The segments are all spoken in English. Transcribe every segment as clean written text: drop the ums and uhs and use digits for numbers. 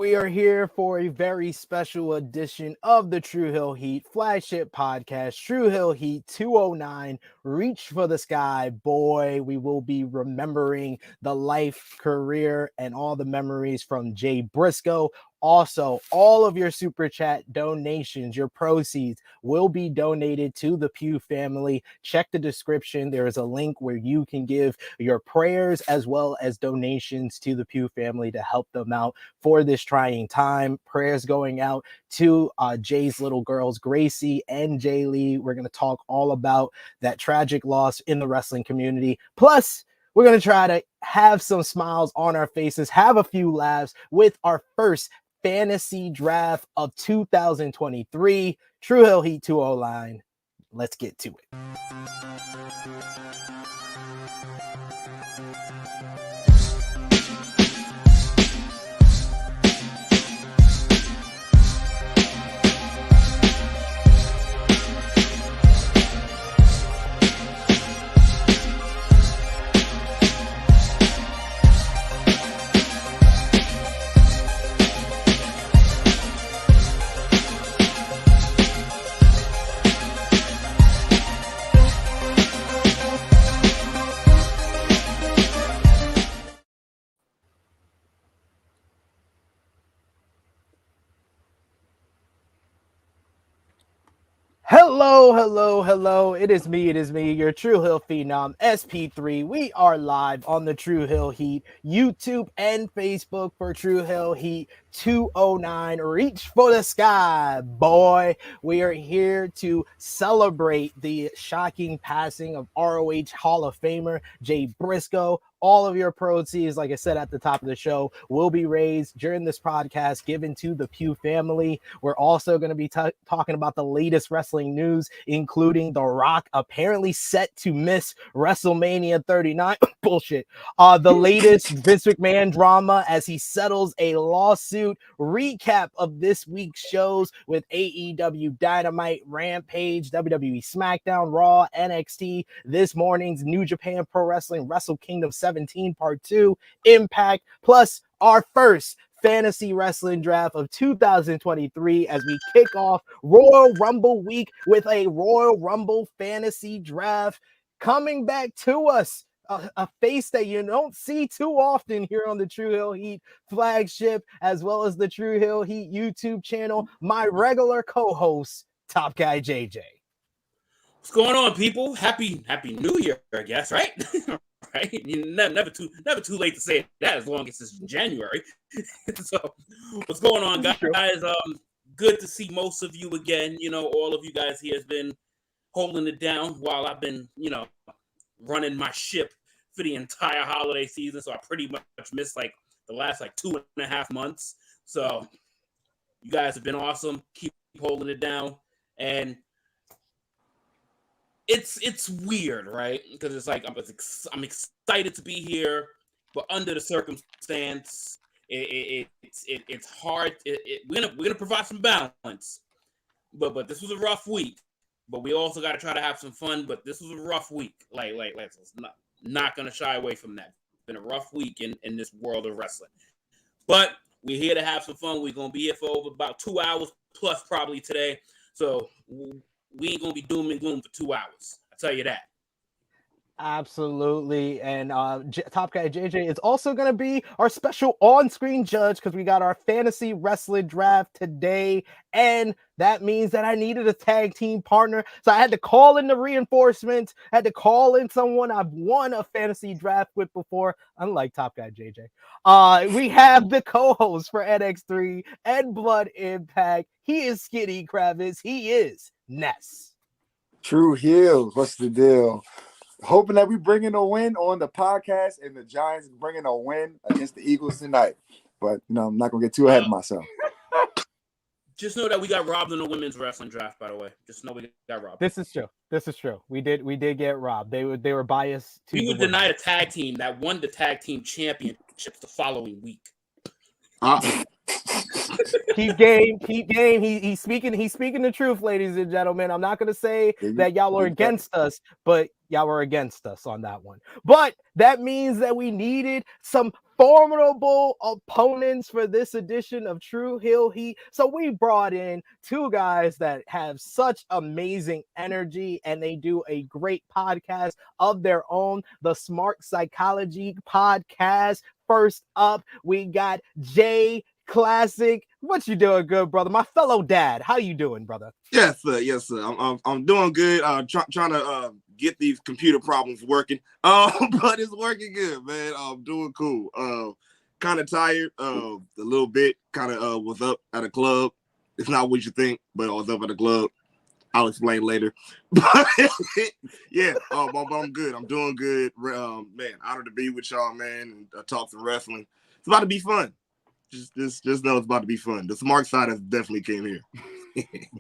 We are here for a very special edition of the Tru Heel Heat flagship podcast, Tru Heel Heat 209, Reach for the Sky. Boy, we will be remembering the life, career, and all the memories from Jay Briscoe. Also, all of your super chat donations, your proceeds will be donated to the Pew family. Check the description. There is a link where you can give your prayers as well as donations to the Pew family to help them out for this trying time. Prayers going out to Jay's little girls, Gracie and Jay Lee. We're going to talk all about that tragic loss in the wrestling community. Plus, we're going to try to have some smiles on our faces, have a few laughs with our first fantasy draft of 2023, Tru Heel Heat 209. Let's get to it. Hello. It is me, your Tru Heel Phenom, SP3. We are live on the Tru Heel Heat YouTube and Facebook for Tru Heel Heat 209. Reach for the sky, boy. We are here to celebrate the shocking passing of ROH Hall of Famer Jay Briscoe. All of your proceeds, like I said at the top of the show, will be raised during this podcast, given to the Pew family. We're also going to be talking about the latest wrestling news, including The Rock apparently set to miss WrestleMania 39. Bullshit. The latest Vince McMahon drama as he settles a lawsuit. Recap of this week's shows with AEW Dynamite, Rampage, WWE Smackdown, Raw, NXT. This morning's New Japan Pro Wrestling Wrestle Kingdom 17 Part 2, Impact, plus our first fantasy wrestling draft of 2023 as we kick off Royal Rumble week with a Royal Rumble fantasy draft coming back to us. A face that you don't see too often here on the Tru Heel Heat flagship, as well as the Tru Heel Heat YouTube channel. My regular co-host, Top Guy JJ. What's going on, people? Happy New Year, I guess, right? Right? Never too late to say that as long as it's January. So, what's going on, guys? Good to see most of you again. You know, all of you guys here has been holding it down while I've been, running my ship for the entire holiday season. So I pretty much missed the last 2.5 months. So you guys have been awesome. Keep holding it down. And it's weird, right? Because it's I'm excited to be here, but under the circumstance, it's hard. We're gonna provide some balance, but this was a rough week. But we also got to try to have some fun. But this was a rough week. Let's not gonna shy away from that. It's been a rough week in this world of wrestling. But we're here to have some fun. We're gonna be here for over about 2 hours plus probably today. So we ain't gonna be doom and gloom for 2 hours. I tell you that. Absolutely. And Top Guy JJ is also going to be our special on-screen judge because we got our fantasy wrestling draft today. And that means that I needed a tag team partner. So I had to call in the reinforcements. I had to call in someone I've won a fantasy draft with before, unlike Top Guy JJ. We have the co-host for NX3 and Blood Impact. He is Skinny Kravitz. He is Ness. Tru Heel, what's the deal? Hoping that we bring in a win on the podcast and the Giants bringing a win against the Eagles tonight. But, I'm not going to get too ahead of myself. Just know that we got robbed in the women's wrestling draft, by the way. Just know we got robbed. This is true. We did get robbed. They were biased. We were denied a tag team that won the tag team championships the following week. Keep game. He's speaking the truth, ladies and gentlemen. I'm not going to say that y'all are against us, but y'all were against us on that one. But that means that we needed some formidable opponents for this edition of Tru Heel Heat. So we brought in two guys that have such amazing energy and they do a great podcast of their own, the Smark Psychology Podcast. First up, we got J-Klassick. What you doing, good brother? My fellow dad, how you doing, brother? Yes, sir. Yes, sir. I'm doing good. Trying to get these computer problems working. But it's working good, man. I'm doing cool. Kind of tired. A little bit. Kind of was up at a club. It's not what you think, but I was up at a club. I'll explain later. But yeah, I'm good. I'm doing good. Man, honored to be with y'all, man. And talk some wrestling. It's about to be fun. Just know it's about to be fun. The smart side has definitely came here.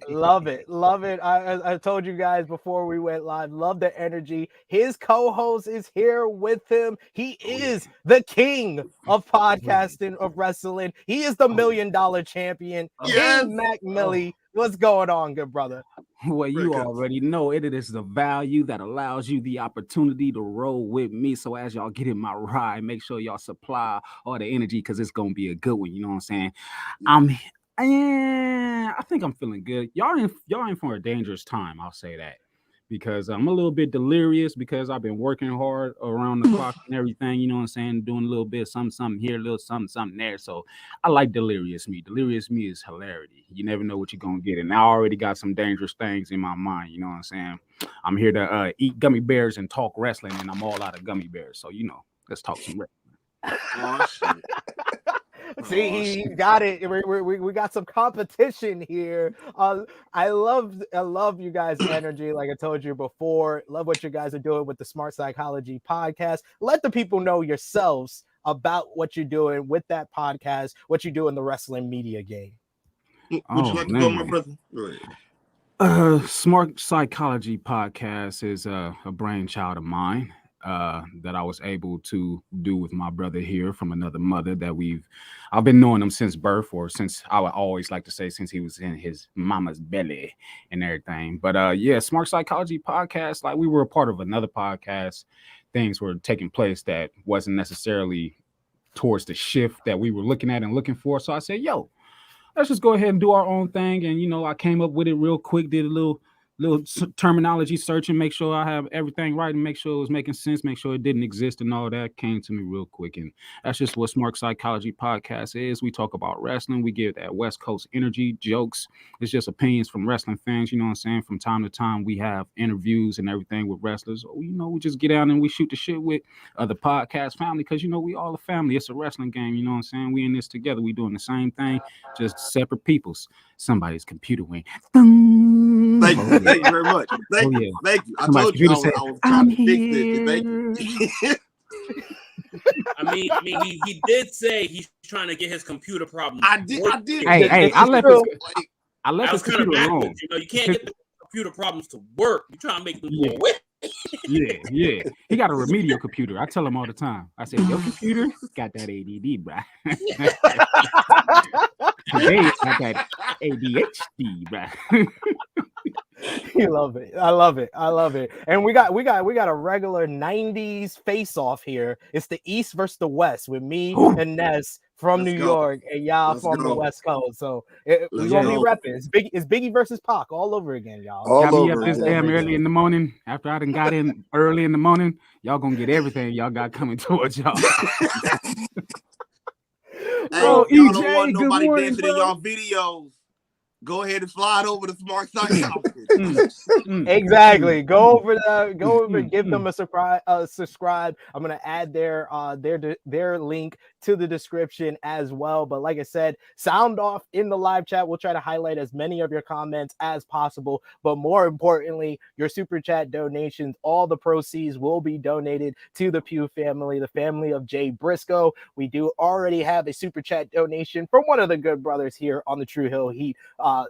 Love it. I told you guys before we went live, love the energy. His co-host is here with him. He is the king of podcasting, of wrestling. He is the $1 million champion. Yes. King Mac Milli. What's going on, good brother? Well, you already know it is the value that allows you the opportunity to roll with me. So as y'all get in my ride, make sure y'all supply all the energy because it's gonna be a good one. You know what I'm saying? I think I'm feeling good. Y'all in for a dangerous time. I'll say that because I'm a little bit delirious because I've been working hard around the clock and everything. You know what I'm saying? Doing a little bit of something here, a little something there. So I like delirious me. Delirious me is hilarity. You never know what you're gonna get, and I already got some dangerous things in my mind. You know what I'm saying? I'm here to eat gummy bears and talk wrestling, and I'm all out of gummy bears. So let's talk some wrestling. Oh, shit. See, he got it. We got some competition here. I love you guys' energy. Like I told you before, love what you guys are doing with the Smart Psychology Podcast. Let the people know yourselves about what you're doing with that podcast, what you do in the wrestling media game. Would you like to go, my brother? Go ahead. Smart Psychology Podcast is a brainchild of mine. That I was able to do with my brother here from another mother that I've been knowing him since birth, or since I would always like to say since he was in his mama's belly and everything. But Smart Psychology Podcast, like we were a part of another podcast. Things were taking place that wasn't necessarily towards the shift that we were looking at and looking for. So I said, let's just go ahead and do our own thing. And, I came up with it real quick, did a little terminology search and make sure I have everything right and make sure it was making sense, make sure it didn't exist and all that came to me real quick. And that's just what Smark Psychology Podcast is. We talk about wrestling. We give that West Coast energy, jokes. It's just opinions from wrestling fans. You know what I'm saying? From time to time, we have interviews and everything with wrestlers. We just get out and we shoot the shit with the podcast family because, we all a family. It's a wrestling game. You know what I'm saying? We in this together. We doing the same thing, just separate peoples. Somebody's computer went. Thank you very much. Thank you. I told you I was trying to fix it. Thank you. I mean, he did say he's trying to get his computer problem. I did. Hey, I left his computer alone. You can't get the computer problems to work. You're trying to make them go away. Yeah. He got a remedial computer. I tell him all the time. I said, your computer got that ADD, bro. Today it's got that ADHD, bro. You love it. I love it. And we got a regular 90s face off here. It's the East versus the West with me and Ness from New York and y'all from the West Coast. So we're gonna be repping. It's Biggie versus Pac all over again, y'all. Got me up this damn early in the morning. After I done got in early in the morning, y'all gonna get everything y'all got coming towards y'all. Y'all don't want nobody dancing in y'all videos. Go ahead and slide over to Smart Psychology. Exactly. Go over, give them a subscribe. I'm gonna add their link to the description as well. But like I said, sound off in the live chat. We'll try to highlight as many of your comments as possible. But more importantly, your super chat donations, all the proceeds will be donated to the Pew family, the family of Jay Briscoe. We do already have a super chat donation from one of the good brothers here on the Tru Heel Heat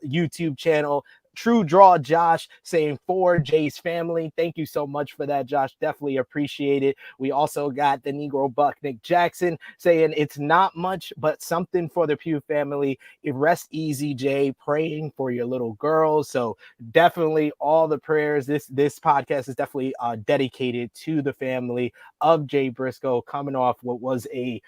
YouTube channel. True Draw Josh saying for Jay's family. Thank you so much for that, Josh. Definitely appreciate it. We also got the Negro Buck Nick Jackson saying it's not much, but something for the Pew family. Rest easy, Jay. Praying for your little girls. So definitely all the prayers. This podcast is definitely dedicated to the family of Jay Briscoe, coming off what was a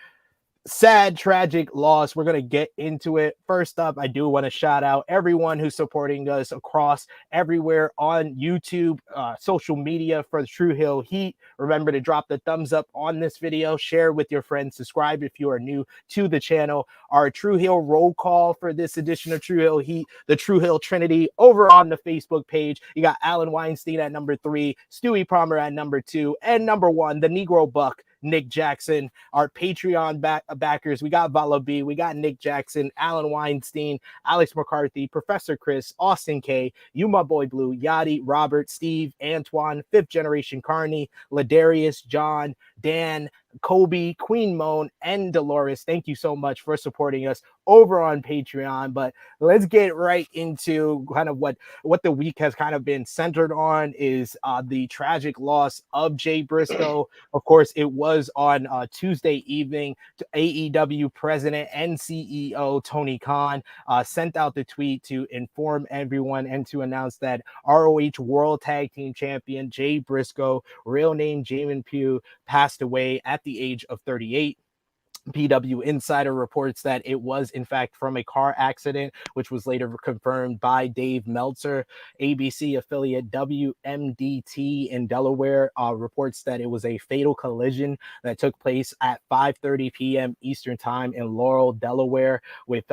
sad, tragic loss. We're going to get into it. First up, I do want to shout out everyone who's supporting us across everywhere on YouTube, social media for the Tru Heel Heat. Remember to drop the thumbs up on this video, share with your friends, subscribe if you are new to the channel. Our Tru Heel Roll Call for this edition of Tru Heel Heat, the Tru Heel Trinity over on the Facebook page. You got Alan Weinstein at number 3, Stewie Palmer at number 2, and number 1, the Negro Buck, Nick Jackson. Our Patreon backers, we got Vala B, we got Nick Jackson, Alan Weinstein, Alex McCarthy, Professor Chris, Austin K, You My Boy Blue, Yachty, Robert, Steve, Antoine, Fifth Generation Carney, Ladarius, John, Dan, Kobe, Queen Moan, and Dolores. Thank you so much for supporting us over on Patreon. But let's get right into kind of what the week has kind of been centered on is the tragic loss of Jay Briscoe. Of course, it was on Tuesday evening. AEW president and CEO Tony Khan sent out the tweet to inform everyone and to announce that ROH World Tag Team Champion Jay Briscoe, real name Jamin Pugh, passed away at the age of 38. PW Insider reports that it was, in fact, from a car accident, which was later confirmed by Dave Meltzer. ABC affiliate WMDT in Delaware reports that it was a fatal collision that took place at 5:30 p.m. Eastern Time in Laurel, Delaware, with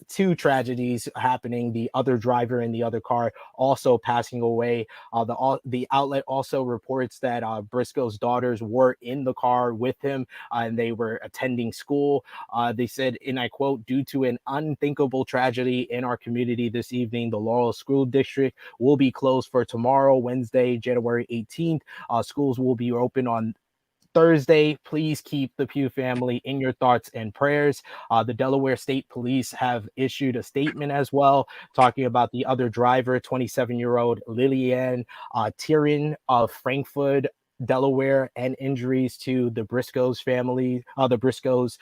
two tragedies happening. The other driver in the other car also passing away. The outlet also reports that Briscoe's daughters were in the car with him and they were attending school. They said, and I quote, "Due to an unthinkable tragedy in our community this evening, the Laurel School District will be closed for tomorrow, Wednesday, January 18th. Schools will be open on Thursday. Please keep the Pugh family in your thoughts and prayers." The Delaware State Police have issued a statement as well, talking about the other driver, 27-year-old Lillian Tyrion of Frankfurt, Delaware, and injuries to the Briscoe's family, the Briscoe's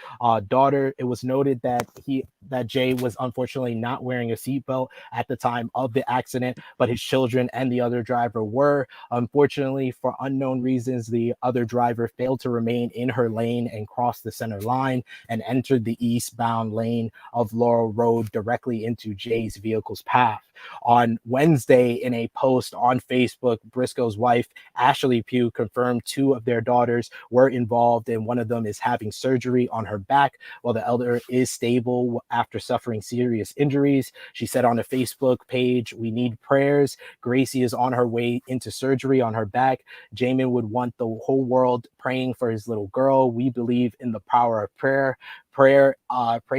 daughter. It was noted that Jay was unfortunately not wearing a seatbelt at the time of the accident, but his children and the other driver were. Unfortunately, for unknown reasons, the other driver failed to remain in her lane and crossed the center line and entered the eastbound lane of Laurel Road directly into Jay's vehicle's path. On Wednesday, in a post on Facebook, Briscoe's wife, Ashley Pugh, confirmed 2 of their daughters were involved, and one of them is having surgery on her back, while the elder is stable after suffering serious injuries. She said on a Facebook page, "We need prayers. Gracie is on her way into surgery on her back. Jamin would want the whole world praying for his little girl. We believe in the power of prayer. Pray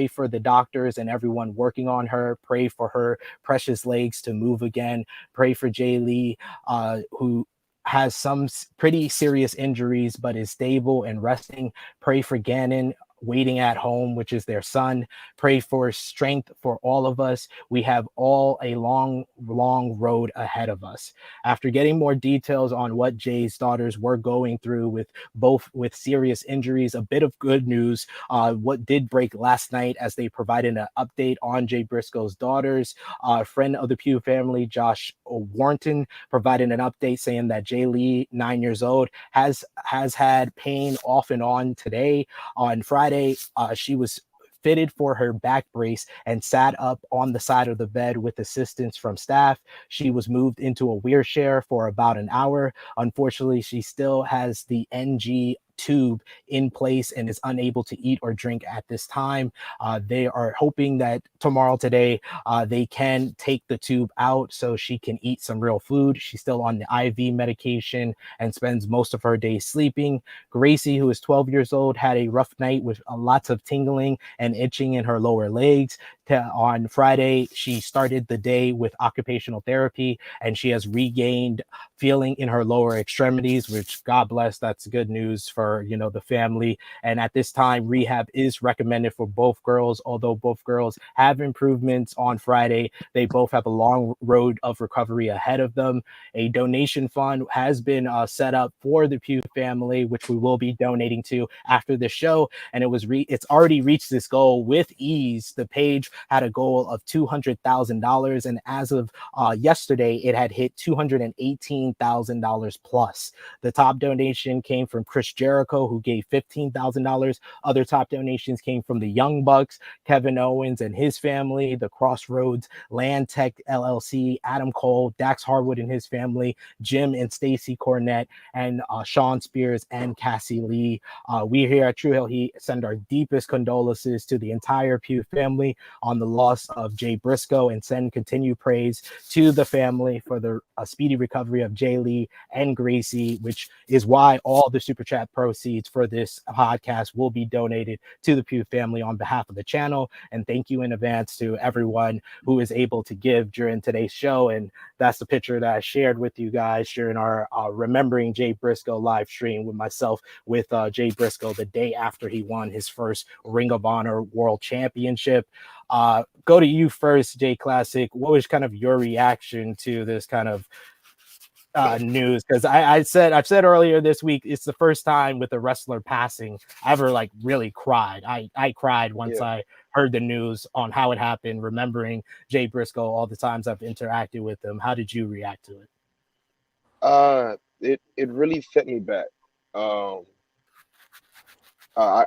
for the doctors and everyone working on her. Pray for her precious legs to move again. Pray for Jay Lee, who has some pretty serious injuries but is stable and resting. Pray for Gannon, waiting at home, which is their son. Pray for strength for all of us. We have all a long, long road ahead of us." After getting more details on what Jay's daughters were going through with serious injuries, a bit of good news. What did break last night as they provided an update on Jay Briscoe's daughters. A friend of the Pugh family, Josh Warrenton, provided an update saying that Jay Lee, 9 years old, has had pain off and on today. On Friday, she was fitted for her back brace and sat up on the side of the bed with assistance from staff. She was moved into a wheelchair for about an hour. Unfortunately, she still has the NG tube in place and is unable to eat or drink at this time. They are hoping that today, they can take the tube out so she can eat some real food. She's still on the IV medication and spends most of her day sleeping. Gracie, who is 12 years old, had a rough night with lots of tingling and itching in her lower legs. On Friday, she started the day with occupational therapy and she has regained feeling in her lower extremities, which, God bless, that's good news for the family. And at this time, rehab is recommended for both girls. Although both girls have improvements on Friday, they both have a long road of recovery ahead of them. A donation fund has been set up for the Pugh family, which we will be donating to after the show. And it's already reached this goal with ease. The page had a goal of $200,000, and as of yesterday, it had hit $218,000 plus. The top donation came from Chris Jericho, Jericho, who gave $15,000. Other top donations came from the Young Bucks, Kevin Owens and his family, the Crossroads Land Tech LLC, Adam Cole, Dax Harwood and his family, Jim and Stacy Cornett, and Sean Spears and Cassie Lee. We here at Tru Heel Heat send our deepest condolences to the entire Pugh family on the loss of Jay Briscoe, and send continued praise to the family for the speedy recovery of Jay Lee and Gracie, which is why all the super chat proceeds for this podcast will be donated to the Pugh family on behalf of the channel. And thank you in advance to everyone who is able to give during today's show. And that's the picture that I shared with you guys during our Remembering Jay Briscoe live stream with myself with Jay Briscoe the day after he won his first Ring of Honor World Championship. Go to you first, J-Klassick. What was kind of your reaction to this kind of news? Because I've said earlier this week, it's the first time with a wrestler passing I ever like really cried. I cried once I heard the news on how it happened, remembering Jay Briscoe all the times I've interacted with him. How did you react to it? It really set me back. I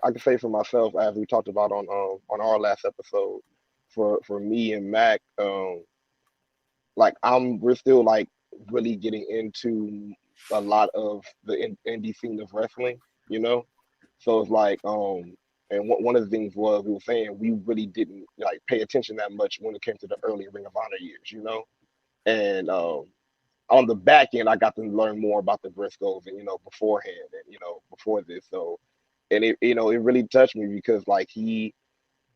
can say for myself, as we talked about on our last episode, for me and Mac, we're still like really getting into a lot of the indie scene of wrestling, you know. So it's like, and one of the things was we were saying we really didn't like pay attention that much when it came to the early Ring of Honor years, you know. And on the back end, I got to learn more about the Briscoes, and beforehand, and before this. So, and it it really touched me because like the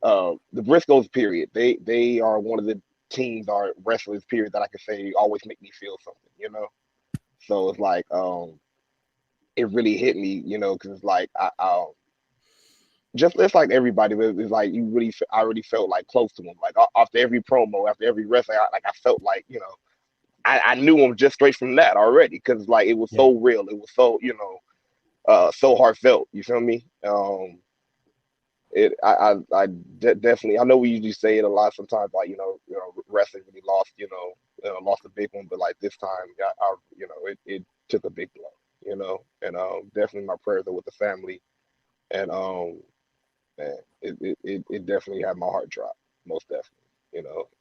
Briscoes period, they are one of the teams or wrestlers period that I could say always make me feel something, you know. So it's like it really hit me, because it's like I just it's like everybody, but it's like I already felt like close to him. Like after every promo, after every wrestling, I felt like I knew him just straight from that already, because like it was so real, it was so so heartfelt. You feel me? Definitely, I know we usually say it a lot sometimes, like wrestling really lost lost a big one, but like this time it took a big blow, and definitely my prayers are with the family, and man, it definitely had my heart drop, most definitely,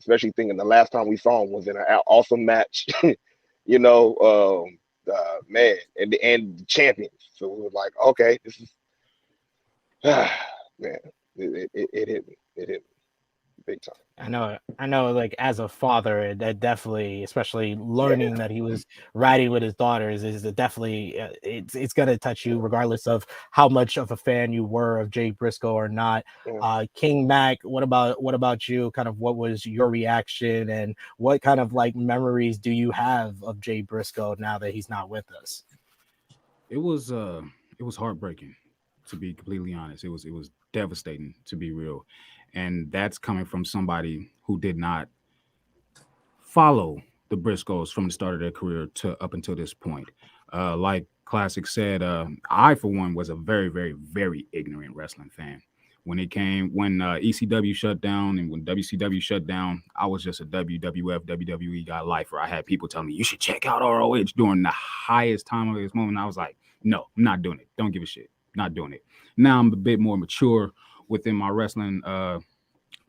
especially thinking the last time we saw him was in an awesome match, man, and champions, so it was like, okay, this is man, it hit me. It hit me big time. I know, like as a father, that definitely, especially learning that he was riding with his daughters, is definitely it's gonna touch you regardless of how much of a fan you were of Jay Briscoe or not. King Mac, what about you? Kind of what was your reaction, and what kind of like memories do you have of Jay Briscoe now that he's not with us? It was heartbreaking, to be completely honest. It was devastating, to be real. And that's coming from somebody who did not follow the Briscoes from the start of their career to up until this point. Like Classic said, I, for one, was a very, very, very ignorant wrestling fan. When ECW shut down and when WCW shut down, I was just a WWF, WWE guy lifer. I had people telling me, you should check out ROH during the highest time of this moment. I was like, no, I'm not doing it. Don't give a shit. Not doing it. Now I'm a bit more mature within my wrestling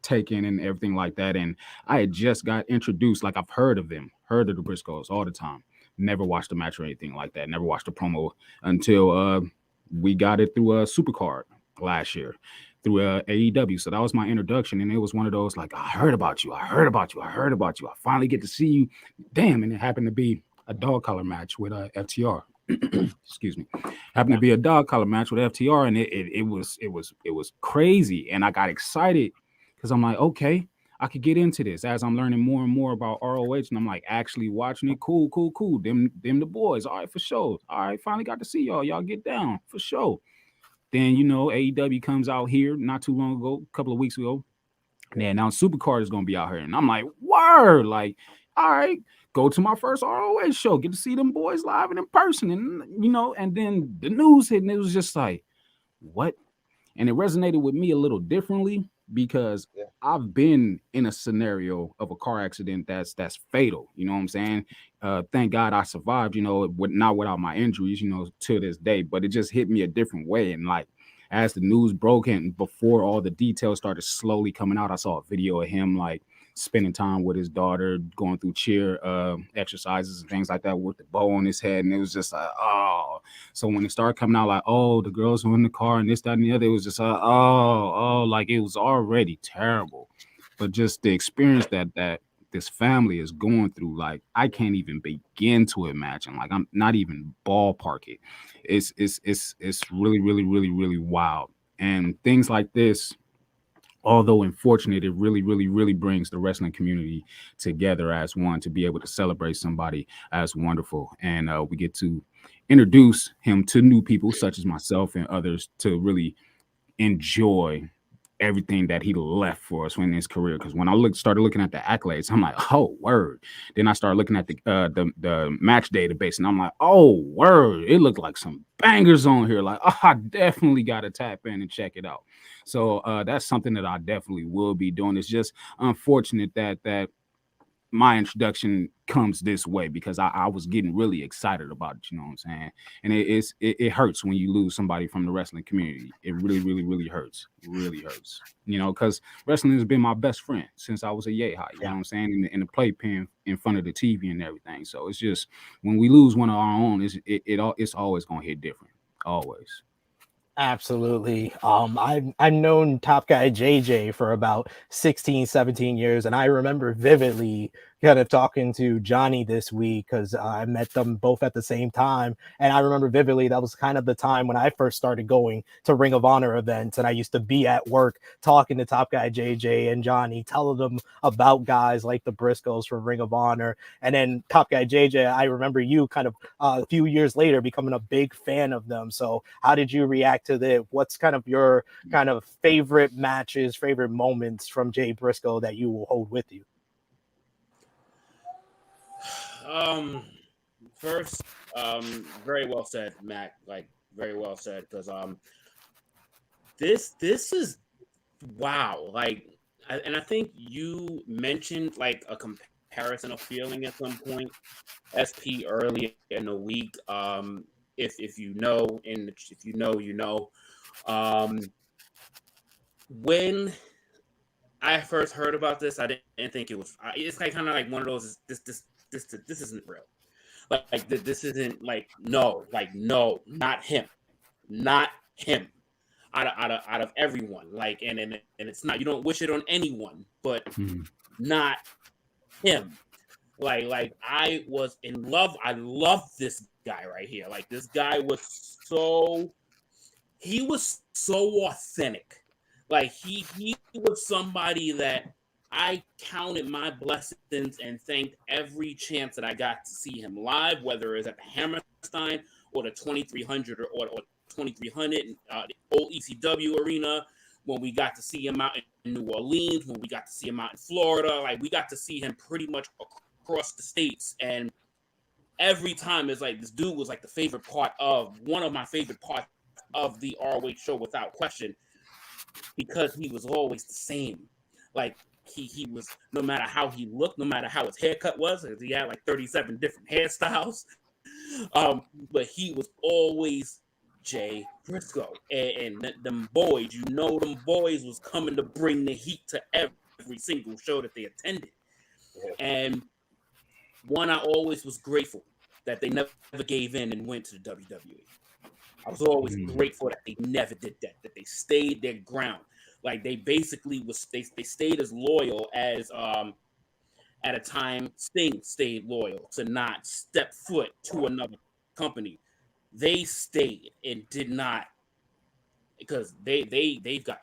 take-in and everything like that. And I had just got introduced, like I've heard of the Briscoes all the time. Never watched a match or anything like that. Never watched a promo until we got it through a Supercard last year through AEW. So that was my introduction. And it was one of those like, I heard about you. I finally get to see you. Damn. And it happened to be a dog collar match with FTR. Excuse me. Happened to be a dog collar match with FTR, and it was crazy. And I got excited because I'm like, okay, I could get into this as I'm learning more and more about ROH, and I'm like actually watching it. Cool. Them the boys. All right, for sure. All right, finally got to see y'all. Y'all get down for sure. Then AEW comes out here not too long ago, a couple of weeks ago. Man, now Supercard is gonna be out here, and I'm like, word, like, all right. Go to my first ROH show, get to see them boys live and in person, and and then the news hit, and it was just like, what? And it resonated with me a little differently because I've been in a scenario of a car accident that's fatal. You know what I'm saying? Thank God I survived, you know, not without my injuries, you know, to this day, but it just hit me a different way. And like, as the news broke and before all the details started slowly coming out, I saw a video of him like spending time with his daughter, going through cheer exercises and things like that with the bow on his head. And it was just like, oh. So when it started coming out like, oh, the girls were in the car and this, that, and the other, it was just like it was already terrible. But just the experience that this family is going through, like I can't even begin to imagine. Like I'm not even ballpark it. It's really, really, really, really wild. And things like this, although unfortunate, it really, really, really brings the wrestling community together as one to be able to celebrate somebody as wonderful. And we get to introduce him to new people such as myself and others to really enjoy everything that he left for us in his career. Because when I started looking at the accolades, I'm like, oh, word. Then I started looking at the match database, and I'm like, oh, word. It looked like some bangers on here. Like, oh, I definitely got to tap in and check it out. So that's something that I definitely will be doing. It's just unfortunate that my introduction comes this way because I was getting really excited about it, you know what I'm saying? And it hurts when you lose somebody from the wrestling community. It really, really, really hurts. Really hurts. You know, because wrestling has been my best friend since I was a yay high, you know what I'm saying? In the playpen in front of the TV and everything. So it's just when we lose one of our own, it's always gonna hit different. Always. Absolutely. I've known Top Guy JJ for about 16, 17 years, and I remember vividly kind of talking to Johnny this week because I met them both at the same time. And I remember vividly that was kind of the time when I first started going to Ring of Honor events, and I used to be at work talking to Top Guy JJ and Johnny, telling them about guys like the Briscoes from Ring of Honor. And then Top Guy JJ, I remember you kind of a few years later becoming a big fan of them. So how did you react to that? What's kind of your kind of favorite matches, favorite moments from Jay Briscoe that you will hold with you? First, very well said, Mac. Like very well said, because this is wow. Like, and I think you mentioned like a comparison of feeling at some point, SP earlier in the week. If you know, and if you know, you know. When I first heard about this, I didn't think it was. It's like kind of like one of those. This isn't real. Like this isn't like no, not him. Out of everyone, like and it's not. You don't wish it on anyone, but not him. Like I was in love. I love this guy right here. Like this guy was so authentic. Like he was somebody that I counted my blessings and thanked every chance that I got to see him live, whether it's at the Hammerstein or the 2300 or 2300, the old ECW arena, when we got to see him out in New Orleans, when we got to see him out in Florida. Like we got to see him pretty much across the states. And every time it's like this dude was like one of my favorite parts of the ROH show without question, because he was always the same. Like he was, no matter how he looked, no matter how his haircut was, he had like 37 different hairstyles. But he was always Jay Briscoe. And them boys, them boys was coming to bring the heat to every single show that they attended. And one, I always was grateful that they never gave in and went to the WWE. I was always grateful that they never did that they stayed their ground. Like they basically they stayed as loyal as at a time Sting stayed loyal to not step foot to another company. They stayed and did not, because they've got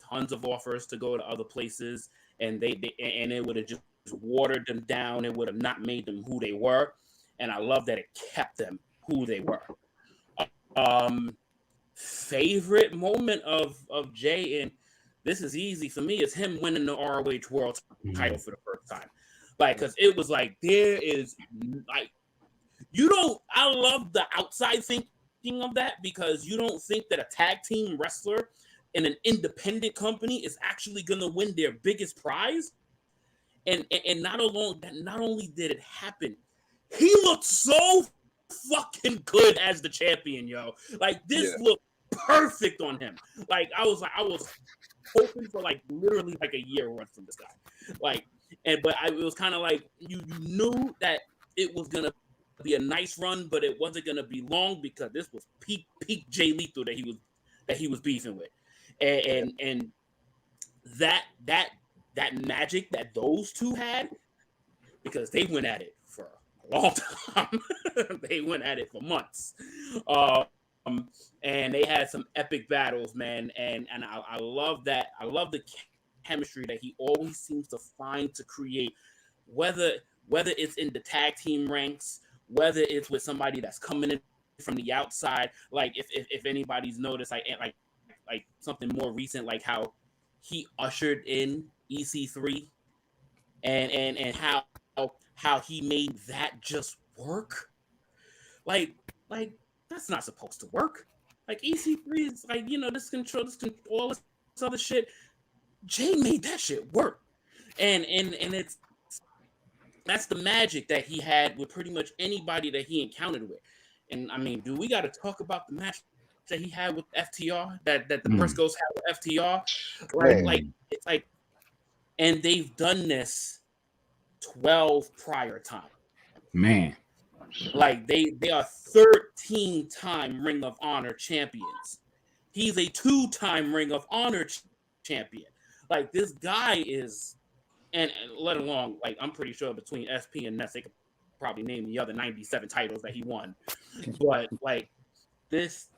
tons of offers to go to other places, and it would have just watered them down. It would have not made them who they were. And I love that it kept them who they were. Favorite moment of Jay, and this is easy for me, is him winning the ROH World title for the first time. Like, because it was like, there is like, I love the outside thinking of that, because you don't think that a tag team wrestler and an independent company is actually going to win their biggest prize. And not only did it happen, he looked so fucking good as the champion, yo. Like, this looked perfect on him. Like, I was hoping for like literally like a year run from this guy. Like, it was kind of like you knew that it was gonna be a nice run, but it wasn't gonna be long because this was peak Jay Lethal that he was beefing with, and that magic that those two had, because they went at it for a long time. They went at it for months. And they had some epic battles, man. And I love that. I love the chemistry that he always seems to find to create, whether it's in the tag team ranks, whether it's with somebody that's coming in from the outside. Like if anybody's noticed, like something more recent, like how he ushered in EC3 and how he made that just work. Like that's not supposed to work. Like EC3 is like, this control, all this other shit. Jay made that shit work. And that's the magic that he had with pretty much anybody that he encountered with. And I mean, do we got to talk about the match that he had with FTR, that the Briscoes had with FTR? Like it's like, and they've done this 12 prior times. Man. Like they are 13-time Ring of Honor champions. He's a 2-time Ring of Honor champion. Like, this guy is, and let alone, like, I'm pretty sure between SP and Ness, they could probably name the other 97 titles that he won. But like this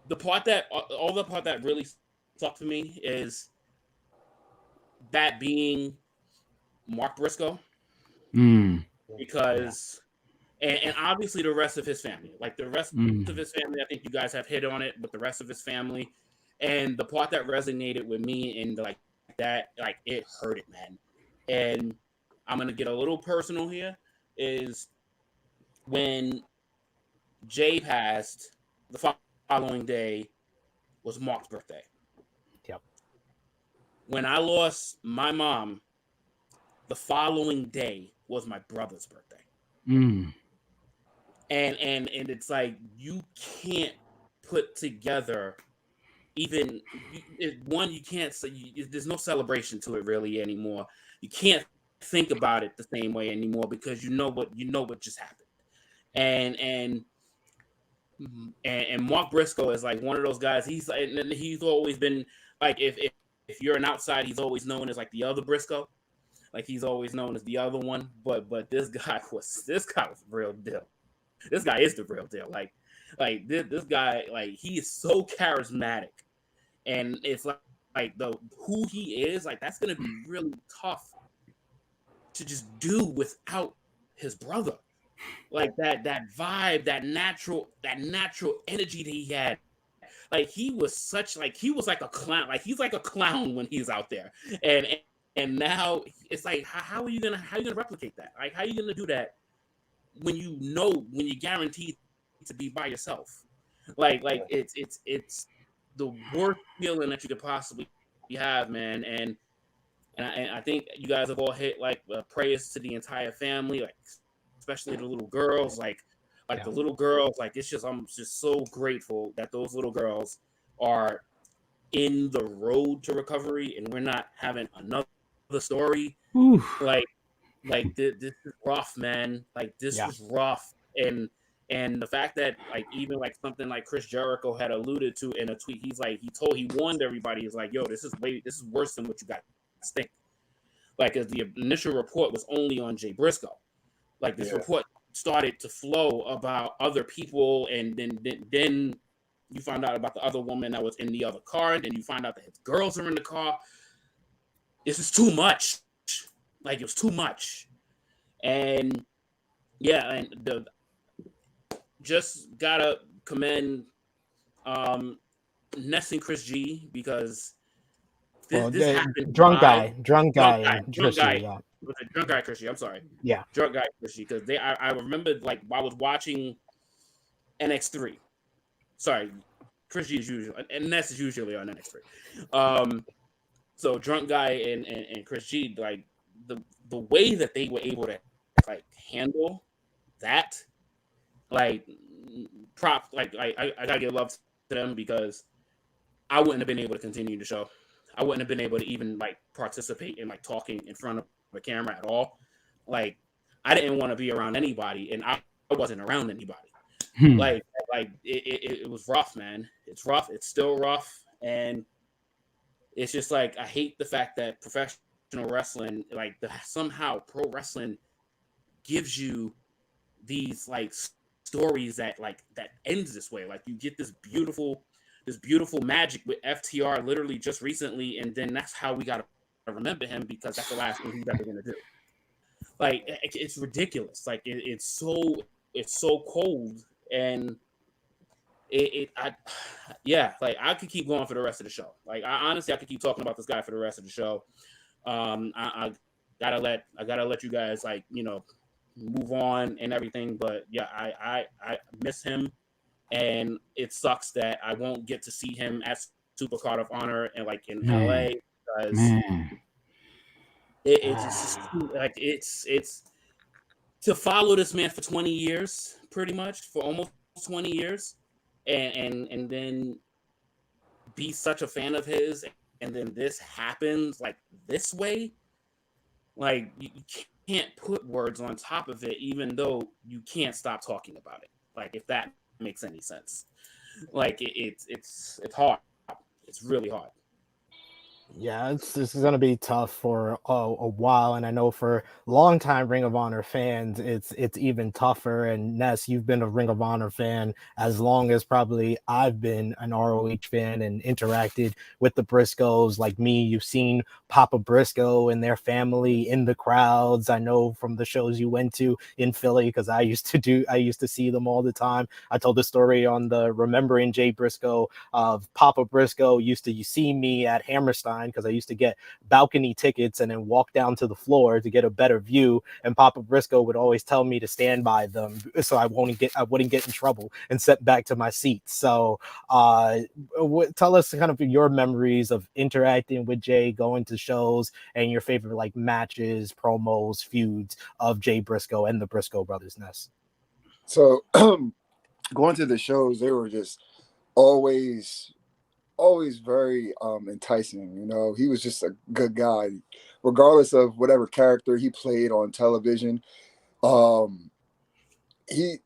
the part that really stuck to me is that being Mark Briscoe. Because and obviously the rest of his family, like the rest of his family, I think you guys have hit on it, but the rest of his family, and the part that resonated with me and like that, like it hurt it, man. And I'm gonna get a little personal here, is when Jay passed, the following day was Mark's birthday. Yep. When I lost my mom, the following day was my brother's birthday. And it's like, you can't put together even one, you can't say, there's no celebration to it really anymore. You can't think about it the same way anymore because you know what just happened. And Mark Briscoe is like one of those guys. He's always been like, if you're an outside, he's always known as like the other Briscoe. Like, he's always known as the other one, but this guy was the real deal. This guy is the real deal. Like this guy, like, he is so charismatic, and it's like who he is, like, that's gonna be really tough to just do without his brother. Like that vibe, that natural energy that he had. Like, he was like a clown. Like, he's like a clown when he's out there, and now it's like, how are you gonna replicate that? Like, how are you gonna do that when you're guaranteed to be by yourself? Like it's the worst feeling that you could possibly have, man. And I think you guys have all hit like prayers to the entire family, like especially the little girls, like the little girls. Like, it's just, I'm just so grateful that those little girls are in the road to recovery, and we're not having another story. Like this is rough, man. Like, this was rough, and the fact that, like, even like something like Chris Jericho had alluded to in a tweet, he warned everybody, is like, yo, this is worse than what you guys think. Like, as the initial report was only on Jay Briscoe, like this report started to flow about other people, and then you find out about the other woman that was in the other car, and then you find out that his girls are in the car. This is too much. Like, it was too much. And just gotta commend Ness and Chris G, because this happened. Drunk guy. Was it Drunk Guy Chris G? I'm sorry. Yeah. Drunk Guy Chris G, because I remember, like, I was watching NX3. Sorry, Chris G is usually, and Ness is usually on NXT. So Drunk Guy and Chris G, like the way that they were able to like handle that, like prop, like I gotta give love to them, because I wouldn't have been able to continue the show. I wouldn't have been able to even like participate in like talking in front of the camera at all. Like I didn't want to be around anybody, and I wasn't around anybody. Like it was rough, man. It's rough. It's still rough, and it's just like I hate the fact that professional wrestling, like somehow pro wrestling, gives you these like stories that ends this way. Like you get this beautiful magic with FTR literally just recently, and then that's how we gotta remember him, because that's the last thing he's ever gonna do. Like it's ridiculous. Like it's so cold, and like I could keep going for the rest of the show. Like I could keep talking about this guy for the rest of the show. I gotta let you guys like, you know, move on and everything. But yeah, I miss him, and it sucks that I won't get to see him at Supercard of Honor and like in LA, because it's just like it's to follow this man for 20 years, pretty much for almost 20 years, and then be such a fan of his, and then this happens like this way. Like you can't put words on top of it, even though you can't stop talking about it. Like if that makes any sense. Like it's hard. It's really hard. Yeah, this is going to be tough for a while, and I know for longtime Ring of Honor fans, it's even tougher. And Ness, you've been a Ring of Honor fan as long as probably I've been an ROH fan and interacted with the Briscoes. Like me, you've seen Papa Briscoe and their family in the crowds. I know from the shows you went to in Philly, because I used to see them all the time. I told the story on the Remembering Jay Briscoe of Papa Briscoe used to see me at Hammerstein, because I used to get balcony tickets and then walk down to the floor to get a better view, and Papa Briscoe would always tell me to stand by them so I wouldn't get in trouble and set back to my seat. So tell us kind of your memories of interacting with Jay, going to shows, and your favorite like matches, promos, feuds of Jay Briscoe and the Briscoe brothers. Ness. So going to the shows, they were just always very enticing. You know, he was just a good guy, regardless of whatever character he played on television. He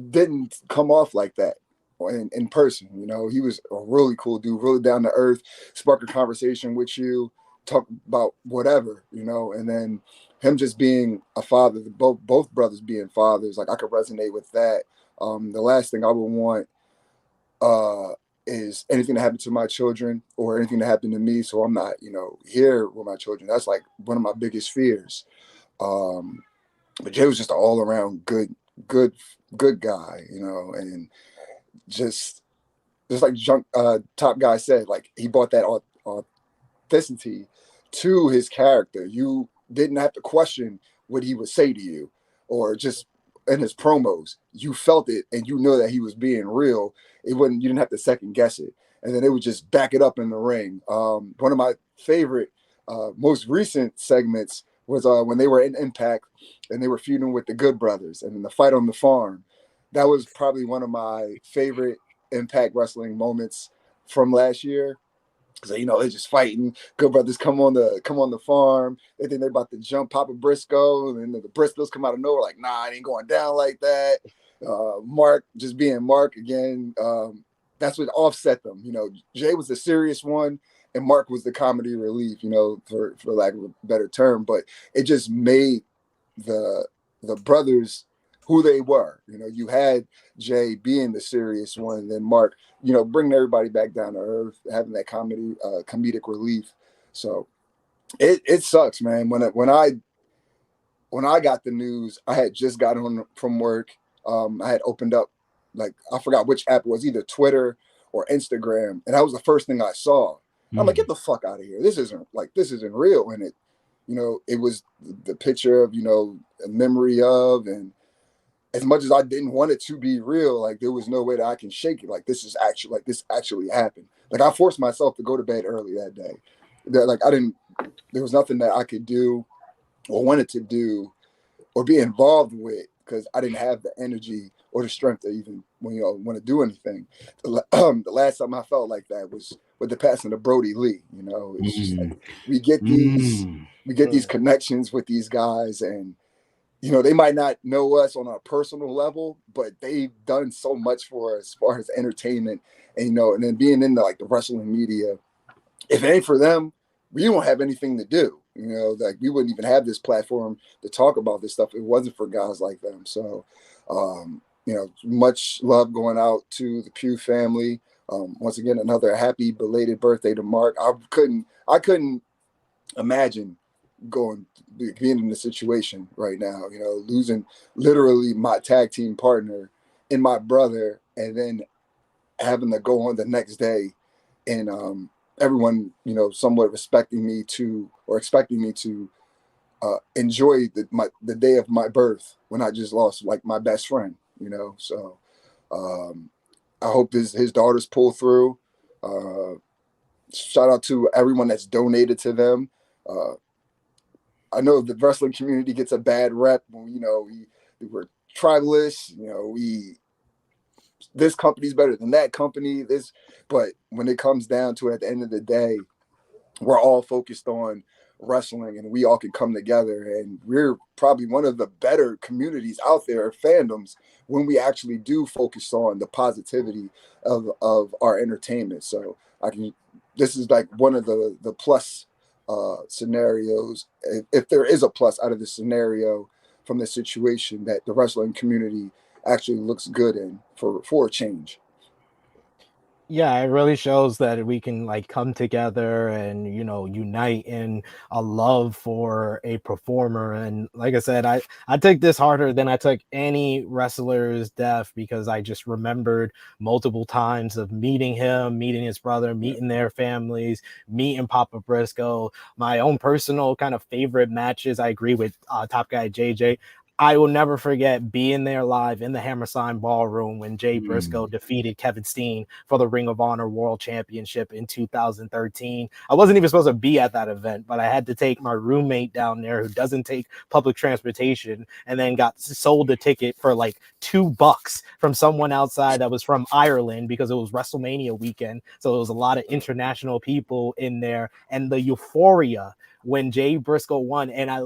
didn't come off like that in person. You know, he was a really cool dude, really down to earth, spark a conversation with you, talk about whatever, you know. And then him just being a father, both brothers being fathers, like I could resonate with that. The last thing I would want is anything to happen to my children or anything to happen to me, so I'm not, you know, here with my children. That's like one of my biggest fears. But Jay was just an all-around good guy, you know, and just like Top Guy said, like he brought that authenticity to his character. You didn't have to question what he would say to you, or just in his promos, you felt it and you know that he was being real. You didn't have to second guess it, and then they would just back it up in the ring. One of my favorite, most recent segments was when they were in Impact and they were feuding with the Good Brothers, and in the fight on the farm. That was probably one of my favorite Impact Wrestling moments from last year. Because, you know, they're just fighting. Good Brothers come on the farm. They think they're about to jump Papa Briscoe, and then the Briscoes come out of nowhere like, nah, it ain't going down like that. Mark just being Mark again. That's what offset them. You know, Jay was the serious one, and Mark was the comedy relief, you know, for lack of a better term. But it just made the brothers who they were. You know, you had Jay being the serious one, and then Mark, you know, bringing everybody back down to earth, having that comedic relief. So it sucks, man. When I got the news, I had just got home from work. I had opened up, like, I forgot which app it was, either Twitter or Instagram, and that was the first thing I saw. I'm like, get the fuck out of here. This isn't real. And it, you know, it was the picture of, you know, a memory of, and as much as I didn't want it to be real, like there was no way that I can shake it. Like this actually happened. Like I forced myself to go to bed early that day. There was nothing that I could do or wanted to do or be involved with because I didn't have the energy or the strength to even want to do anything. The last time I felt like that was with the passing of Brody Lee. It's just like we get these connections with these guys, and they might not know us on a personal level, but they've done so much for us as far as entertainment, and and then being in the wrestling media. If it ain't for them, we don't have anything to do. Like we wouldn't even have this platform to talk about this stuff if it wasn't for guys like them. So, much love going out to the Pugh family. Once again, another happy belated birthday to Mark. I couldn't imagine being in the situation right now, losing literally my tag team partner and my brother, and then having to go on the next day and everyone, somewhat expecting me to enjoy the day of my birth when I just lost like my best friend, So I hope his daughters pull through. Shout out to everyone that's donated to them. I know the wrestling community gets a bad rep when, we're tribalists, this company's better than that company, but when it comes down to it, at the end of the day, we're all focused on wrestling and we all can come together, and we're probably one of the better communities out there, fandoms, when we actually do focus on the positivity of our entertainment. So this is like one of the plus scenarios, if there is a plus out of this scenario from this situation, that the wrestling community actually looks good in for a change. Yeah, it really shows that we can come together and unite in a love for a performer. And like I said, I took this harder than I took any wrestler's death, because I just remembered multiple times of meeting him, meeting his brother, meeting their families, meeting Papa Briscoe. My own personal kind of favorite matches, I agree with Top Guy JJ. I will never forget being there live in the Hammerstein Ballroom when Jay Briscoe defeated Kevin Steen for the Ring of Honor World Championship in 2013. I wasn't even supposed to be at that event, but I had to take my roommate down there who doesn't take public transportation, and then got sold a ticket for like $2 from someone outside that was from Ireland, because it was WrestleMania weekend. So there was a lot of international people in there, and the euphoria when Jay Briscoe won. And I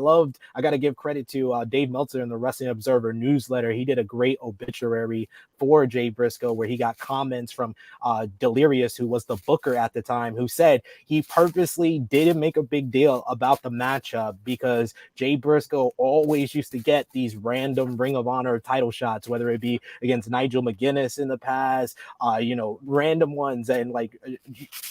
got to give credit to Dave Meltzer in the Wrestling Observer newsletter. He did a great obituary for Jay Briscoe, where he got comments from Delirious, who was the booker at the time, who said he purposely didn't make a big deal about the matchup because Jay Briscoe always used to get these random Ring of Honor title shots, whether it be against Nigel McGuinness in the past, random ones and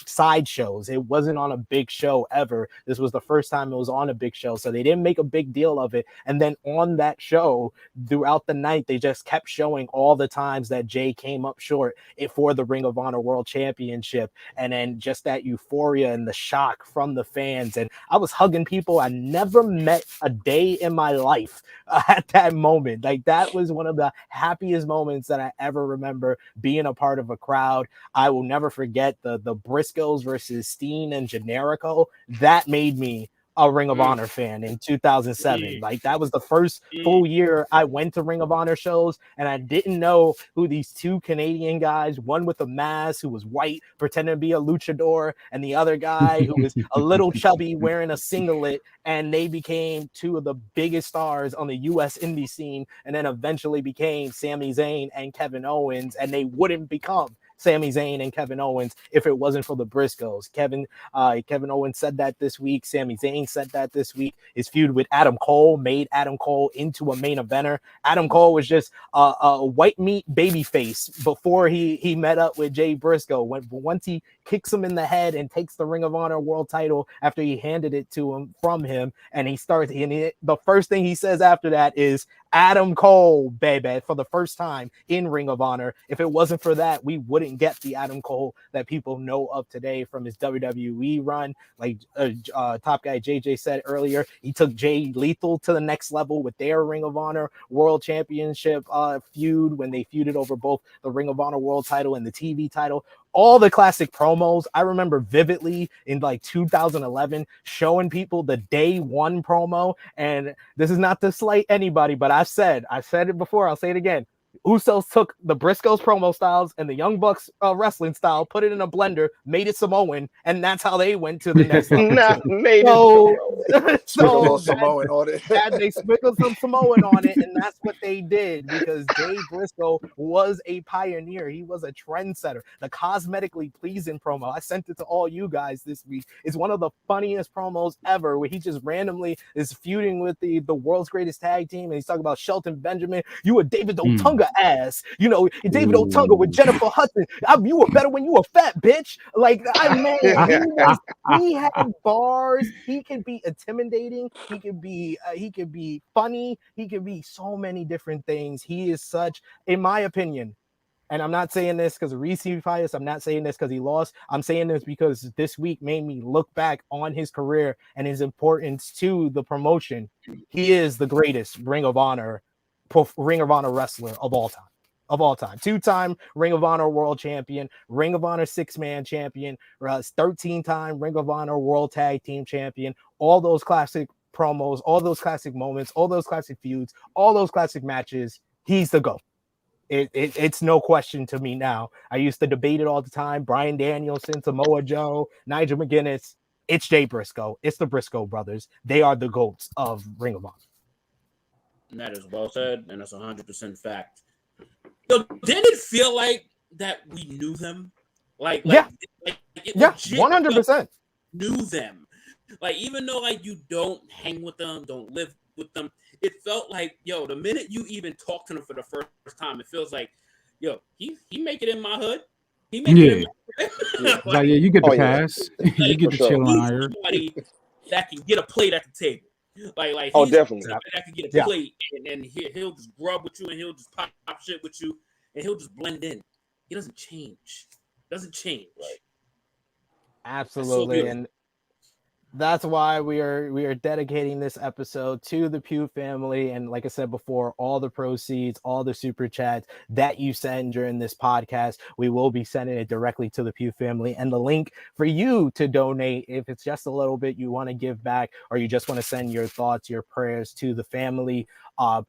sideshows. It wasn't on a big show ever. This was the first time it was on a big show, so they didn't make a big deal of it. And then on that show, throughout the night, they just kept showing all the times that Jay came up short for the Ring of Honor World Championship, and then just that euphoria and the shock from the fans. And I was hugging people I never met a day in my life at that moment. Like, that was one of the happiest moments that I ever remember being a part of a crowd. I will never forget the Briscoes versus Steen and Generico. That made me a Ring of Honor fan in 2007. Like, that was the first full year I went to Ring of Honor shows, and I didn't know who these two Canadian guys, one with a mask who was white pretending to be a luchador, and the other guy who was a little chubby wearing a singlet, and they became two of the biggest stars on the US indie scene, and then eventually became Sami Zayn and Kevin Owens, and they wouldn't become Sami Zayn and Kevin Owens if it wasn't for the Briscoes. Kevin Owens said that this week. Sami Zayn said that this week. His feud with Adam Cole made Adam Cole into a main eventer. Adam Cole was just a white meat baby face before he met up with Jay Briscoe. Once he kicks him in the head and takes the Ring of Honor world title after he handed it to him from him, and the first thing he says after that is, Adam Cole, baby, for the first time in Ring of Honor. If it wasn't for that, we wouldn't get the Adam Cole that people know of today from his WWE run. Like Top Guy JJ said earlier, he took Jay Lethal to the next level with their Ring of Honor World Championship feud when they feuded over both the Ring of Honor World title and the TV title. All the classic promos. I remember vividly in like 2011 showing people the day one promo. And this is not to slight anybody, but I said it before, I'll say it again. Usos took the Briscoes promo styles and the Young Bucks wrestling style, put it in a blender, made it Samoan, and that's how they went to the next level. So Samoan on it. They sprinkled some Samoan on it, and that's what they did because Jay Briscoe was a pioneer. He was a trendsetter. The cosmetically pleasing promo, I sent it to all you guys this week. It's one of the funniest promos ever where he just randomly is feuding with the world's greatest tag team, and he's talking about Shelton Benjamin. You a David Otunga ass, you know, David Otunga with Jennifer Hudson. You were better when you were fat, bitch. Like, he had bars. He can be intimidating. He could be funny. He could be so many different things. He is such, in my opinion, and I'm not saying this because of recency bias. I'm not saying this because he lost. I'm saying this because this week made me look back on his career and his importance to the promotion. He is the greatest Ring of Honor wrestler of all time. 2-time Ring of Honor World Champion, Ring of Honor 6-man champion, 13-time Ring of Honor World Tag Team Champion. All those classic promos, all those classic moments, all those classic feuds, all those classic matches. He's the GOAT. It's no question to me now. I used to debate it all the time. Bryan Danielson, Samoa Joe, Nigel McGuinness. It's Jay Briscoe. It's the Briscoe brothers. They are the GOATs of Ring of Honor. And that is well said, and that's 100% fact. Yo, didn't it feel like that we knew them? Like 100% knew them. Like, even though like you don't hang with them, don't live with them, it felt like, yo, the minute you even talk to them for the first time, it feels like, yo, he make it in my hood. He make it in my hood. Like, you get the pass. You get the chill on here. Somebody that can get a plate at the table. Like he's definitely that can get a plate and he'll just grub with you and he'll just pop shit with you and he'll just blend in. He doesn't change. Right. Absolutely. So and that's why we are dedicating this episode to the Pugh family. And like I said before, all the proceeds, all the super chats that you send during this podcast, we will be sending it directly to the Pugh family. And the link for you to donate, if it's just a little bit you want to give back, or you just want to send your thoughts, your prayers to the family,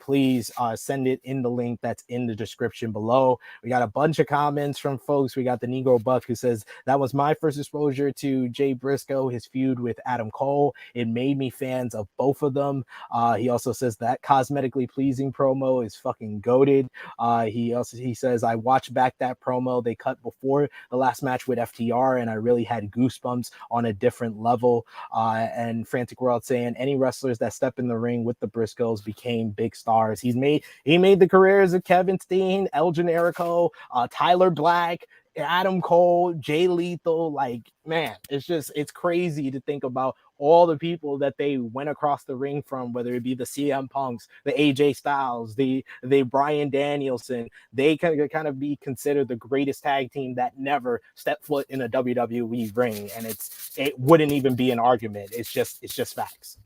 please send it in the link that's in the description below. We got a bunch of comments from folks. We got the Negro Buck who says, that was my first exposure to Jay Briscoe, his feud with Adam Cole. It made me fans of both of them. He also says that cosmetically pleasing promo is fucking goated. He says, I watched back that promo they cut before the last match with FTR, and I really had goosebumps on a different level. And Frantic World saying, any wrestlers that step in the ring with the Briscoes became big stars. He made the careers of Kevin Steen, El Generico, Tyler Black, Adam Cole, Jay Lethal. Like, man, it's crazy to think about all the people that they went across the ring from, whether it be the CM Punks, the AJ Styles, the Bryan Danielson. They can kind of be considered the greatest tag team that never stepped foot in a WWE ring, and it wouldn't even be an argument. It's just facts.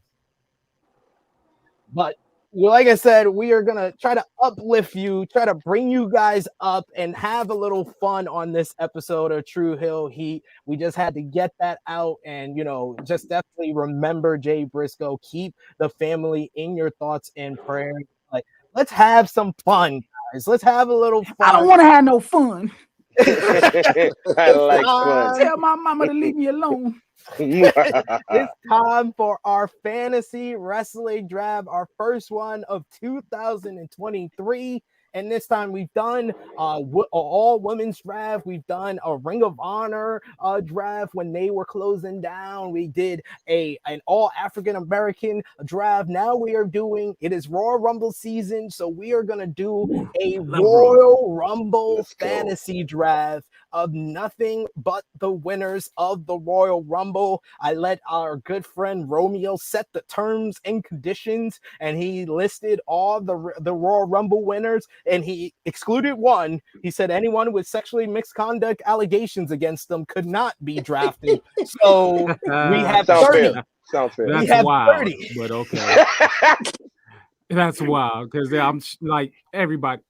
But like I said, we are going to try to uplift you, try to bring you guys up and have a little fun on this episode of Tru Heel Heat. We just had to get that out and, just definitely remember Jay Briscoe. Keep the family in your thoughts and prayers. Like, let's have some fun, guys. Let's have a little fun. I don't want to have no fun. I like fun. Tell my mama to leave me alone. It's time for our fantasy wrestling draft, our first one of 2023. And this time we've done all women's draft. We've done a Ring of Honor draft when they were closing down. We did an all African American draft. Now we are doing, it is Royal Rumble season, so we are gonna do a Royal Rumble fantasy draft of nothing but the winners of the Royal Rumble. Rumble. I let our good friend Romeo set the terms and conditions, and he listed all the Royal Rumble winners, and he excluded one. He said anyone with sexually misconduct allegations against them could not be drafted. So we have Sounds 30. fair. Sounds fair. We That's have wild, 30. but okay. That's wild because I'm like everybody.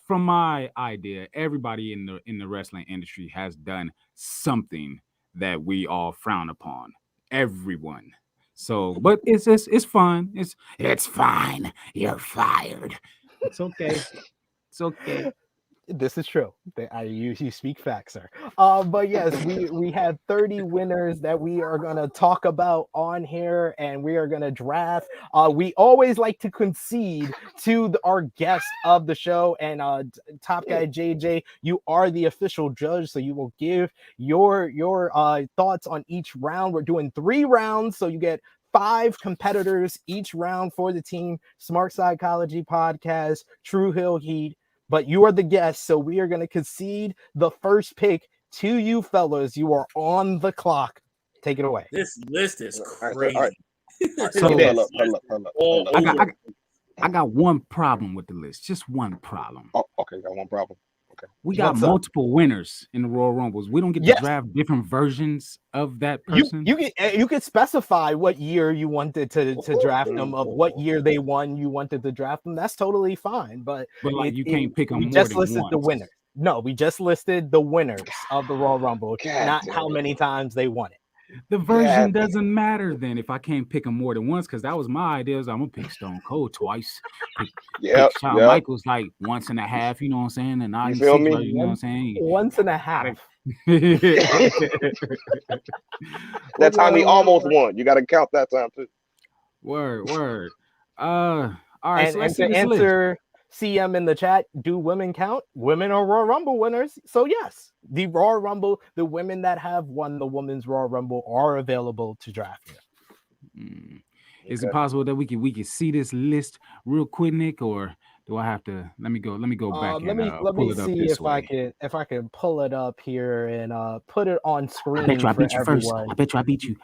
From my idea, everybody in the wrestling industry has done something that we all frown upon. Everyone. So, but it's fun. It's fine. You're fired. It's okay. It's okay. This is true. You speak facts, sir. But yes, we have 30 winners that we are gonna talk about on here, and we are gonna draft. We always like to concede to our guest of the show, and Top Guy JJ, you are the official judge, so you will give your thoughts on each round. We're doing 3 rounds, so you get 5 competitors each round for the team. Smark Psychology Podcast, Tru Heel Heat. But you are the guest, so we are going to concede the first pick to you fellas. You are on the clock. Take it away. This list is crazy. All right. So Hold up. I got one problem with the list. Just one problem. Oh, okay, got one problem. Okay. We got What's up? multiple winners in the Royal Rumbles. We don't get Yes. to draft different versions of that person. You could specify what year you wanted to draft them, of what year they won. You wanted to draft them. That's totally fine. But like you can't pick them we more just than listed once. the winners. No, we just listed the winners of the Royal Rumble, God not damn how it. many times they won it. The version Yeah. doesn't matter then if I can't pick them more than once, because that was my idea. I'm gonna pick Stone Cold twice. Yep. Pick Shawn Michaels like once and a half, you know what I'm saying? And You feel me? you know what I'm saying? Once and a half. That time he almost won. You got to count that time too. Word. All right, so And let's to see this list. answer CM in the chat, do women count? Women are Royal Rumble winners. So yes, the Royal Rumble, the women that have won the Women's Royal Rumble are available to draft here. Is it possible that we can see this list real quick, Nick, or do I have to let me go back Let and me pull it up see this if way? I can pull it up here and put it on screen. I bet you I for beat you first. everyone. I bet you I beat you.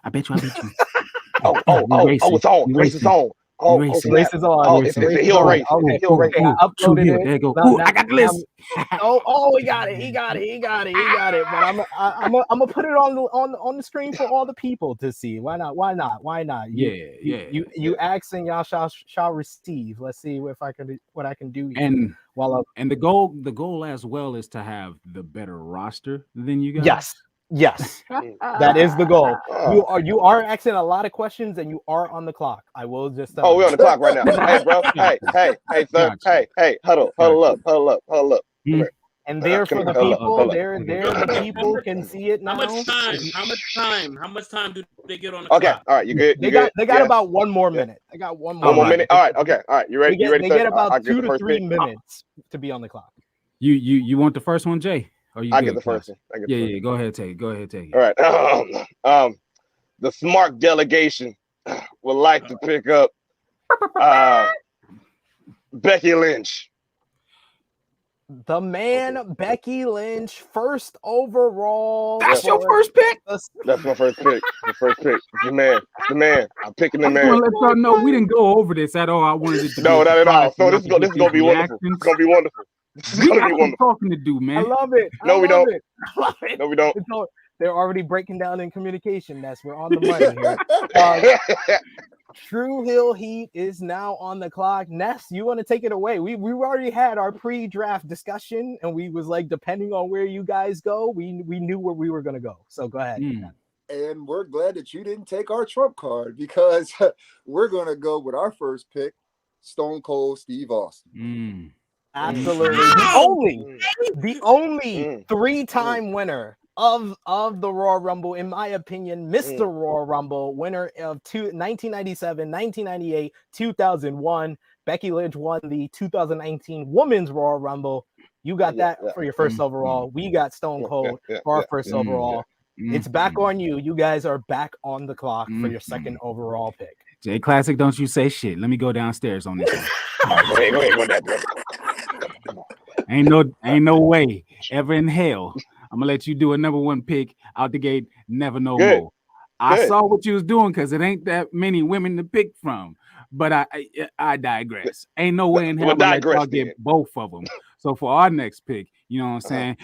Oh, it's on. Race is on. Oh, racing. Race is on. Oh, it's a heel race. Okay. Heel race. Okay, I Tru uploaded Heel. it. There you go. Now- I got the list. Oh, he got it. He got it. But I'm gonna put it on the screen for all the people to see. Why not? You ask and y'all shall receive. Let's see what I can do here. And the goal as well is to have the better roster than you guys. Yes, that is the goal. You are asking a lot of questions, and you are on the clock. I will just. Oh, we're on the clock right now. Hey, bro. Hey, sir. Gotcha. Hey, huddle up. Come here. And there for the people, there the people can see it now. How much time do they get on the Okay, clock? all right, you good? They got about one more minute. They got one more minute. All right, okay, all right. You ready? They get about I'll 2 to 3 minutes to be on the clock. You want the first one, Jay? Or you I good, get the first one. Yeah. Go ahead, take it. All right. The Smark delegation would like to pick up Becky Lynch. The man, Becky Lynch, first overall. That's your first pick. That's my first pick. The first pick. The man. I'm picking the I'm man. gonna let y'all know we didn't go over this at all. I wanted it to No, be not at all. So surprise, this is gonna be wonderful. It's gonna be wonderful. We got some talking to do, man. I love it. No, we don't. No, we don't. They're already breaking down in communication. We're on the money here. Tru Heel Heat is now on the clock. Ness, you want to take it away? We already had our pre-draft discussion, and we was like, depending on where you guys go, we knew where we were gonna go. So go ahead. And we're glad that you didn't take our trump card, because we're gonna go with our first pick, Stone Cold Steve Austin. Absolutely. The only 3-time winner of the Royal Rumble, in my opinion, Mr. Royal Rumble, winner of 1997, 1998, 2001. Becky Lynch won the 2019 Women's Royal Rumble. You got that for your first overall. We got Stone Cold for our first overall. It's back on you. You guys are back on the clock for your second overall pick. J-Klassick, don't you say shit. Let me go downstairs on this one. Go ahead. Ain't no way ever in hell I'm gonna let you do a number one pick out the gate. Never no more. I saw what you was doing because it ain't that many women to pick from. But I digress. Ain't no way in hell I'll get both of them. So for our next pick, you know what I'm saying?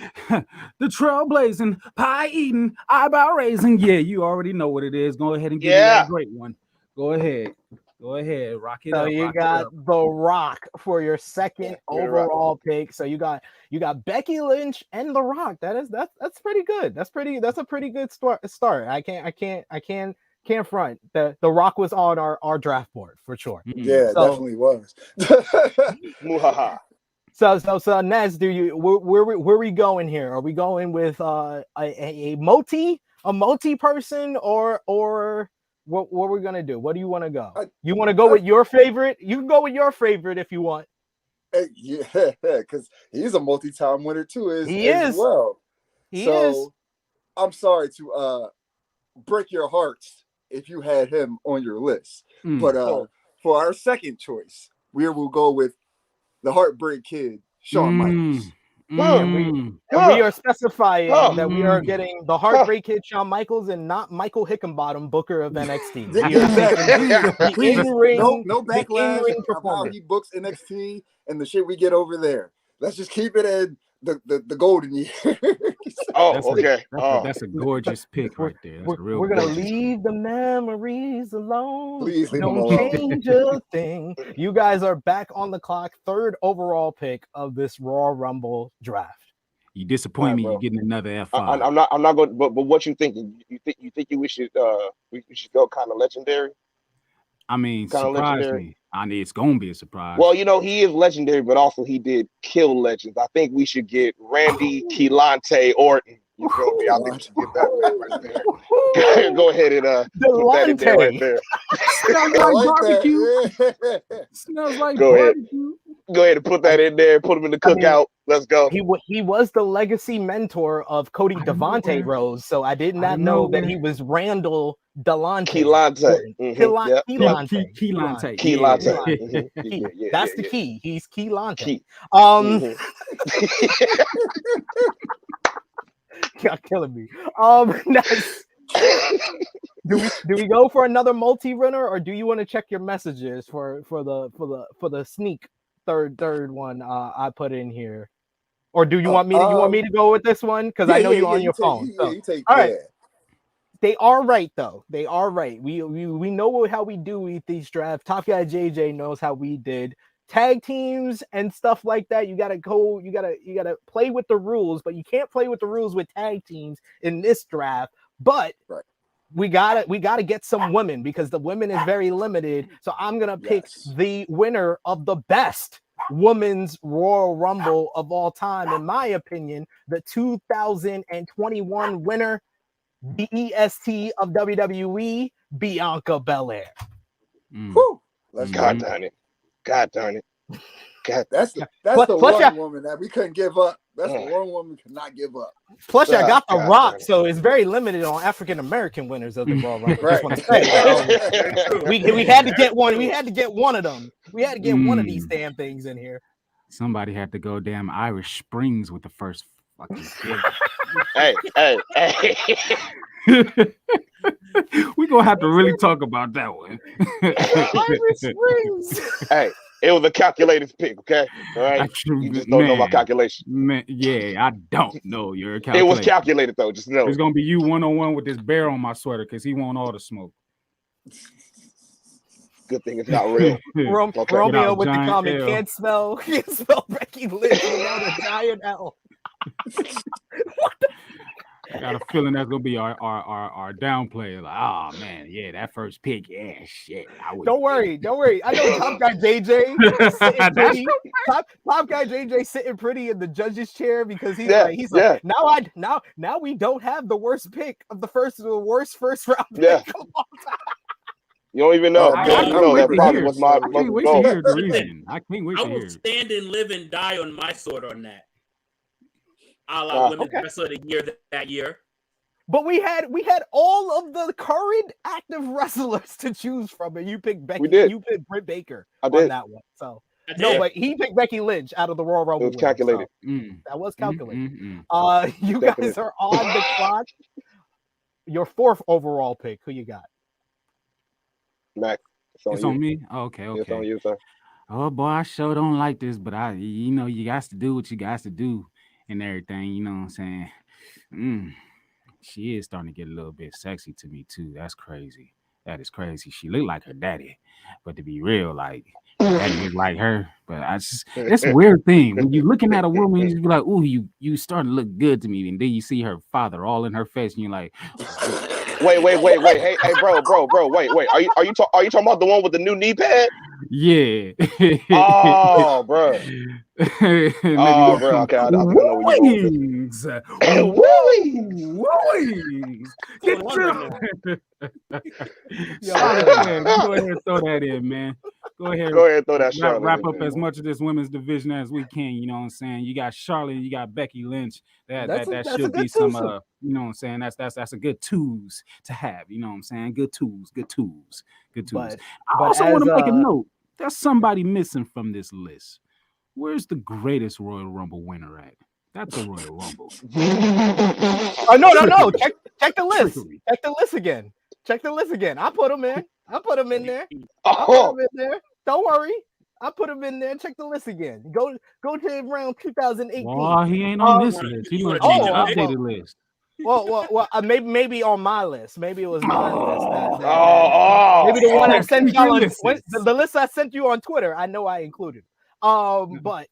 The trailblazing, pie eating, eyebrow raising. Yeah, you already know what it is. Go ahead and give me that great one. Go ahead, rock it up. So you got The Rock for your second overall pick. So you got Becky Lynch and The Rock. That's pretty good. That's a pretty good start. I can't front. The Rock was on our draft board for sure. Yeah, so, definitely was. So Ness, where we going here? Are we going with a multi person or what we're gonna do? What do you want to go? You want to go with your favorite? You can go with your favorite if you want. Yeah, because he's a multi-time winner too. As well. He is. I'm sorry to break your hearts if you had him on your list, but for our second choice, we will go with the Heartbreak Kid, Shawn Michaels. And we are specifying that we are getting the Heartbreak Kid, Shawn Michaels, and not Michael Hickenbottom, Booker of NXT. No backlash of how he books NXT and the shit we get over there. Let's just keep it in the golden years. That's a gorgeous pick right there. We're gonna leave the memories alone. Please leave Don't change a thing. You guys are back on the clock. Third overall pick of this Raw Rumble draft. You disappoint me. You're getting another F5. I'm not going. But what you thinking? You think we should go kind of legendary? I mean, surprise me. It's gonna be a surprise. Well, he is legendary, but also he did kill legends. I think we should get Randy Keelante Orton. You feel me? I think we should get that right there. Go ahead and put that in there right there. Smells like barbecue. Smells like barbecue. Go ahead and put that in there. Put him in the cookout. Let's go. He was the legacy mentor of Cody Devontae Rose, so I did not know that he was Randall Delonte. Keelante. That's the key. He's Keelante. You're killing me. Nice. Do we go for another multi-runner, or do you want to check your messages for the sneak third one I put in here? Or do you want me to go with this one? Because I know you're on your phone. All right. They are right though. They are right. We know how we do with these drafts. Top Guy JJ knows how we did. Tag teams and stuff like that. You gotta play with the rules, but you can't play with the rules with tag teams in this draft. But we gotta get some women because the women is very limited. So I'm gonna pick the winner of the best women's Royal Rumble of all time, in my opinion, the 2021 winner, the BEST of WWE, Bianca Belair. God darn it. That's the one woman that we couldn't give up. That's the one woman we could not give up. Plus, I got The Rock, so it's very limited on African American winners of the Royal Rumble. Right. We had to get one. We had to get one of them. We had to get one of these damn things in here. Somebody had to go damn Irish Springs with the first fucking pick. Hey. We're gonna have to really talk about that one. Irish Springs. Hey, it was a calculated pick, okay? All right. You just don't know about calculation. Man, yeah, I don't know your calculation. It was calculated though, just know. It's gonna be you one-on-one with this bear on my sweater because he want all the smoke. Good thing it's not real. Romeo with the comment can't smell Becky Lynch without a giant L. I got a feeling that's gonna be our downplay. Like, oh man, yeah, that first pick, yeah, shit. Don't worry. I know Top Guy JJ sitting pretty. Top Guy JJ sitting pretty in the judge's chair because he's like, now we don't have the worst pick of the worst first round pick of all time. You don't even know. I can't wait to hear the reason. I can't wait to hear. I will stand and live and die on my sword on that. A la Women's Wrestler of the Year that year. But we had all of the current active wrestlers to choose from, and you picked Becky. You picked Britt Baker on that one. So no, but he picked Becky Lynch out of the Royal Rumble. It was calculated. So that was calculated. You guys are on the clock. your fourth overall pick. Who you got? Mac, It's on me. Okay. It's on you, sir. Oh boy, I sure don't like this, but you got to do what you got to do and everything. You know what I'm saying? She is starting to get a little bit sexy to me too. That's crazy. That is crazy. She looked like her daddy, but to be real, like her daddy looked like her. But it's a weird thing when you're looking at a woman, you just be like, "Ooh, you starting to look good to me," and then you see her father all in her face, and you're like, Wait. Hey, bro. Wait. Are you talking about the one with the new knee pad? Yeah. Oh, bro. Oh, bro. Okay, I know where you're going. Wings. Get your... Go ahead and throw that in, man. Go ahead and throw that shot. Wrap up as much of this women's division as we can. You know what I'm saying? You got Charlotte, you got Becky Lynch. That should be some you know what I'm saying? That's a good tools to have. You know what I'm saying? Good tools. I also want to make a note. There's somebody missing from this list. Where's the greatest Royal Rumble winner at? That's a Royal Rumble. Oh no! Check the list. Check the list again. I put him in. there. Don't worry. I put him in there. Check the list again. Go to around 2018. Well, he ain't on this list. He on the updated list. Well, maybe on my list. Maybe it was my list. Maybe the one I sent y'all on the list I sent you on Twitter. I know I included. But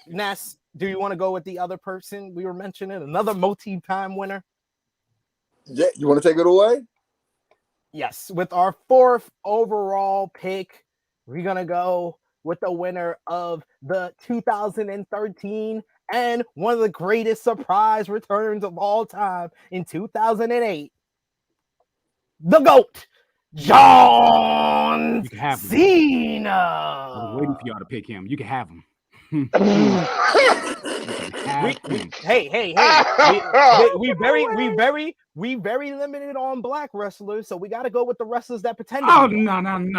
Ness, do you want to go with the other person we were mentioning? Another multi-time winner? Yeah, you want to take it away? Yes, with our fourth overall pick, we're gonna go with the winner of the 2013 and one of the greatest surprise returns of all time in 2008. The GOAT, John Cena. I was waiting for y'all to pick him. You can have him. We very limited on black wrestlers, so we got to go with the wrestlers that pretend. No. We're not doing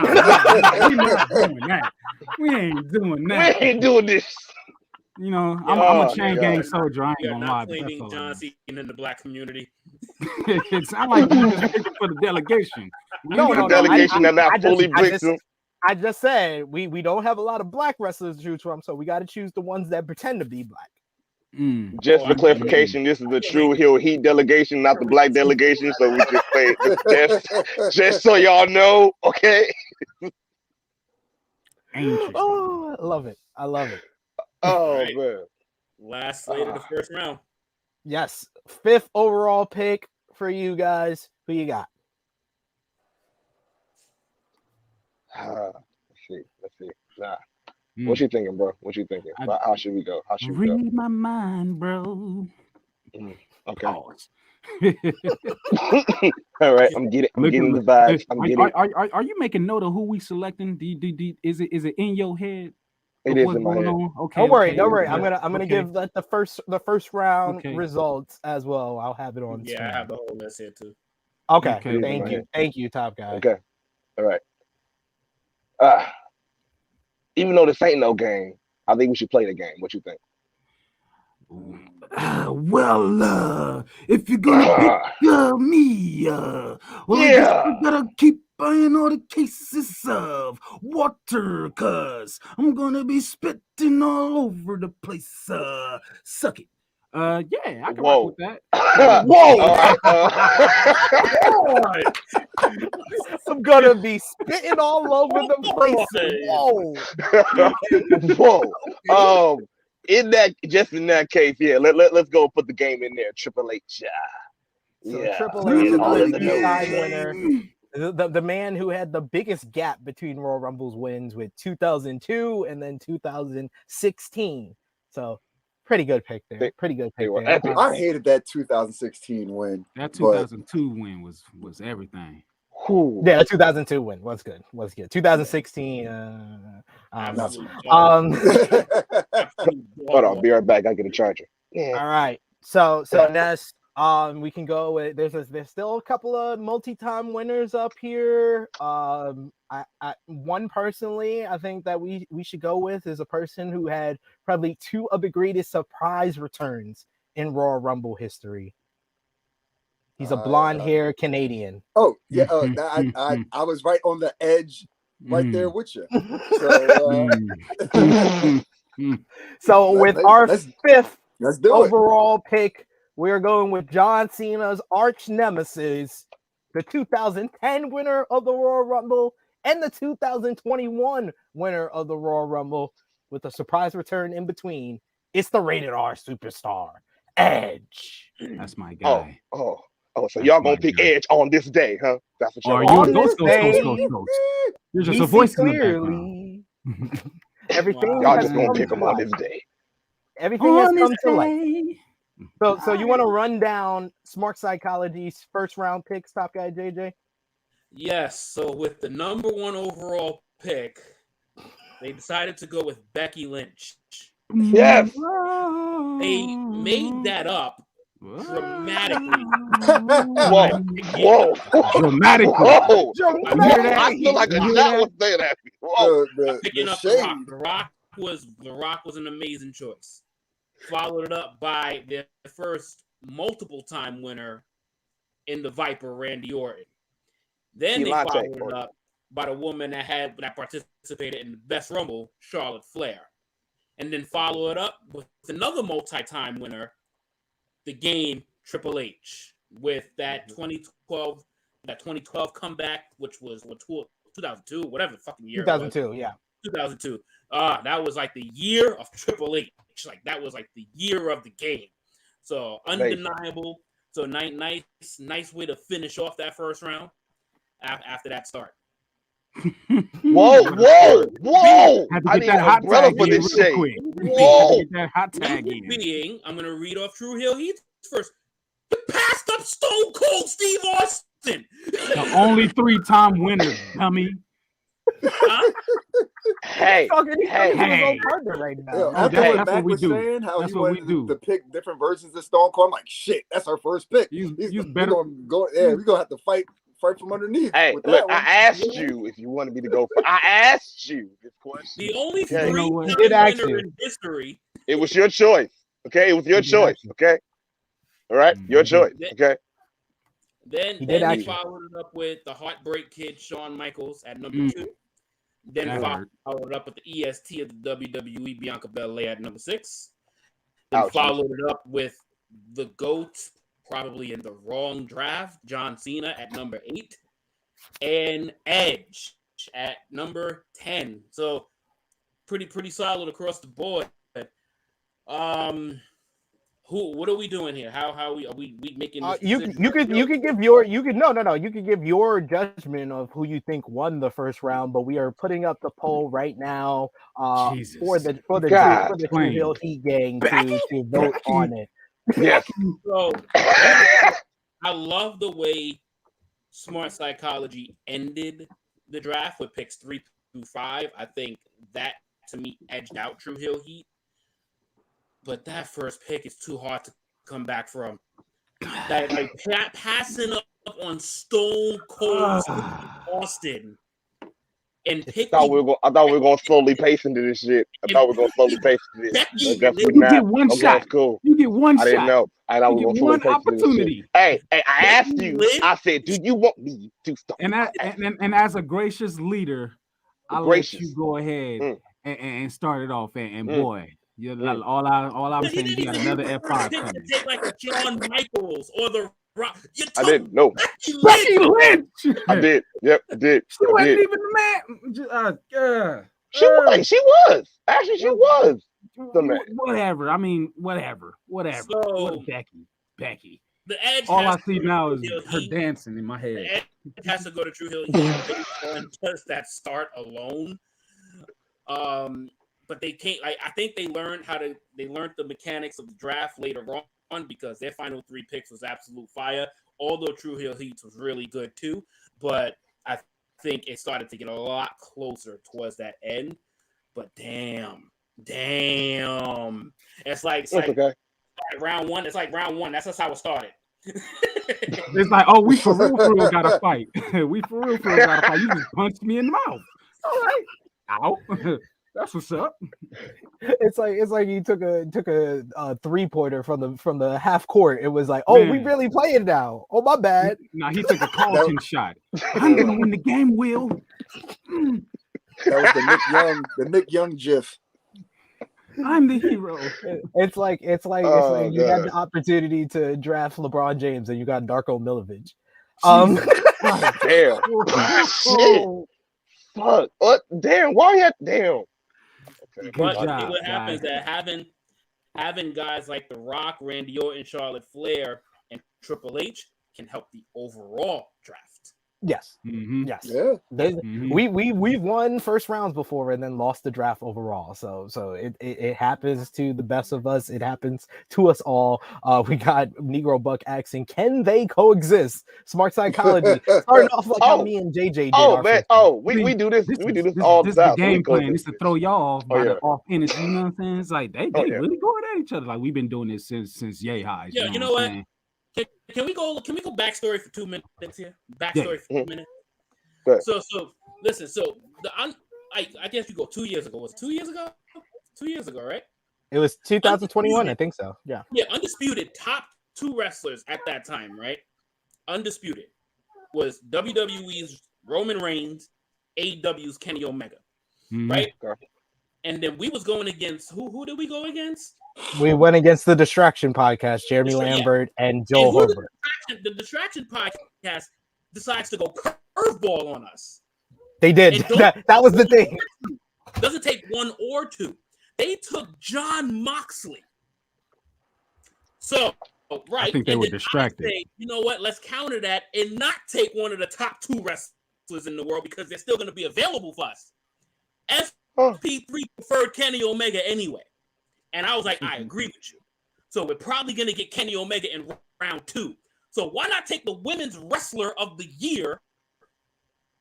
that. We ain't doing that. We ain't doing this. You know, I'm a chain gang soldier. I ain't You're gonna not lie. claiming John Cena in the black community. It sounds like you just picking for the delegation. The delegation are not fully bricked. I just said we don't have a lot of black wrestlers to choose from, so we got to choose the ones that pretend to be black. Just for clarification, this is the Tru Heel Heat delegation, not the black delegation. So we just say, just so y'all know, okay? Oh, I love it. Oh, right. man. Last slate of the first round. Yes. Fifth overall pick for you guys. Who you got? Let's see. Nah. What you thinking, bro? What you thinking? How should we go? Read my mind, bro. Okay. All right. I'm getting the vibes. Are you making note of who we selecting? Is it in your head? It is in my head. Okay. Don't worry. I'm gonna give the first round results as well. I'll have it on. Yeah, I have the whole list here too. Okay. Thank you, top guy. Okay. All right. Even though this ain't no game, I think we should play the game. What you think? If you're gonna pick me, I guess you gotta keep buying all the cases of water, cause I'm gonna be spitting all over the place. Suck it. Yeah, I can rock with that. I'm gonna be spitting all over the place. Whoa. In that case, yeah. Let's go put the game in there. Triple H. Triple H is the two-time winner. The man who had the biggest gap between Royal Rumble's wins with 2002 and then 2016. So pretty good pick there. I hated that 2016 win. That 2002 win was everything. Yeah, the 2002 win was good. 2016. Hold on, be right back. I get a charger. Yeah. All right. So Ness, we can go with there's still a couple of multi-time winners up here. One personally, I think that we should go with is a person who had probably two of the greatest surprise returns in Royal Rumble history. He's a blonde-haired Canadian. Oh yeah, I was right on the edge, right there with you. So with our fifth do overall pick, we're going with John Cena's arch nemesis, the 2010 winner of the Royal Rumble and the 2021 winner of the Royal Rumble, with a surprise return in between. It's the rated R superstar, Edge. That's my guy. So y'all gonna pick Edge on this day, huh? That's what y'all on this day. You're just a voice clearly. Everything y'all just gonna pick him on this day. Everything has come to light. So you want to run down Smark Psychology's first round picks, Top Guy JJ? Yes. So with the number 1 overall pick, they decided to go with Becky Lynch. Yes. They made that up dramatically. Whoa. Dramatically. Whoa. Dramatically. I feel like a shot was saying that. Whoa. Picking up The Rock. The Rock was an amazing choice. Followed it up by their first multiple-time winner in the Viper, Randy Orton. Then they followed it up by the woman that participated in the Best Rumble, Charlotte Flair. And then follow it up with another multi-time winner, the Game, Triple H, with that 2012 comeback, which was 2002, whatever the fucking year. 2002, yeah. 2002. That was like the year of Triple H. Like that was like the year of the Game. So undeniable. So nice way to finish off that first round after that start. Whoa! I need an umbrella for this shit. Whoa! That hot tag I'm gonna read off Tru Heel Heat first. You passed up Stone Cold Steve Austin. The only 3-time winner, dummy. Hey. Right now. That's what we do. Saying how that's he what we wanted do. to pick different versions of Stone Cold. I'm like, shit, that's our first pick. He's better. We're gonna have to fight from underneath. Hey, look, I asked you if you wanted me to go. I asked you this question. The only winner in history. It was your choice. Okay, it was your choice. Okay, all right, your choice. Okay. Then he followed it up with the Heartbreak Kid, Shawn Michaels, at number 2. Then followed it up with the EST of the WWE, Bianca Belair, at number 6. Then followed it up with the GOAT, probably in the wrong draft, John Cena at number 8, and Edge at number 10. So pretty solid across the board. What are we doing here? How are we making this you could give your judgment of who you think won the first round, but we are putting up the poll right now for the Tru Heel Heat gang to vote on it. Yes. So I love the way Smart Psychology ended the draft with picks 3 through 5. I think that to me edged out Tru Heel Heat. But that first pick is too hard to come back from. That like passing up on Stone Cold Austin and picking. I thought we were going to slowly pace into this shit. You get one shot. Cool. You get one shot. I didn't know. You get one opportunity. Hey, I asked you. I said, do you want me to stop? And as a gracious leader, I'll let you go ahead and start it off. And boy. All I'm saying is you got another F5 coming. Take like a Shawn Michaels or the Rock. I didn't know. Becky Lynch. I did. Yep, I did. She wasn't even the man. She was. Actually, she was. The man. Whatever. I mean, whatever. So, Becky. The Edge. All I see now is her dancing in my head. The Edge has to go to Tru Heel Heat on just that start alone. But they can't. I think they learned the mechanics of the draft later on because their final 3 picks was absolute fire. Although Tru Heel Heat was really good too, but I think it started to get a lot closer towards that end. But damn, it's like round one. It's like round one. That's just how it started. It's like, oh, we for real gotta fight. We for real gotta fight. You just punched me in the mouth. All right. Ow. That's what's up. It's like you took a 3-pointer from the half court. It was like, oh, we Man. really playing now. Oh, my bad. Nah, he took a Carlton shot. I'm gonna win the game, Will. That was the Nick Young gif. I'm the hero. It's like you had the opportunity to draft LeBron James and you got Darko Milinovic. Damn. Shit. Fuck. What? Damn. Why you had? Damn. Okay. But job, what happens guys. that having guys like The Rock, Randy Orton, Charlotte Flair, and Triple H can help the overall draft. Yes. Mm-hmm. Yes. Yeah. Mhm. We've won first rounds before and then lost the draft overall. So it happens to the best of us. It happens to us all. We got Negro Buck asking, can they coexist? Smart Psychology. Starting off like how me and JJ did. Oh man. Oh, we do this. We do this all the This is time. the game plan. It's to throw y'all off by yeah. the off energy. You know what I'm saying? It's like they Oh, yeah. really going at each other. Like we've been doing this since yay highs. Yeah, you know what what? I'm saying? Can we go backstory for 2 minutes here? Backstory for 2 minutes. Good. So listen. So I guess you go 2 years ago. Was it 2 years ago? 2 years ago, right? It was 2021, I think so. Yeah. Yeah, undisputed top 2 wrestlers at that time, right? Undisputed was WWE's Roman Reigns, AEW's Kenny Omega, right? Okay. And then we was going against who did we go against? We went against the Distraction Podcast, Jeremy Lambert and Joel And Herbert. the Distraction Podcast decides to go curveball on us. They did. That was the thing. Doesn't take 1 or 2. They took John Moxley. So, right. I think they were distracted. Say, you know what? Let's counter that and not take one of the top 2 wrestlers in the world because they're still going to be available for us. SP3 preferred Kenny Omega anyway. And I was like, I agree with you. So we're probably going to get Kenny Omega in round 2. So why not take the women's wrestler of the year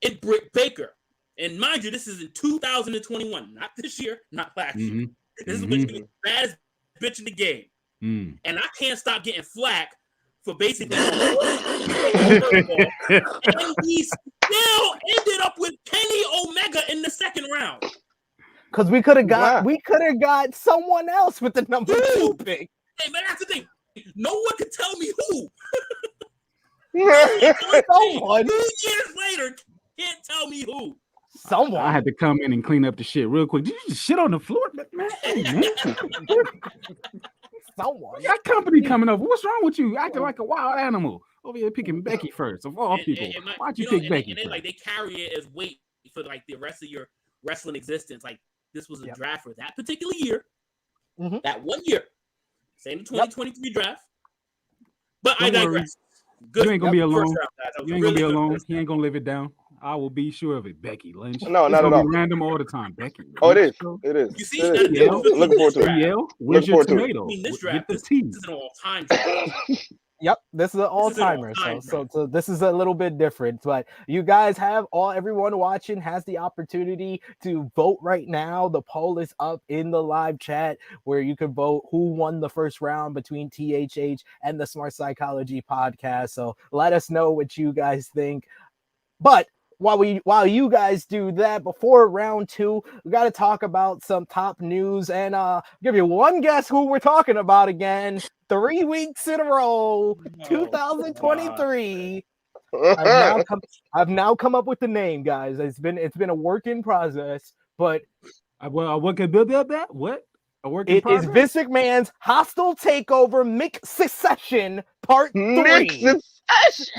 in Britt Baker? And mind you, this is in 2021, not this year, not last year. This is when she was the baddest bitch in the game. And I can't stop getting flack for basically and we still ended up with Kenny Omega in the second round. Because we could have got someone else with the number 2 pick. Hey man, that's the thing. No one can tell me who. Someone. 2 years later, can't tell me who. Someone. I had to come in and clean up the shit real quick. Did you just shit on the floor, man? Someone. You got company coming over. What's wrong with you? Acting like a wild animal over here picking Becky first of all people. Why'd you pick Becky? And then like they carry it as weight for like the rest of your wrestling existence. Like this was a draft for that particular year, that 1 year. Same 2023 draft. But Don't I digress. Good. You ain't gonna be alone. Round, you ain't gonna be alone. He ain't gonna live it down. I will be sure of it. Becky Lynch. No. Random all the time. Becky. Oh, it is. It is. You see, looking forward to it. Where's your tomato? I mean, this draft Get this the tea. is an all-time draft. Yep, this is an all-timer. So this is a little bit different, but you guys have everyone watching has the opportunity to vote right now. The poll is up in the live chat where you can vote who won the first round between THH and the Smart Psychology Podcast. So let us know what you guys think. But while you guys do that, before round 2, we got to talk about some top news and give you one guess who we're talking about again. 3 weeks in a row, 2023. I've now come up with the name, guys. It's been a work in process, but what could build that? What? A work in it is Vince McMahon's hostile takeover McSuccession Part 3.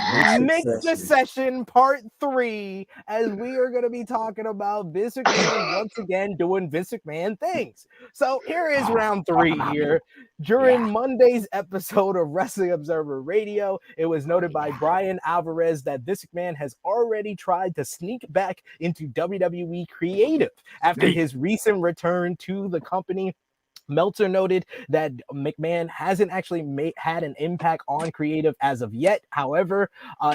McSuccession Part 3, as we are going to be talking about Vince McMahon once again doing Vince McMahon things. So here is round 3 here. During Monday's episode of Wrestling Observer Radio, it was noted by Brian Alvarez that Vince McMahon has already tried to sneak back into WWE creative after his recent return to the company. Meltzer noted that McMahon hasn't actually had an impact on creative as of yet. However,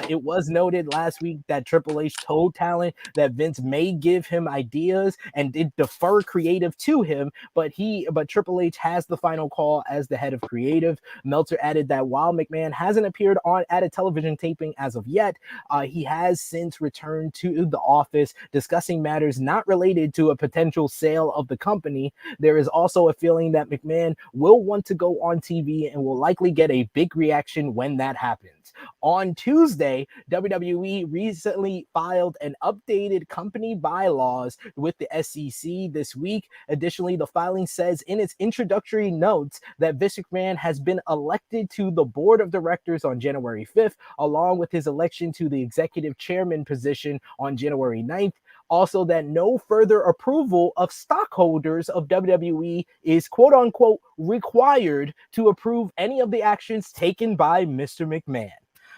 it was noted last week that Triple H told Talent that Vince may give him ideas and did defer creative to him, but Triple H has the final call as the head of creative. Meltzer added that while McMahon hasn't appeared at a television taping as of yet, he has since returned to the office discussing matters not related to a potential sale of the company. There is also a feeling that McMahon will want to go on TV and will likely get a big reaction when that happens. On Tuesday, WWE recently filed an updated company bylaws with the SEC this week. Additionally, the filing says in its introductory notes that Vince McMahon has been elected to the board of directors on January 5th, along with his election to the executive chairman position on January 9th. Also, that no further approval of stockholders of WWE is quote unquote required to approve any of the actions taken by Mr. McMahon.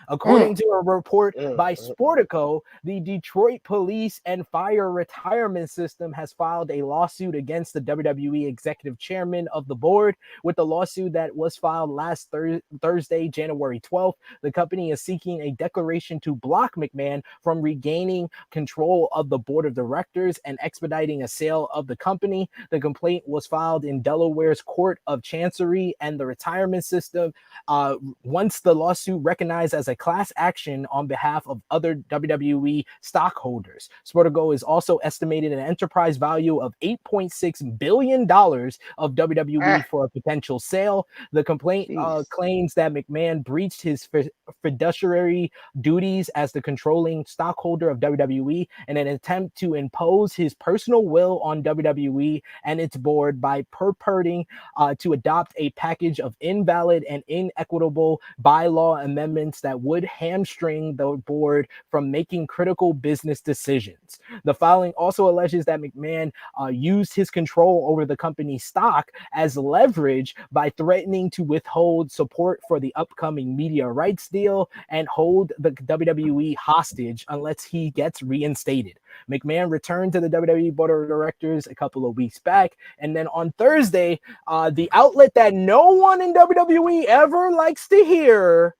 According to a report by Sportico, the Detroit Police and Fire Retirement System has filed a lawsuit against the WWE executive chairman of the board. With the lawsuit that was filed last Thursday, January 12th, the company is seeking a declaration to block McMahon from regaining control of the board of directors and expediting a sale of the company. The complaint was filed in Delaware's Court of Chancery, and the retirement system, once the lawsuit recognized as a class action on behalf of other WWE stockholders. Sportico is also estimated an enterprise value of $8.6 billion of WWE for a potential sale. The complaint claims that McMahon breached his fiduciary duties as the controlling stockholder of WWE in an attempt to impose his personal will on WWE and its board by purporting to adopt a package of invalid and inequitable bylaw amendments that would hamstring the board from making critical business decisions. The filing also alleges that McMahon used his control over the company's stock as leverage by threatening to withhold support for the upcoming media rights deal and hold the WWE hostage unless he gets reinstated. McMahon returned to the WWE board of directors a couple of weeks back, and then on Thursday, the outlet that no one in WWE ever likes to hear,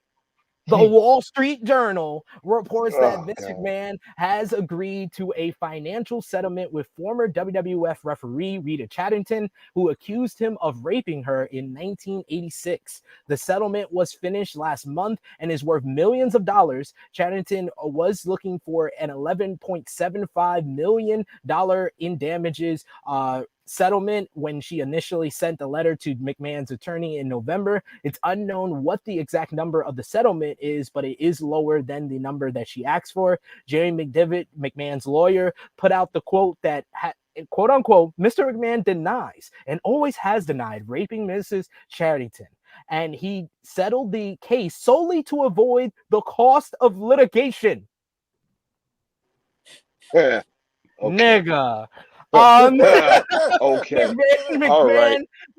the Wall Street Journal, reports that Vince McMahon has agreed to a financial settlement with former WWF referee Rita Chatterton, who accused him of raping her in 1986. The settlement was finished last month and is worth millions of dollars. Chatterton was looking for an $11.75 million in damages settlement when she initially sent a letter to McMahon's attorney in November. It's unknown what the exact number of the settlement is, but it is lower than the number that she asked for. Jerry McDevitt, McMahon's lawyer, put out the quote that quote unquote, Mr. McMahon denies and always has denied raping Mrs. Chatterton, and he settled the case solely to avoid the cost of litigation. Okay. Nigga. Okay.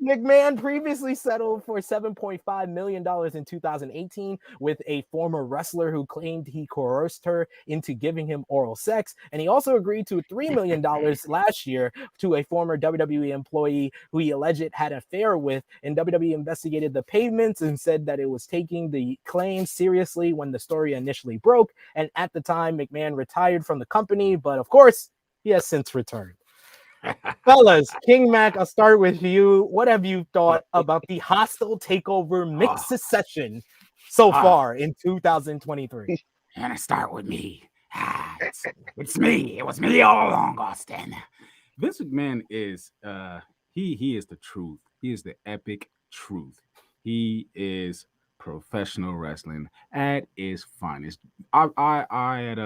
McMahon previously settled for $7.5 million in 2018 with a former wrestler who claimed he coerced her into giving him oral sex. And he also agreed to $3 million last year to a former WWE employee who he alleged had an affair with. And WWE investigated the payments and said that it was taking the claim seriously when the story initially broke. And at the time, McMahon retired from the company. But of course, he has since returned. Fellas, King Mac, I'll start with you. What have you thought about the hostile takeover McSuccession so far in 2023? And I start with me. It's me. It was me all along, Austin. Vince McMahon is he is the truth. He is the epic truth. He is professional wrestling at its finest. I had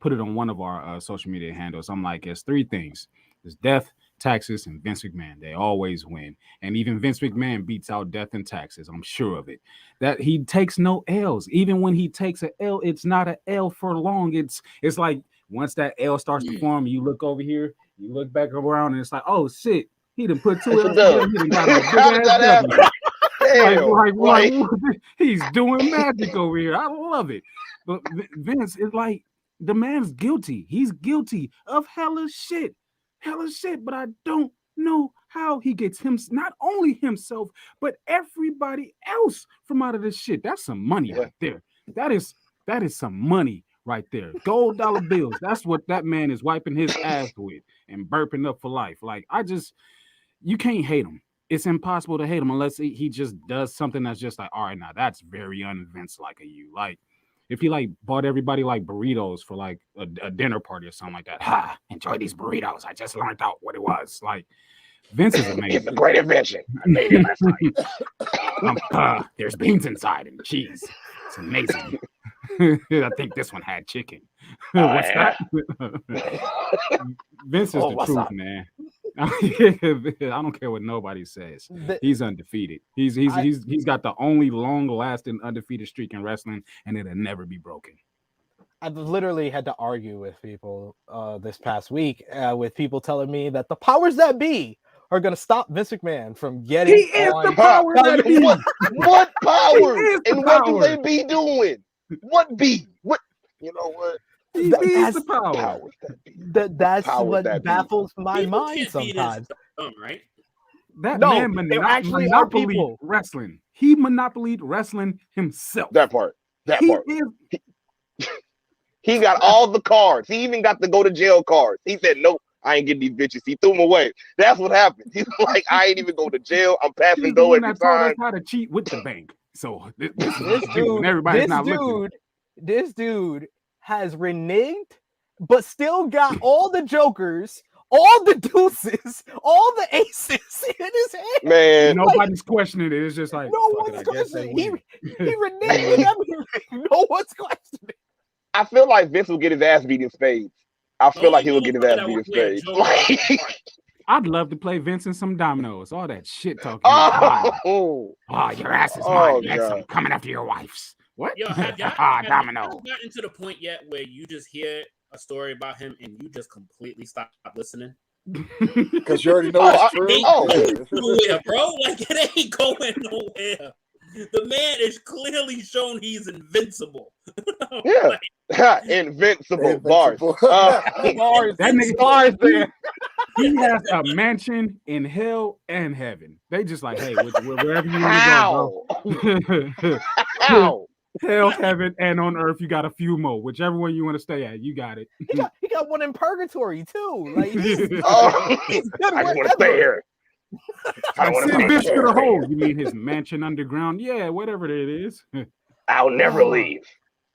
put it on one of our social media handles. I'm like, it's three things. It's death, taxes, and Vince McMahon. They always win. And even Vince McMahon beats out death and taxes. I'm sure of it. That he takes no L's. Even when he takes an L, it's not an L for long. It's like once that L starts to form, you look over here, you look back around, and it's like, oh shit, he done put two L's together. He done got a big ass W. He's doing magic over here. I love it. But Vince is like, the man's guilty. He's guilty of hella shit, but I don't know how he gets him, not only himself, but everybody else from out of this shit. That's some money right there. That is some money right there. Gold dollar bills. That's what that man is wiping his ass with and burping up for life. Like, you can't hate him. It's impossible to hate him unless he just does something that's just like, all right, now that's very un-Vince-like of you. Like, if he like bought everybody like burritos for like a dinner party or something like that. Ha! Enjoy these burritos. I just learned out what it was. Like, Vince is amazing. It's a great invention. I made it last night. There's beans inside and cheese. It's amazing. I think this one had chicken. What's that? Vince is the truth, man. I don't care what nobody says. He's undefeated. He's got the only long-lasting undefeated streak in wrestling, and it'll never be broken. I've literally had to argue with people this past week with people telling me that the powers that be are going to stop Vince McMahon from getting He is the power that be. What powers? And what do they be doing? What be? What? You know what? That's the power. That's what baffles my mind sometimes. Right? That man monopolied wrestling. He monopolied wrestling himself. That part. He got all the cards. He even got the go to jail cards. He said, nope, I ain't getting these bitches. He threw them away. That's what happened. He's like, I ain't even going to jail. I'm passing go every time. Taught us how to cheat with the bank. So this dude has reneged, but still got all the jokers, all the deuces, all the aces in his hand. Man, nobody's questioning it. It's just like, no one's questioning. He reneged with everything. No one's questioning. I feel like Vince will get his ass beat in spades. I feel like he will get his ass beat in spades. I'd love to play Vince in some dominoes. All that shit talking. Oh, your ass is mine. Next, I'm coming after your wife's. What? Yo, have y'all gotten to the point yet where you just hear a story about him and you just completely stop listening? Because you already know it's true. Nowhere, bro. Like, it ain't going nowhere. The man is clearly shown he's invincible. Yeah. Invincible bars. That nigga bars there. He has a mansion in hell and heaven. They just like, hey, wherever you want to go, bro. Hell, heaven, and on earth, you got a few more. Whichever one you want to stay at, you got it. He got one in purgatory too. Like, I just want to stay here. I want to bitch to the hole. You mean his mansion underground? Yeah, whatever it is. I'll never leave.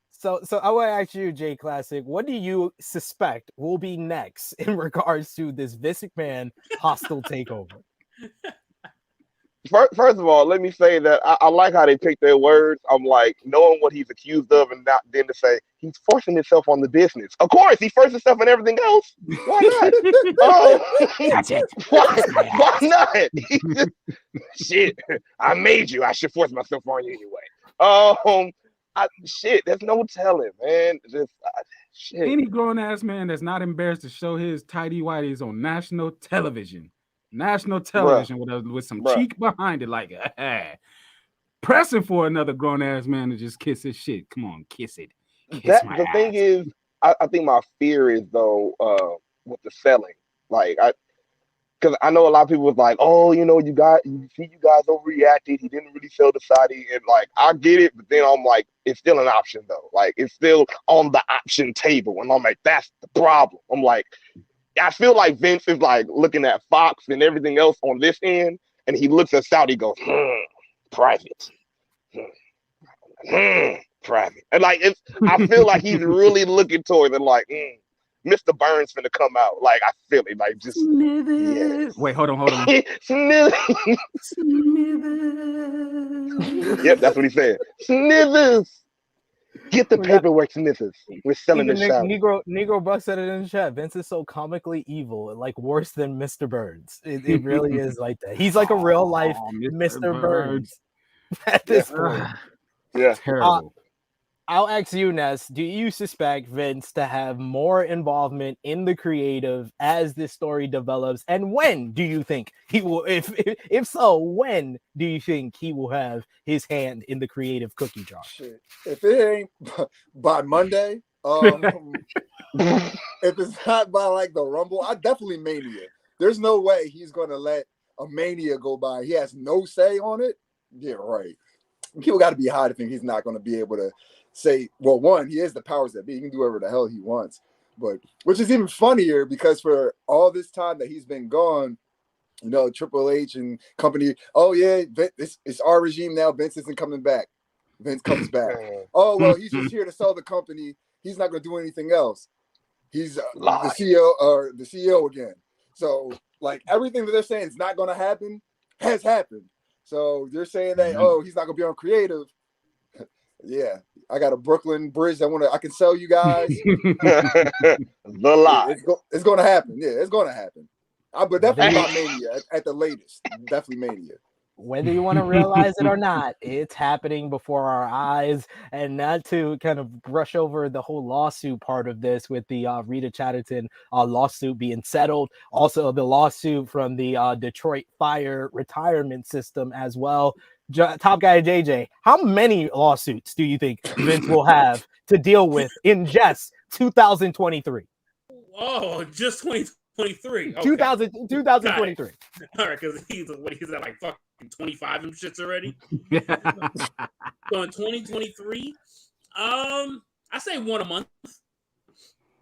So I want to ask you, J-Klassick, what do you suspect will be next in regards to this Vince McMahon hostile takeover? First of all, let me say that I like how they pick their words. I'm like, knowing what he's accused of, and not then to say he's forcing himself on the business. Of course, he forced himself on everything else. Why not? That's it. Why not? Shit, I made you. I should force myself on you anyway. There's no telling, man. Shit. Any grown ass man that's not embarrassed to show his tidy whities on national television. With some cheek behind it, like pressing for another grown ass man to just kiss his shit. Come on, kiss it. The thing is, I think my fear is though with the selling, like because I know a lot of people was like, oh, you see you guys overreacted. He didn't really sell the Saudi, and like I get it, but then I'm like, it's still an option though. Like it's still on the option table, and I'm like, that's the problem. I'm like, I feel like Vince is like looking at Fox and everything else on this end, and he looks at Saudi, goes, private, private, and like I feel like he's really looking toward it, like Mr. Burns finna come out. Like I feel it, like just Smithers. Wait, hold on. Smithers. Yep, that's what he said. Smithers. Get the paperwork, Smithers. We're selling the show. Negro Buck said it in the chat. Vince is so comically evil, like worse than Mr. Burns. It really is like that. He's like a real life Mr. Burns at this point. Yeah, terrible. I'll ask you, Ness, do you suspect Vince to have more involvement in the creative as this story develops? And when do you think he will, if so, when do you think he will have his hand in the creative cookie jar? Shit. If it ain't by Monday, if it's not by like the Rumble, I definitely Mania. There's no way he's going to let a Mania go by, he has no say on it. Yeah, right. People got to be high to think he's not going to be able to say, well, one, he has the powers that be. He can do whatever the hell he wants. But which is even funnier because for all this time that he's been gone, you know, Triple H and company, oh, yeah, it's our regime now. Vince isn't coming back. Vince comes back. Oh, well, he's just here to sell the company. He's not going to do anything else. He's the CEO again. So, like, everything that they're saying is not going to happen has happened. So they're saying that, oh, he's not going to be on creative. Yeah, I got a Brooklyn bridge I can sell you guys. The lie. It's going to happen. Yeah, it's going to happen. But definitely not Mania at the latest. Definitely Mania. Whether you want to realize it or not, it's happening before our eyes. And not to kind of brush over the whole lawsuit part of this with the Rita Chatterton lawsuit being settled. Also, the lawsuit from the Detroit Fire retirement system as well. Top guy JJ, how many lawsuits do you think Vince will have to deal with in just 2023? Oh, just 2023. Okay. 2023. All right, because he's at like fucking 25 and shits already. So in 2023, I say one a month.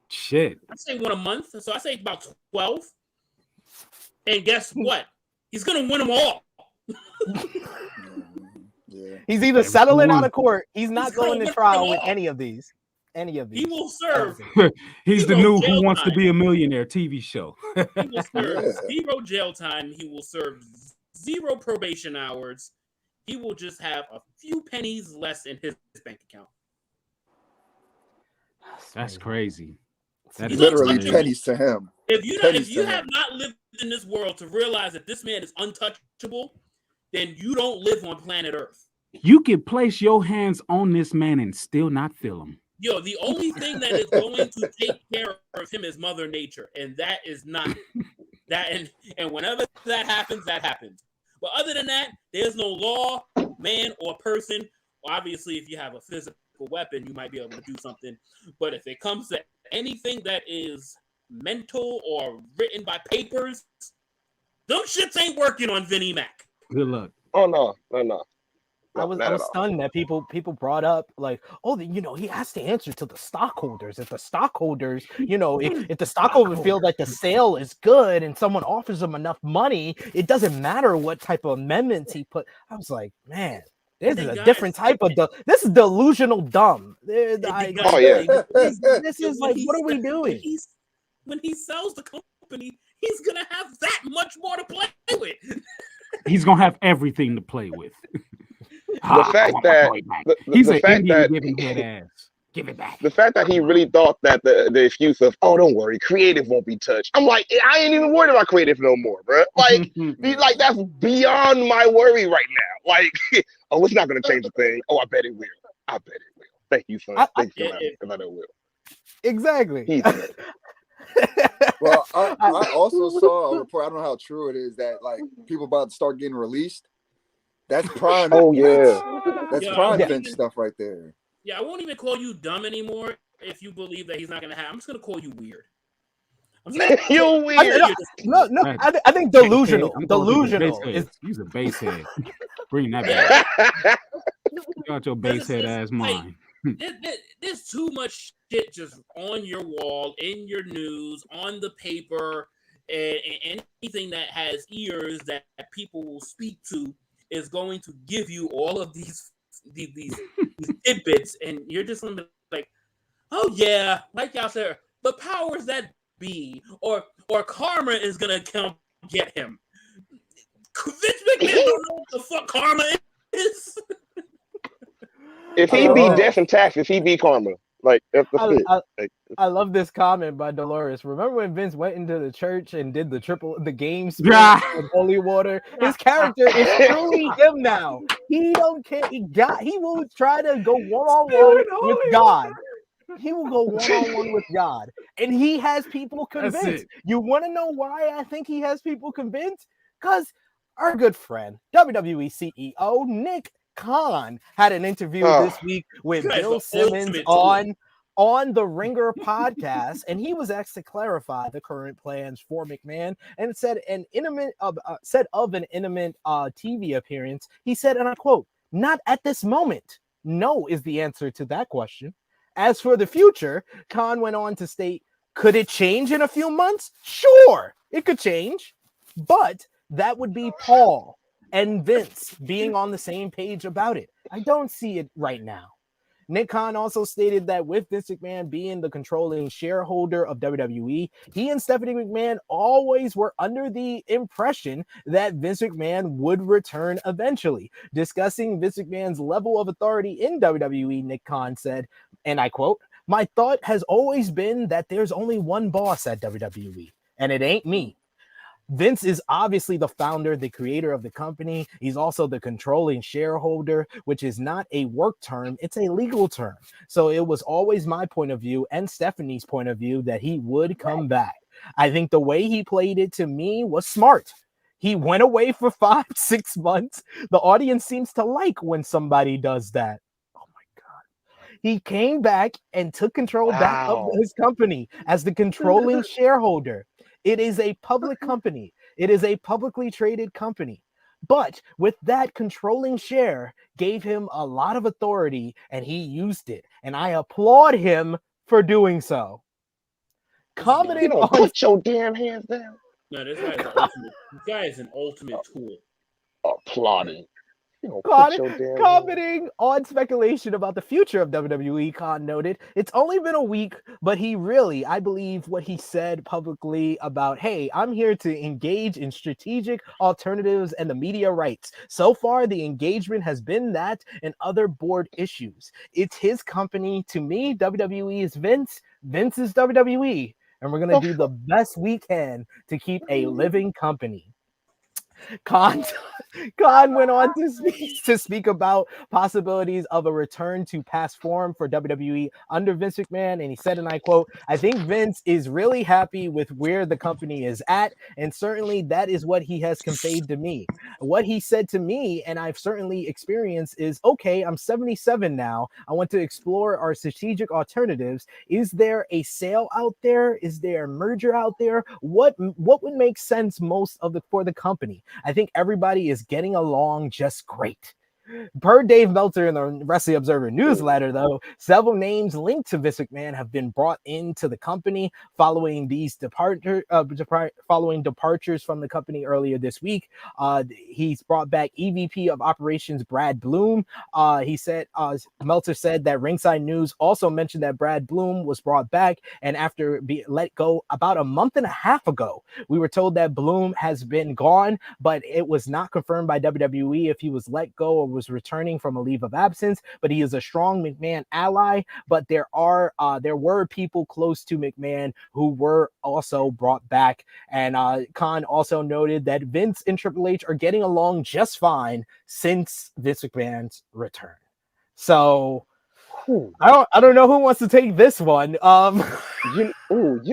Shit. I say one a month. So I say about 12. And guess what? He's gonna win them all. Yeah. He's either settling out of court. He's not going to trial with any of these. He will serve. He's the new Who Wants to Be a Millionaire TV show. He will serve 0 jail time. He will serve 0 probation hours. He will just have a few pennies less in his bank account. That's crazy. That He's is literally crazy. pennies to him. If you have not lived in this world to realize that this man is untouchable, then you don't live on planet Earth. You can place your hands on this man and still not feel him. Yo, the only thing that is going to take care of him is Mother Nature, and that is not that. And whenever that happens, that happens. But other than that, there's no law, man, or person. Obviously, if you have a physical weapon, you might be able to do something. But if it comes to anything that is mental or written by papers, them shits ain't working on Vinnie Mac. Good luck. Oh no. I was stunned that people brought up like, oh, he has to answer to the stockholders. If the stockholders, if the stockholders feel like the sale is good and someone offers them enough money, it doesn't matter what type of amendments he put. I was like, man, this is a different type of this is delusional dumb. This is like, what are we doing? When he sells the company, he's gonna have that much more to play with. He's gonna have everything to play with. The fact that he's the an fact Indian that giving head ass. Give it back. The fact that he really thought that the excuse of, oh, don't worry, creative won't be touched. I'm like, I ain't even worried about creative no more, bro. Like, that's beyond my worry right now. Like, oh, it's not gonna change a thing. Oh, I bet it will. Thank you, son. Thank you, because I know it will. Exactly. Well, I also saw a report. I don't know how true it is that like people about to start getting released. That's prime. That's prime Vince stuff right there. Yeah, I won't even call you dumb anymore if you believe that he's not gonna have. I'm just gonna call you weird. You're weird. I think delusional. Delusional. He's a basehead. Bring that back. You got your basehead ass mind. There's too much shit just on your wall, in your news, on the paper, and anything that has ears that people will speak to is going to give you all of these tidbits, and you're just gonna be like, oh yeah, like y'all said, the powers that be, or karma is gonna come get him. Vince McMahon don't know what the fuck karma is. If he be death and taxes, he be karma. Like, that's the thing. I love this comment by Dolores. Remember when Vince went into the church and did the game spell of holy water? His character is truly him now. He don't care. He will try to go one-on-one with God. He will go one-on-one with God. And he has people convinced. You want to know why I think he has people convinced? Because our good friend, WWE CEO Nick Khan, had an interview this week with Bill Simmons on on the Ringer podcast, and he was asked to clarify the current plans for McMahon, and said of an intimate TV appearance. He said, and I quote, "Not at this moment. No is the answer to that question. As for the future," Khan went on to state, "Could it change in a few months? Sure, it could change, but that would be Paul and Vince being on the same page about it. I don't see it right now." Nick Khan also stated that with Vince McMahon being the controlling shareholder of WWE, he and Stephanie McMahon always were under the impression that Vince McMahon would return eventually. Discussing Vince McMahon's level of authority in WWE, Nick Khan said, and I quote, "My thought has always been that there's only one boss at WWE, and it ain't me. Vince is obviously the founder, the creator of the company. He's also the controlling shareholder, which is not a work term, it's a legal term. So it was always my point of view and Stephanie's point of view that he would come back. I think the way he played it to me was smart. He went away for 5-6 months. The audience seems to like when somebody does that. Oh my God. He came back and took control back of his company as the controlling shareholder. It is a public company. It is a publicly traded company. But with that controlling share gave him a lot of authority and he used it. And I applaud him for doing so. Commenting on put your damn hands down. No, this guy is an ultimate tool. Applauding. Commenting on speculation about the future of WWE, Khan noted, "It's only been a week, but he really, I believe what he said publicly about, hey, I'm here to engage in strategic alternatives and the media rights. So far, the engagement has been that and other board issues. It's his company. To me, WWE is Vince. Vince is WWE. And we're going to do the best we can to keep a living company." Khan went on to speak about possibilities of a return to past form for WWE under Vince McMahon. And he said, and I quote, "I think Vince is really happy with where the company is at. And certainly that is what he has conveyed to me. What he said to me, and I've certainly experienced, is, okay, I'm 77 now. I want to explore our strategic alternatives. Is there a sale out there? Is there a merger out there? What would make sense most for the company? I think everybody is getting along just great." Per Dave Meltzer in the Wrestling Observer newsletter, though, several names linked to Vince McMahon have been brought into the company following these departures from the company earlier this week. He's brought back EVP of Operations Brad Bloom. He said Meltzer said that Ringside News also mentioned that Brad Bloom was brought back, and after being let go about a month and a half ago, we were told that Bloom has been gone, but it was not confirmed by WWE if he was let go or was returning from a leave of absence. But he is a strong McMahon ally. But there were people close to McMahon who were also brought back. And Khan also noted that Vince and Triple H are getting along just fine since Vince McMahon's return. So I don't know who wants to take this one. You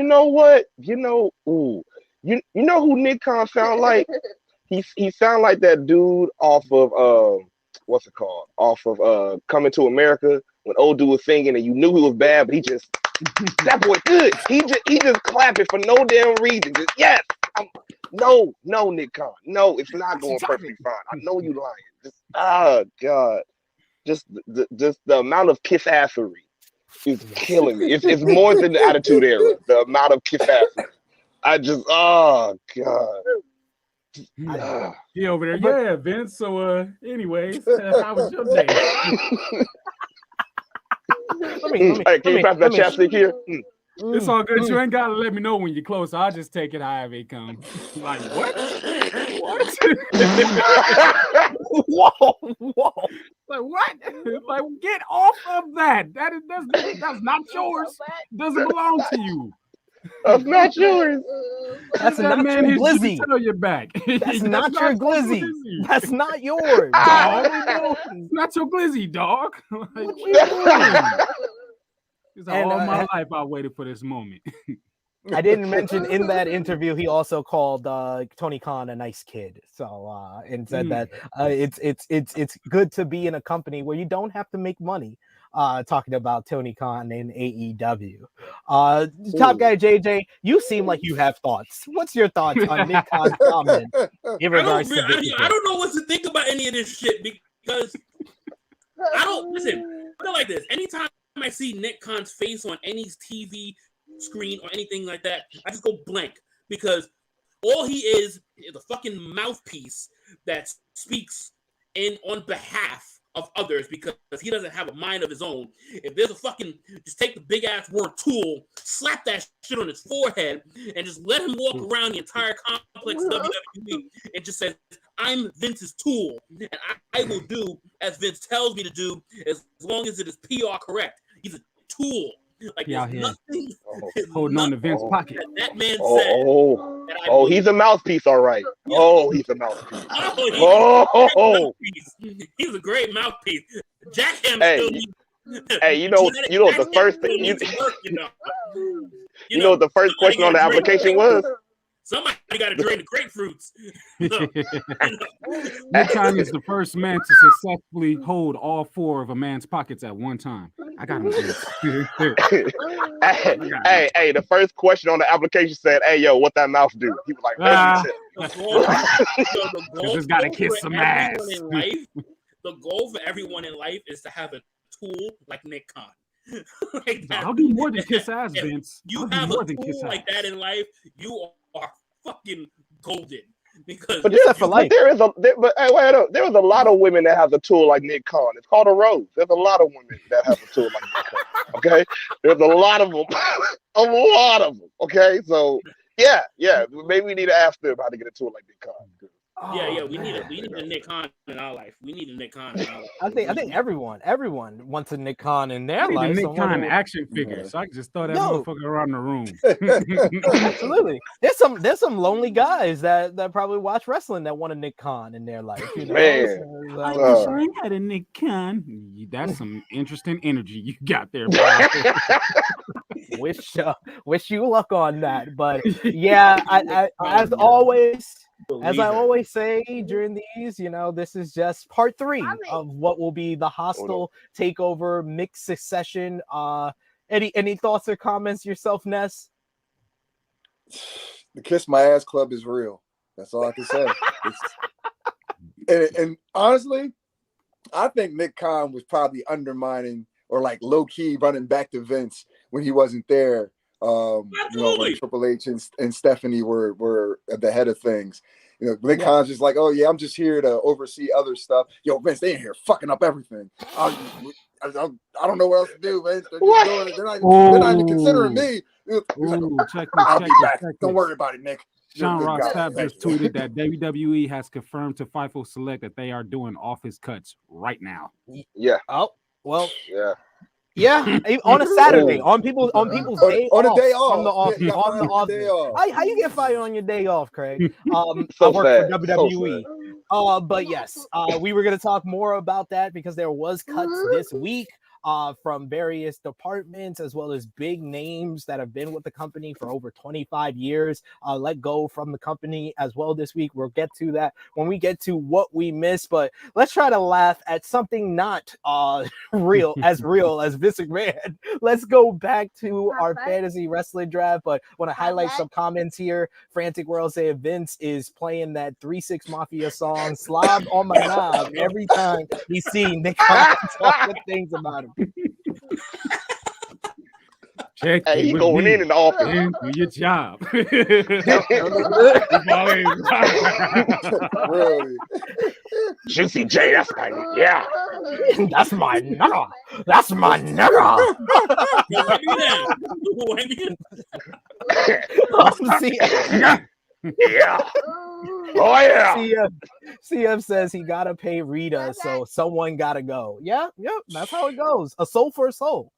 know what? You know who Nick Khan sound like? He sound like that dude off of what's it called? Off of Coming to America, when old dude was singing and you knew he was bad, but he just that boy good. He just clapping for no damn reason. Just yes. No, Nick Khan. No, it's not going perfectly fine. I know you lying. Just God. Just the amount of kiss assery is killing me. It's more than the Attitude Era. The amount of kiss assery. I just God. He over there, yeah, Vince. So, anyways, how was your day? Can you pass that chapstick here? It's all good. You ain't gotta let me know when you're close. I'll just take it however it comes. Like what? Whoa! Like what? Like get off of that. That's not yours. Doesn't belong to you. That's not yours. That's not your glizzy. Your back. That's not your glizzy. That's not yours. It's not your glizzy, dog. Like, what you doing? All my life I waited for this moment. I didn't mention in that interview he also called Tony Khan a nice kid. So and said that it's good to be in a company where you don't have to make money. talking about Tony Khan and AEW. Top guy JJ, you seem like you have thoughts. What's your thoughts on Nick Khan's comment in regards to I don't know what to think about any of this shit because I don't listen. Put it like this: anytime I see Nick Khan's face on any TV screen or anything like that, I just go blank because all he is a fucking mouthpiece that speaks on behalf of others because he doesn't have a mind of his own. If there's a fucking, just take the big ass word tool, slap that shit on his forehead, and just let him walk around the entire complex of WWE and just says, I'm Vince's tool, and I will do as Vince tells me to do as long as it is PR correct. He's a tool. Like there's nothing holding on to Vince's pocket. That man said. He's a mouthpiece, all right. Yeah. Oh, he's a mouthpiece. He's a great mouthpiece. Jackhammer Hey, you know what the first thing you know what the first question on the application was? Somebody got to drain the grapefruits. Nick Khan is the first man to successfully hold all four of a man's pockets at one time. I got him. Hey, the first question on the application said, "Hey, yo, what that mouth do?" He was like, just gotta kiss some ass. The goal for everyone in life is to have a tool like Nick Khan. Like that. I'll do more than kiss ass, Vince. You have a tool like that in life, you are fucking golden. Because there was a lot of women that have a tool like Nick Khan. It's called a rose. There's a lot of women that have a tool like Nick Khan. Okay, there's a lot of them, Okay, so yeah, maybe we need to ask them how to get a tool like Nick Khan. Yeah, we need a Nick Khan in our life. We need a Nick Khan in our life. I think everyone wants a Nick Khan in their life. A Nick Khan action figure, so I can just throw that motherfucker around the room. Absolutely. There's some lonely guys that probably watch wrestling that want a Nick Khan in their life. You know? Man, I wish I had a Nick Khan. That's some interesting energy you got there, bro. Wish you luck on that, but yeah, I as always. As I always say during these, this is just part 3 of what will be the hostile takeover mixed succession. Any thoughts or comments yourself, Ness? The Kiss My Ass Club is real. That's all I can say. And honestly, I think Nick Khan was probably undermining or like low key running back to Vince when he wasn't there. When Triple H and Stephanie were at the head of things. Nick Khan's just like, oh yeah, I'm just here to oversee other stuff. Yo, Vince, they in here fucking up everything. I don't know what else to do, man. They're not even considering me. I'll be back. Don't worry about it, Nick. Sean Ross Tab just tweeted that WWE has confirmed to FIFO Select that they are doing office cuts right now. Yeah. Oh, well. Yeah. Yeah, on a Saturday, on people's day on off, a day off, on the off, yeah, on the off day day. Off. How you get fired on your day off, Craig? I work sad. for WWE. But yes, we were going to talk more about that because there was cuts this week from various departments as well as big names that have been with the company for over 25 years. Let go from the company as well this week. We'll get to that when we get to what we missed, but let's try to laugh at something not real as Vince McMahon. Let's go back to our fantasy wrestling draft, but want to highlight some comments here. Frantic World saying Vince is playing that 3-6 Mafia song "Slob on My Knob" every time he's seen Nick Khan talk good things about him. Check he going in the office. Do your job. Really? Juicy J, that's my yeah. That's my nigga. That's my nigga. Yeah. Oh yeah. CF says he gotta pay Rita, so someone gotta go. Yeah, that's how it goes. A soul for a soul.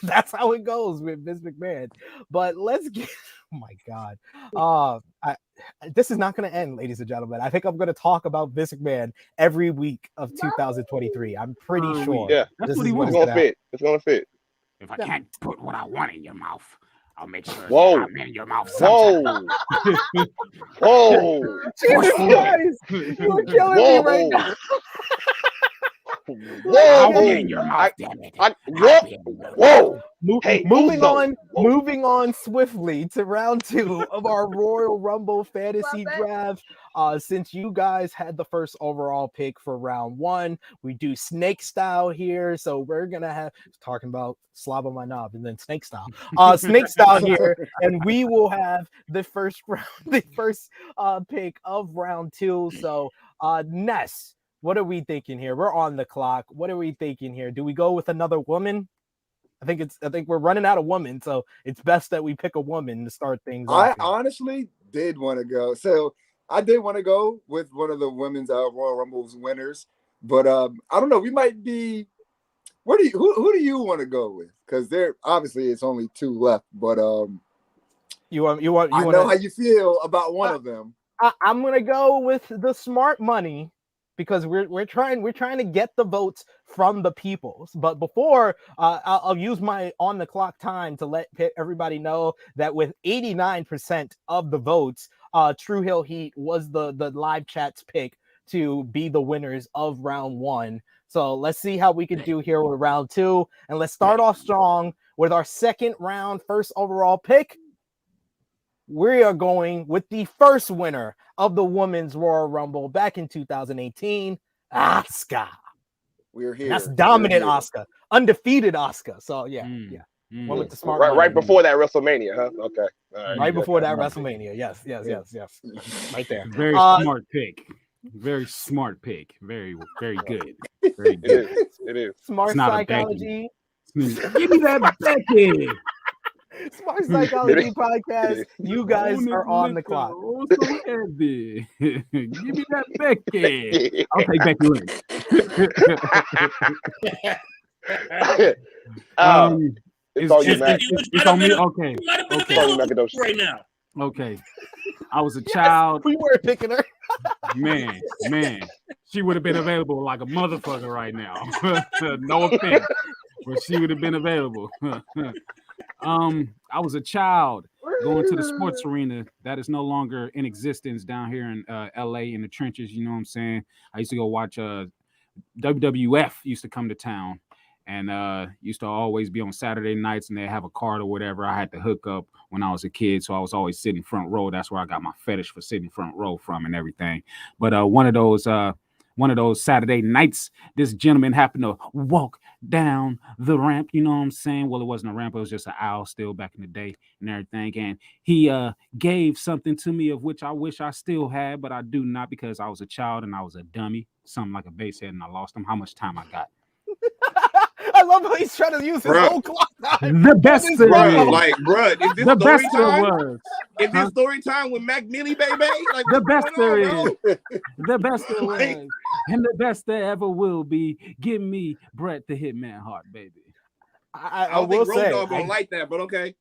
That's how it goes with Vince McMahon. But let's get. Oh my God. This is not going to end, ladies and gentlemen. I think I'm going to talk about Vince McMahon every week of 2023. I'm pretty sure. Yeah, that's what he wants. It's gonna fit. It's gonna fit. If I can't put what I want in your mouth, I'll make sure I'm in your mouth. Whoa. Jesus Christ. You're killing me right now. Whoa, I'll be in your mouth, damn it. Whoa. Hey, moving Uzo. on, Whoa. moving on swiftly to round 2 of our Royal Rumble fantasy draft. Since you guys had the first overall pick for round 1, we do snake style here. So we're gonna have talking about slob on my knob and then snake style. Snake style here, and we will have the first pick of round 2. So Ness, what are we thinking here? We're on the clock. What are we thinking here? Do we go with another woman? I think we're running out of women, so it's best that we pick a woman to start things off. I honestly did want to go. So I did want to go with one of the women's Royal Rumble's winners, but I don't know. We might be. Who do you want to go with? Because there obviously it's only 2 left, but you want. I know how you feel about one of them. I'm gonna go with the smart money, because we're trying to get the votes from the people. But before, I'll use my on the clock time to let everybody know that with 89% of the votes, Tru Heel Heat was the live chat's pick to be the winners of round 1. So let's see how we can do here with round 2, and let's start off strong with our second round first overall pick. We are going with the first winner of the Women's Royal Rumble back in 2018, Asuka. We're here. That's dominant Asuka, undefeated Asuka. So went with the smart right before that WrestleMania, huh? Okay. All right. Right before that WrestleMania. Yes. Right there. Very smart pick. Very smart pick. Very, very good. Very good. It is. Smart Psychology. Give me that Becky. Smark Psychology Podcast. You guys are on the clock. Oh, so heavy. Give me that Becky. I'll take Becky Lynch. It's on me. Okay. Right now. Okay. I was a child. We were picking her. Man, she would have been available like a motherfucker right now. No offense, but she would have been available. I was a child going to the sports arena that is no longer in existence down here in LA in the trenches. You know what I'm saying? I used to go watch WWF used to come to town, and used to always be on Saturday nights, and they have a card or whatever. I had to hook up when I was a kid, so I was always sitting front row. That's where I got my fetish for sitting front row from and everything. But one of those Saturday nights, this gentleman happened to walk down the ramp, you know what I'm saying? Well, it wasn't a ramp, it was just an aisle still back in the day and everything. And he gave something to me of which I wish I still had, but I do not, because I was a child and I was a dummy, something like a basehead, and I lost him. How much time I got? I love how he's trying to use his whole clock time. The best there is. Like, bro, is this The best story there time? was. Is this story time with Mac Milli, baby? Like, The best there is. bro? The best there was. And the best there ever will be. Give me Bret the Hitman Hart, baby. I don't will think Road say, Dogg gonna like that, but okay.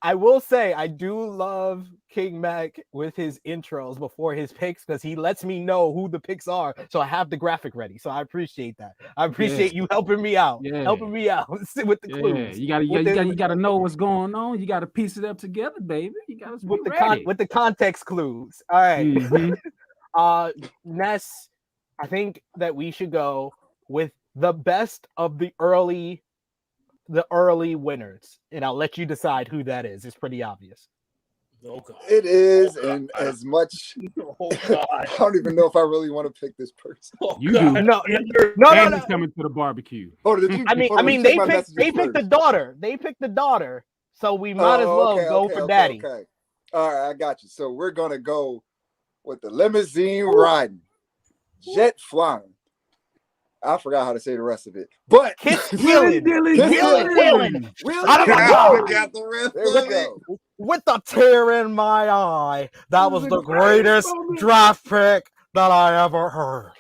I will say I do love King Mac with his intros before his picks, because he lets me know who the picks are, so I have the graphic ready. So I appreciate that. I appreciate you helping me out, with the clues. You gotta know what's going on. You gotta piece it up together, baby. You gotta with the context clues. All right, Ness, I think that we should go with the best of the early winners, and I'll let you decide who that is. It's pretty obvious. Okay. It is, and as much I don't even know if I really want to pick this person. You do. No. He's coming to the barbecue. I mean, they picked the daughter. They picked the daughter, so we might as well go for daddy. Okay. All right, I got you. So we're gonna go with the limousine riding, jet flying. I forgot how to say the rest of it, but killing. With a tear in my eye, that was the greatest draft pick that I ever heard.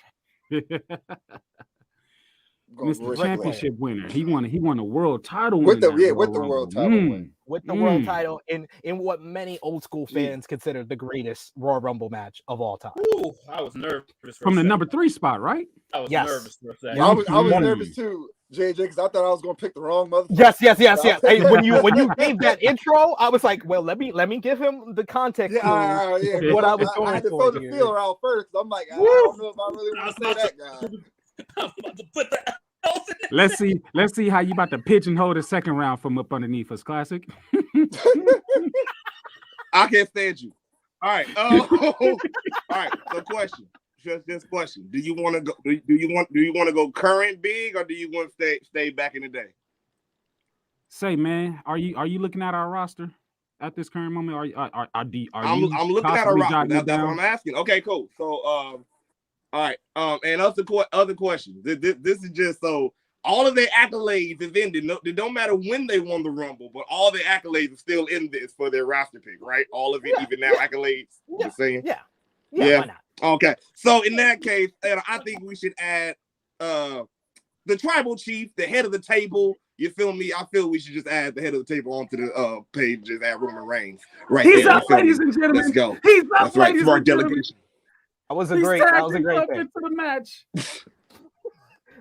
Mr. Championship winner. He won a world title with the world title win. With the world title in what many old school fans consider the greatest Royal Rumble match of all time. Ooh, I was nervous from the number 3 spot, right? I was nervous for a second. I was nervous too, JJ, because I thought I was gonna pick the wrong motherfucker. Yes. Hey, when you gave that intro, I was like, well, let me give him the context. What I was going. I had to throw the feeler out first. I'm like, I don't know if I really want to say that guy. I'm about to put that Let's see how you about to pigeonhole the second round from up underneath us, Classic. I can't stand you. All right. All right. So question. Just question. Do you want to go? Do you want to go current big, or do you want to stay back in the day? Say, man, are you looking at our roster at this current moment? I'm looking at our roster. That's what I'm asking. Okay, cool. So all right. And other questions. This is just so all of their accolades have ended. No, it don't matter when they won the Rumble, but all their accolades are still in this for their roster pick, right? All of it, even now, accolades. Yeah. You're saying? Yeah. Why not? Okay. So in that case, I think we should add the tribal chief, the head of the table. You feel me? I feel we should just add the head of the table onto the page, just add Roman Reigns. Right. He's there. up, ladies and gentlemen. Let's go. He's up, That's right. ladies For our and gentlemen. delegation. That was a great pick. Into the match.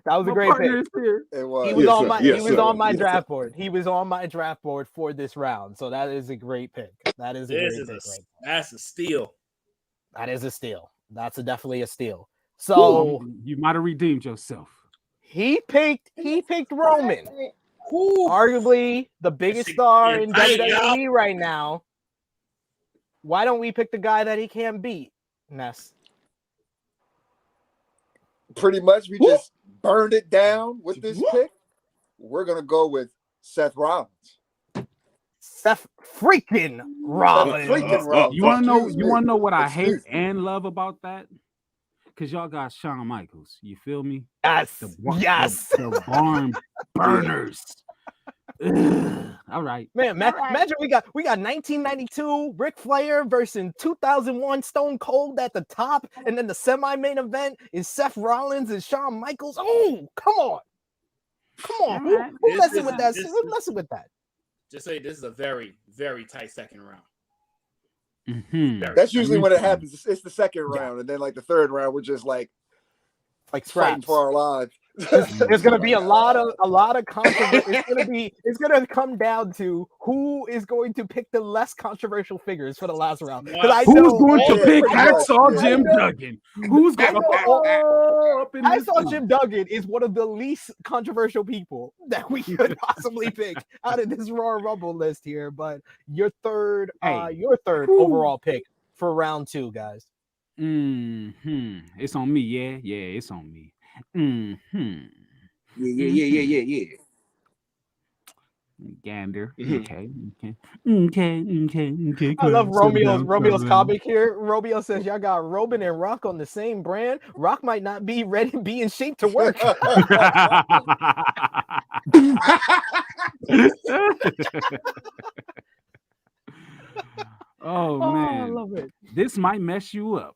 That was a great pick. It was. He was Yes, on sir. my Yes, he was sir. on my Yes, draft board. He was on my draft board for this round. So that is a great pick. That is a great pick. Right? That's a steal. That is a steal. That's definitely a steal. So you might have redeemed yourself. he picked Roman, arguably the biggest star in WWE right now. Why don't we pick the guy that he can't beat, Ness? Pretty much, we just burned it down with this pick. We're gonna go with Seth Rollins. Seth freaking Rollins. You want to know what I hate Excuse me. and love about that? Because y'all got Shawn Michaels. You feel me? Yes. The barn burners. All right. Man, imagine we got 1992 Ric Flair versus 2001 Stone Cold at the top, and then the semi-main event is Seth Rollins and Shawn Michaels. Oh, come on. Who messing with that? Who's messing with that? Just say this is a very, very tight second round. Mm-hmm. That's usually when it happens. It's the second round, and then like the third round, we're just like fighting scraps for our lives. There's gonna be a lot of controversy. It's gonna come down to who is going to pick the less controversial figures for the last round. Who's going to pick Hacksaw Jim Duggan? Who's going to I saw Jim Duggan is one of the least controversial people that we could possibly pick out of this Royal Rumble list here. But your third overall pick for round 2, guys. It's on me, yeah, it's on me. Yeah. Gander. Mm-hmm. Okay. I love Romeo's comic here. Romeo says y'all got Roman and Rock on the same brand. Rock might not be in shape to work. Oh man, I love it. This might mess you up,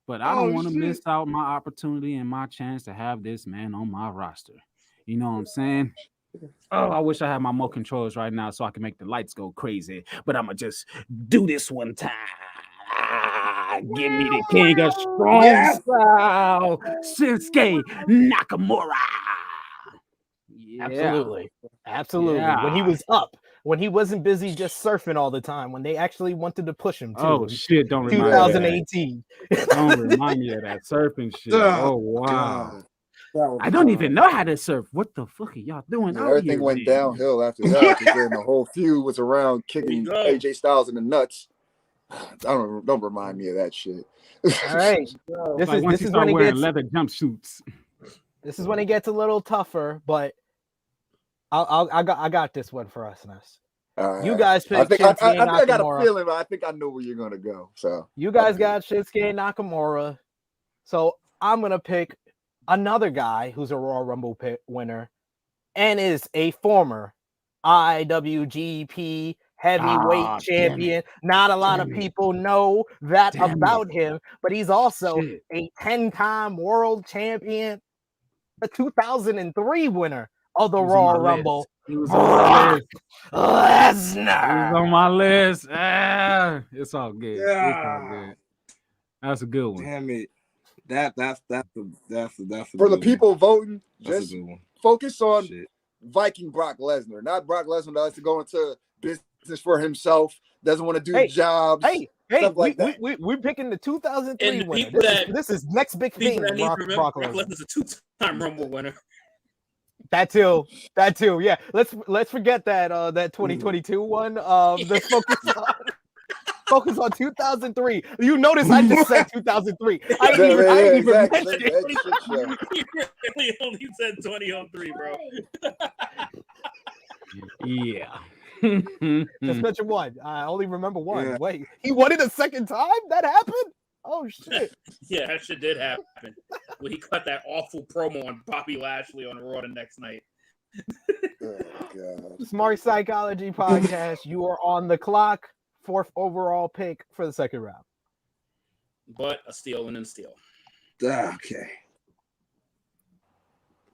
but I don't want to miss out my opportunity and my chance to have this man on my roster. You know what I'm saying? Oh, I wish I had my remote controllers right now so I can make the lights go crazy. But I'm gonna just do this one time. Give me the king of strong style, Shinsuke Nakamura. Yeah. Absolutely. Yeah. When he was up, when he wasn't busy just surfing all the time, when they actually wanted to push him too. Oh shit! Don't remind 2018. Don't remind me of that surfing shit. Oh wow. God. I don't even know how to surf. What the fuck are y'all doing? Yeah, everything went downhill after that. Because then the whole feud was around kicking AJ Styles in the nuts. Don't remind me of that shit. All right. This is when it gets leather jumpsuits. This is when it gets a little tougher, but I got this one for us, Ness. You guys picked Shinsuke Nakamura. I got a feeling, but I think I know where you're gonna go. So you guys got Shinsuke Nakamura. So I'm gonna pick another guy who's a Royal Rumble winner and is a former IWGP heavyweight champion. Not a lot of people know that about him, but he's also a 10-time world champion, a 2003 winner of the Royal Rumble. He was on my list. Lesnar. He was on my list. It's all good. Yeah. It's all good. That's a good one. Damn it. That's for the people voting. Just one. Focus on Viking Brock Lesnar, not Brock Lesnar that likes to go into business for himself, doesn't want to do jobs. Stuff like that. We're picking the 2003 winner. This is next big thing. Brock Lesnar's a 2-time Rumble winner. That too. Yeah, let's forget that that 2022 one. Let's focus on 2003. You notice I just said 2003. I didn't even mention it. He only said 2003, bro. Yeah. Just mention one. I only remember one. Yeah. Wait, he won it a second time? That happened? Oh shit. Yeah, that shit did happen. When he cut that awful promo on Bobby Lashley on Raw the next night. Oh, God. Smark Psychology Podcast. You are on the clock. 4th overall pick for the second round. But a steal and then steal. Okay.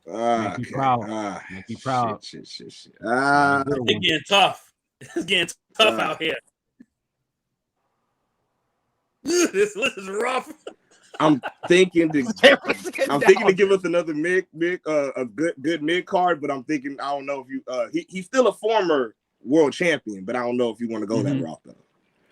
Make you proud. Make you proud. Shit. It's getting tough. It's getting tough out here. This list is rough. I'm thinking to give us another a good mid card, but I'm thinking I don't know if you he's still a former world champion, but I don't know if you want to go that route though.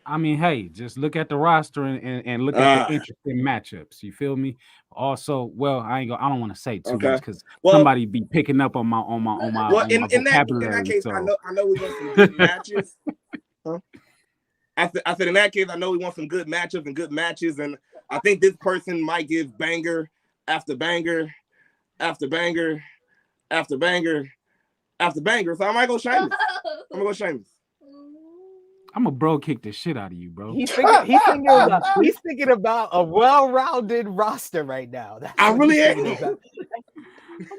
I mean, hey, just look at the roster and look at the interesting matchups. You feel me? Also, well, I don't want to say too much because somebody be picking up on my Well, in that case, so. I know we want some good matches. Huh? I said in that case, I know we want some good matchups and good matches, and I think this person might give banger after banger after banger after banger after banger. So I might go Sheamus. I'm gonna go Sheamus. I'm a bro kick the shit out of you, bro. He's thinking about a well-rounded roster right now. I really am. I'm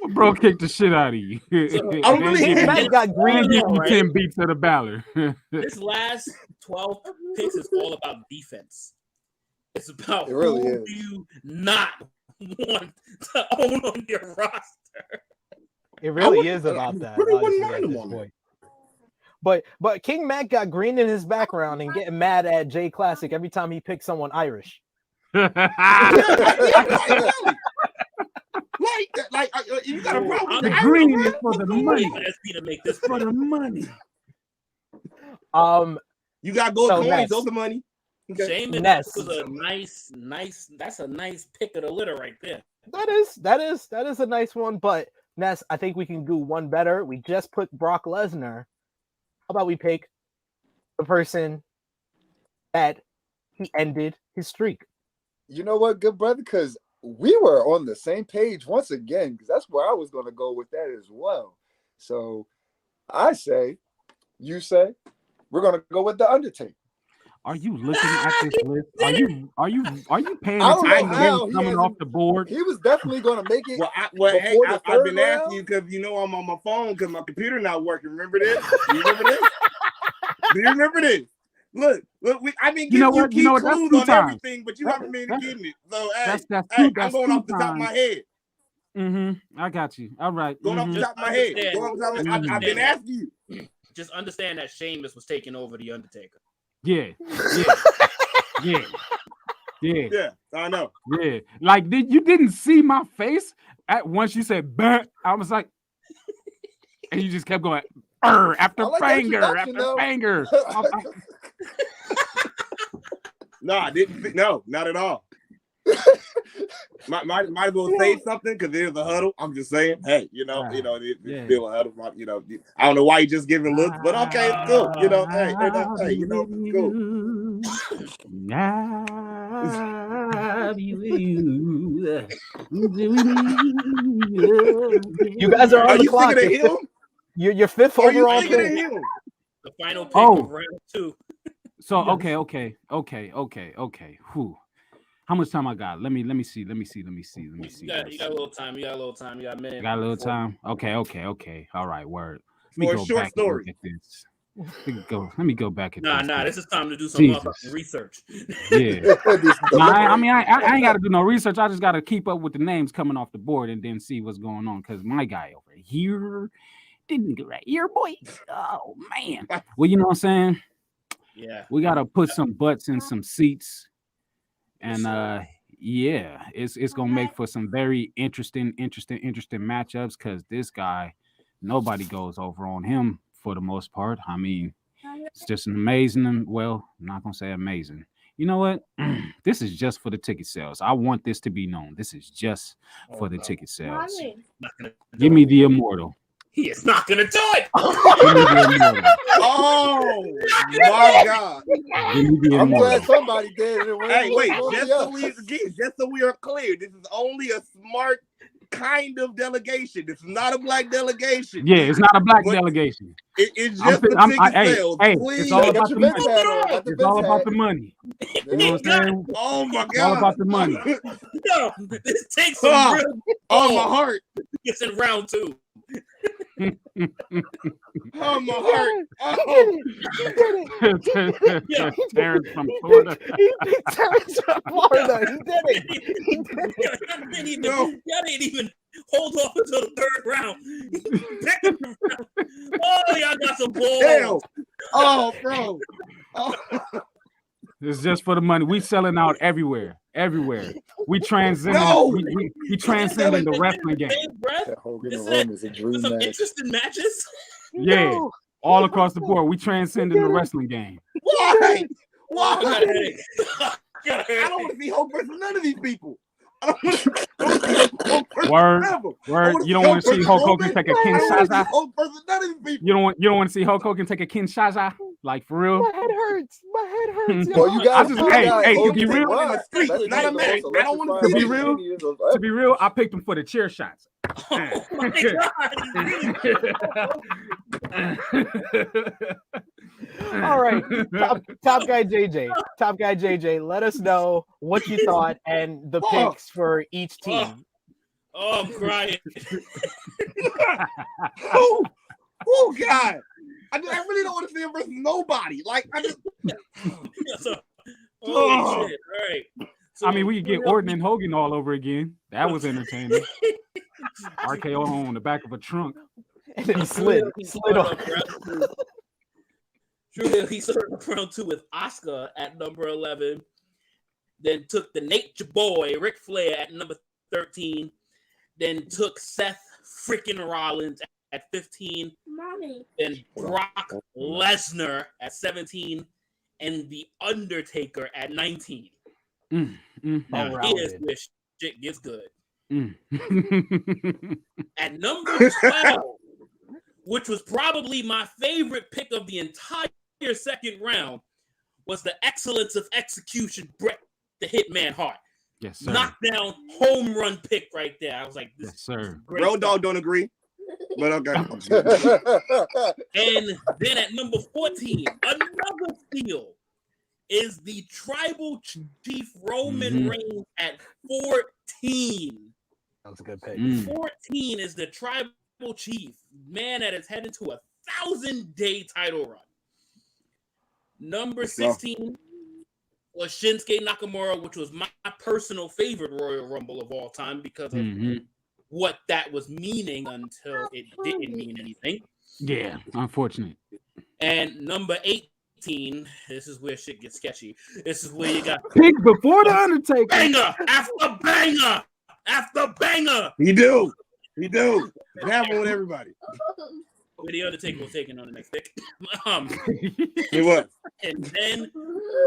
a bro kick the shit out of you. I really am. Got green. Give you 10 beats of the Balor. This last 12 picks is all about defense. It's about really who do you not want to own on your roster. It really is about that. Really wouldn't mind him on that. But King Mac got green in his background and getting mad at J-Klassick every time he picks someone Irish. Like you got a problem. The green is for the money. To make this for the money. You got gold coins. Those are money. Okay. Ness was a nice. That's a nice pick of the litter right there. That is a nice one. But Ness, I think we can do one better. We just put Brock Lesnar. How about we pick the person that he ended his streak? You know what, good brother? Because we were on the same page once again, because that's where I was going to go with that as well. So I say, you say, we're going to go with The Undertaker. Are you looking at this list? Are you paying attention to him coming off the board? He was definitely going to make it. I've been asking you because I'm on my phone because my computer not working. Remember this? Do you remember this? Look, I've been giving you key clues on everything, but you haven't been getting it. So I'm going off the top of my head. I got you. All right. Going off the top of my head. I've been asking you. Just understand that Sheamus was taking over the Undertaker. Yeah, I know. Yeah, like you didn't see my face at once you said "burn." I was like, and you just kept going after banger after banger. No, I didn't. No, not at all. might as well say something because there's a huddle. I'm just saying, hey, it's still a huddle. I don't know why you just giving looks, but okay, it's cool. Cool. You guys are on the clock. Your fifth overall pick. The final pick of round 2. So okay. Whew. How much time I got? Let me see. You got a little time. You got a minute. Got a little time. Okay. All right, word. For a short story. Let me go back. This is time to do some research. Yeah. I ain't got to do no research. I just got to keep up with the names coming off the board and then see what's going on. Because my guy over here didn't get right here, boy. Oh man. Well, you know what I'm saying? Yeah. We got to put some butts in some seats. And it's gonna make for some very interesting matchups because this guy, nobody goes over on him for the most part. I mean, it's just an amazing. Well, I'm not gonna say amazing. you know what? This is just for the ticket sales. I want this to be known. This is just for the ticket sales. Give me the immortal. He is not gonna do it. Give me the immortal. Oh my God! Give me the I'm glad immortal. somebody did it. Hey, wait, just so we are clear, this is only a smart kind of delegation. This is not a black delegation. Yeah, it's not a black But delegation. It's just the ticket sales. Please. It's all about the money. It's It's all about the money. You know what I'm saying? Oh my It's all God! about the money. No, this takes some real Oh my heart! It's in round 2. Oh my heart! Oh. Yeah. Terrence from Florida. He picked Terrence from Florida. He did it. He did it. Y'all didn't even hold off until the 3rd round. Picked him from round. Oh, y'all got some balls. Damn. Oh, bro. Oh. It's just for the money. We selling out everywhere. We transcending. No. We transcending the wrestling game. That Hogan This and Roman is a dream Some match. interesting matches. Yeah, No. all across the board. We transcending the wrestling game. Why? I Why? got a headache. I got a I headache. don't want to see Hulk versus none of these people. I don't want to see Hulk versus Word, none of them. word. You don't want to see Hulk Hogan take a I don't want to Kinshasa. see Hulk versus none of these people. You don't want to see Hulk Hogan take a Kinshasa. Like for real. My head hurts. My head hurts. Well, you guys, I just- you hey, guys hey, to Hogan be and real, Roman, in the street, that's not a the match. most I don't wanna electrifying To be real, 15 years of- To be real, I picked him for the chair shots. Oh my God. All right, top guy JJ, let us know what you thought and the picks for each team. Oh, I'm crying. Oh God! I really don't want to see him versus nobody. Like I just. So, holy shit. All right. So, I mean, we could get Orton and Hogan all over again. That was entertaining. RKO on the back of a trunk. And it slid on. True, he started round 2 with Asuka at number 11. Then took the Nature Boy, Ric Flair, at number 13. Then took Seth freaking Rollins at 15. Then Brock Lesnar at 17. And The Undertaker at 19. Now, here's where shit gets good. At number 12, which was probably my favorite pick of the entire 2nd round, was the excellence of execution, Bret the Hitman Hart. Yes, sir. Knockdown home run pick right there. I was like, this Yes, sir. great Road stuff. Dogg don't agree, but okay. And then at number 14, another steal is the Tribal Chief Roman Reigns at 14. That was a good pick. 14 is the Tribal Chief, man that is heading to a 1,000-day title run. Number 16 was Shinsuke Nakamura, which was my personal favorite Royal Rumble of all time because of what that was meaning until it didn't mean anything. Yeah, unfortunate. And number 18, this is where shit gets sketchy. This is where you got Pick before the Undertaker. banger after banger after banger. He do. Happen with everybody. Where the Undertaker was taking on the next pick. He was. And then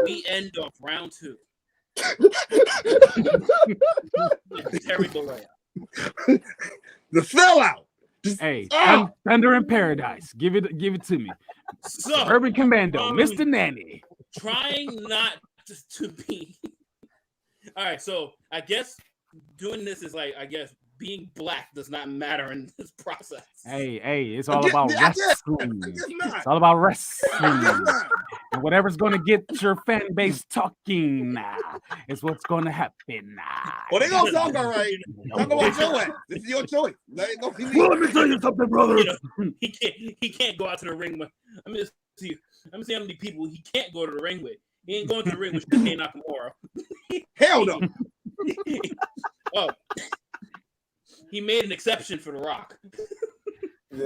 we end off round 2. With Terry Bollea. The sellout. Hey, Thunder in Paradise. Give it to me. So, Urban Commando, Mr. Nanny. trying not to be. All right, so I guess doing this is like, I guess being black does not matter in this process. Hey, it's all about wrestling. It's all about wrestling. And whatever's going to get your fan base talking is what's going to happen. Well, they gonna talk all right. Talk about your ass. This is your choice. Let me tell you something, brother. You know, he can't go out to the ring with. I'm just see how many people he can't go to the ring with. He ain't going to the ring with Shinsuke Nakamura. Hell no. Oh, he made an exception for The Rock. You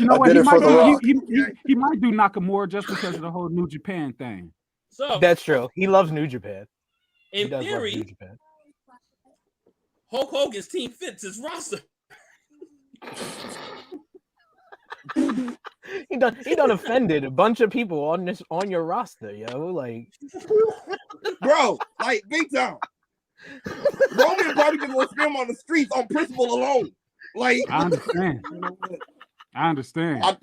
know what? He might do Nakamura just because of the whole New Japan thing. So That's true. He loves New Japan. in He does love New theory, Japan. Hulk Hogan's team fits his roster. He done offended a bunch of people on your roster, yo. Like, Bro, like big time. Roman probably just gonna spin him on the streets on principle alone. Like, I understand. I understand. Wow.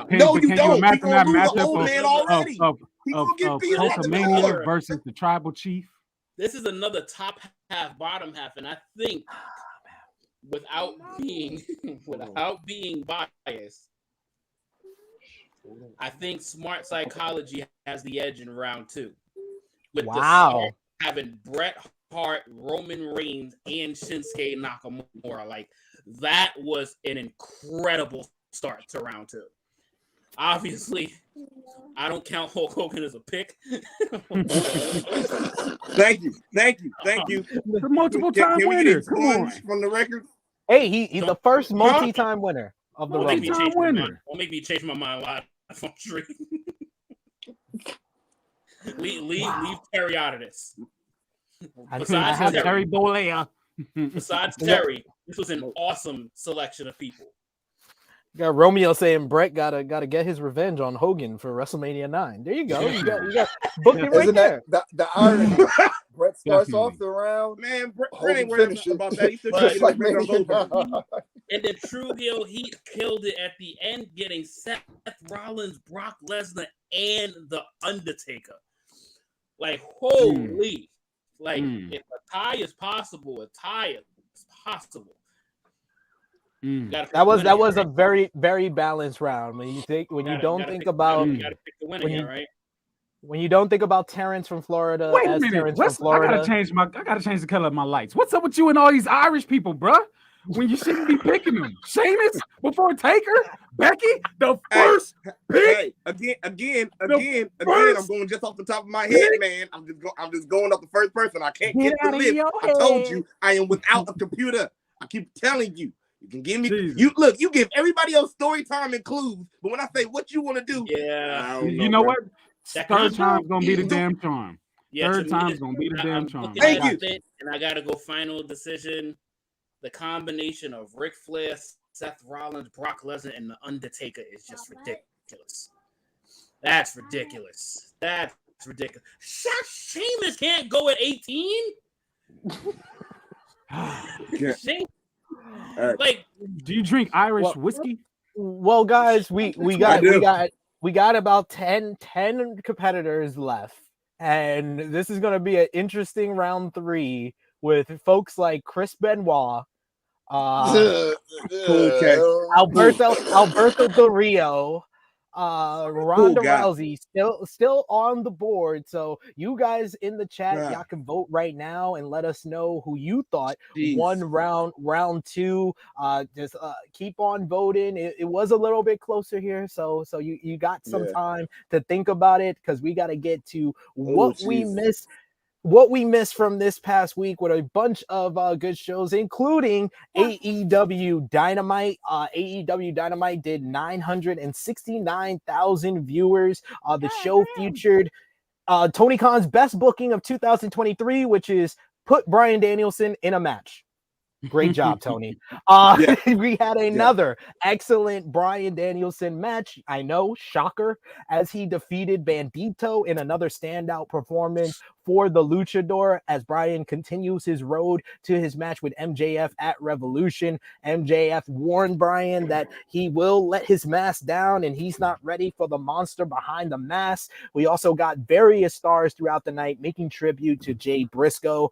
Can No, you you don't. imagine that lose the matchup old man already. of He gonna get beat up. Hulkamania versus the Tribal Chief? This is another top half, bottom half, and I think without being biased, I think Smart Psychology has the edge in round 2. With wow, having Bret Hart, Roman Reigns, and Shinsuke Nakamura, like that was an incredible start to round 2. Obviously, I don't count Hulk Hogan as a pick. Thank you. The multiple time Can we winner. get Come on. from the record? hey, he's the first multi-time winner of the Don't make me Rumble. change my winner. mind. Don't make me change my mind live on stream. leave Terry out of this. Besides Terry Bollea. Besides Terry, this was an awesome selection of people. Got Romeo saying Brett gotta get his revenge on Hogan for WrestleMania 9. There you go. You got book it right Isn't there. that the irony? Brett starts Definitely. off the round. Man, Brett Hogan ain't worried finishes. about that. He still Just like Mania Mania 9. And the Tru Heel Heat killed it at the end, getting Seth Rollins, Brock Lesnar, and The Undertaker. Like, holy. Like, if a tie is possible, a tie is possible. That was a very, very balanced round. When you don't think about Terrence from Florida, Wait a as minute. Terrence from I Florida. gotta change the color of my lights. What's up with you and all these Irish people, bruh? When you shouldn't be picking them. Sheamus before Taker, Becky, the first pick. Hey, again, I'm going just off the top of my head, man. I'm just going off the first person. I can't get the list. I told you I am without a computer. I keep telling you. You can give me you give everybody else story time and clues, but when I say what you want to do, you know what? Third time's gonna be the damn charm. Yeah, Third time's gonna be the damn charm. Thank you. And I gotta go final decision. The combination of Ric Flair, Seth Rollins, Brock Lesnar, and The Undertaker is just ridiculous. That's ridiculous. Sheamus can't go at 18. Like, do you drink Irish whiskey? Well, guys, we got about 10 competitors left, and this is going to be an interesting round 3 with folks like Chris Benoit, Alberto Del Rio, Ronda Rousey still on the board. So you guys in the chat, y'all can vote right now and let us know who you thought won round 2. Just keep on voting. It was a little bit closer here, so you got some time to think about it, because we got to get to what we missed from this past week with a bunch of good shows, including AEW Dynamite. AEW Dynamite did 969,000 viewers. The show featured Tony Khan's best booking of 2023, which is put Bryan Danielson in a match. Great job, Tony. We had another excellent Bryan Danielson match. I know, shocker, as he defeated Bandido in another standout performance for the Luchador, as Bryan continues his road to his match with MJF at Revolution. MJF warned Bryan that he will let his mask down and he's not ready for the monster behind the mask. We also got various stars throughout the night making tribute to Jay Briscoe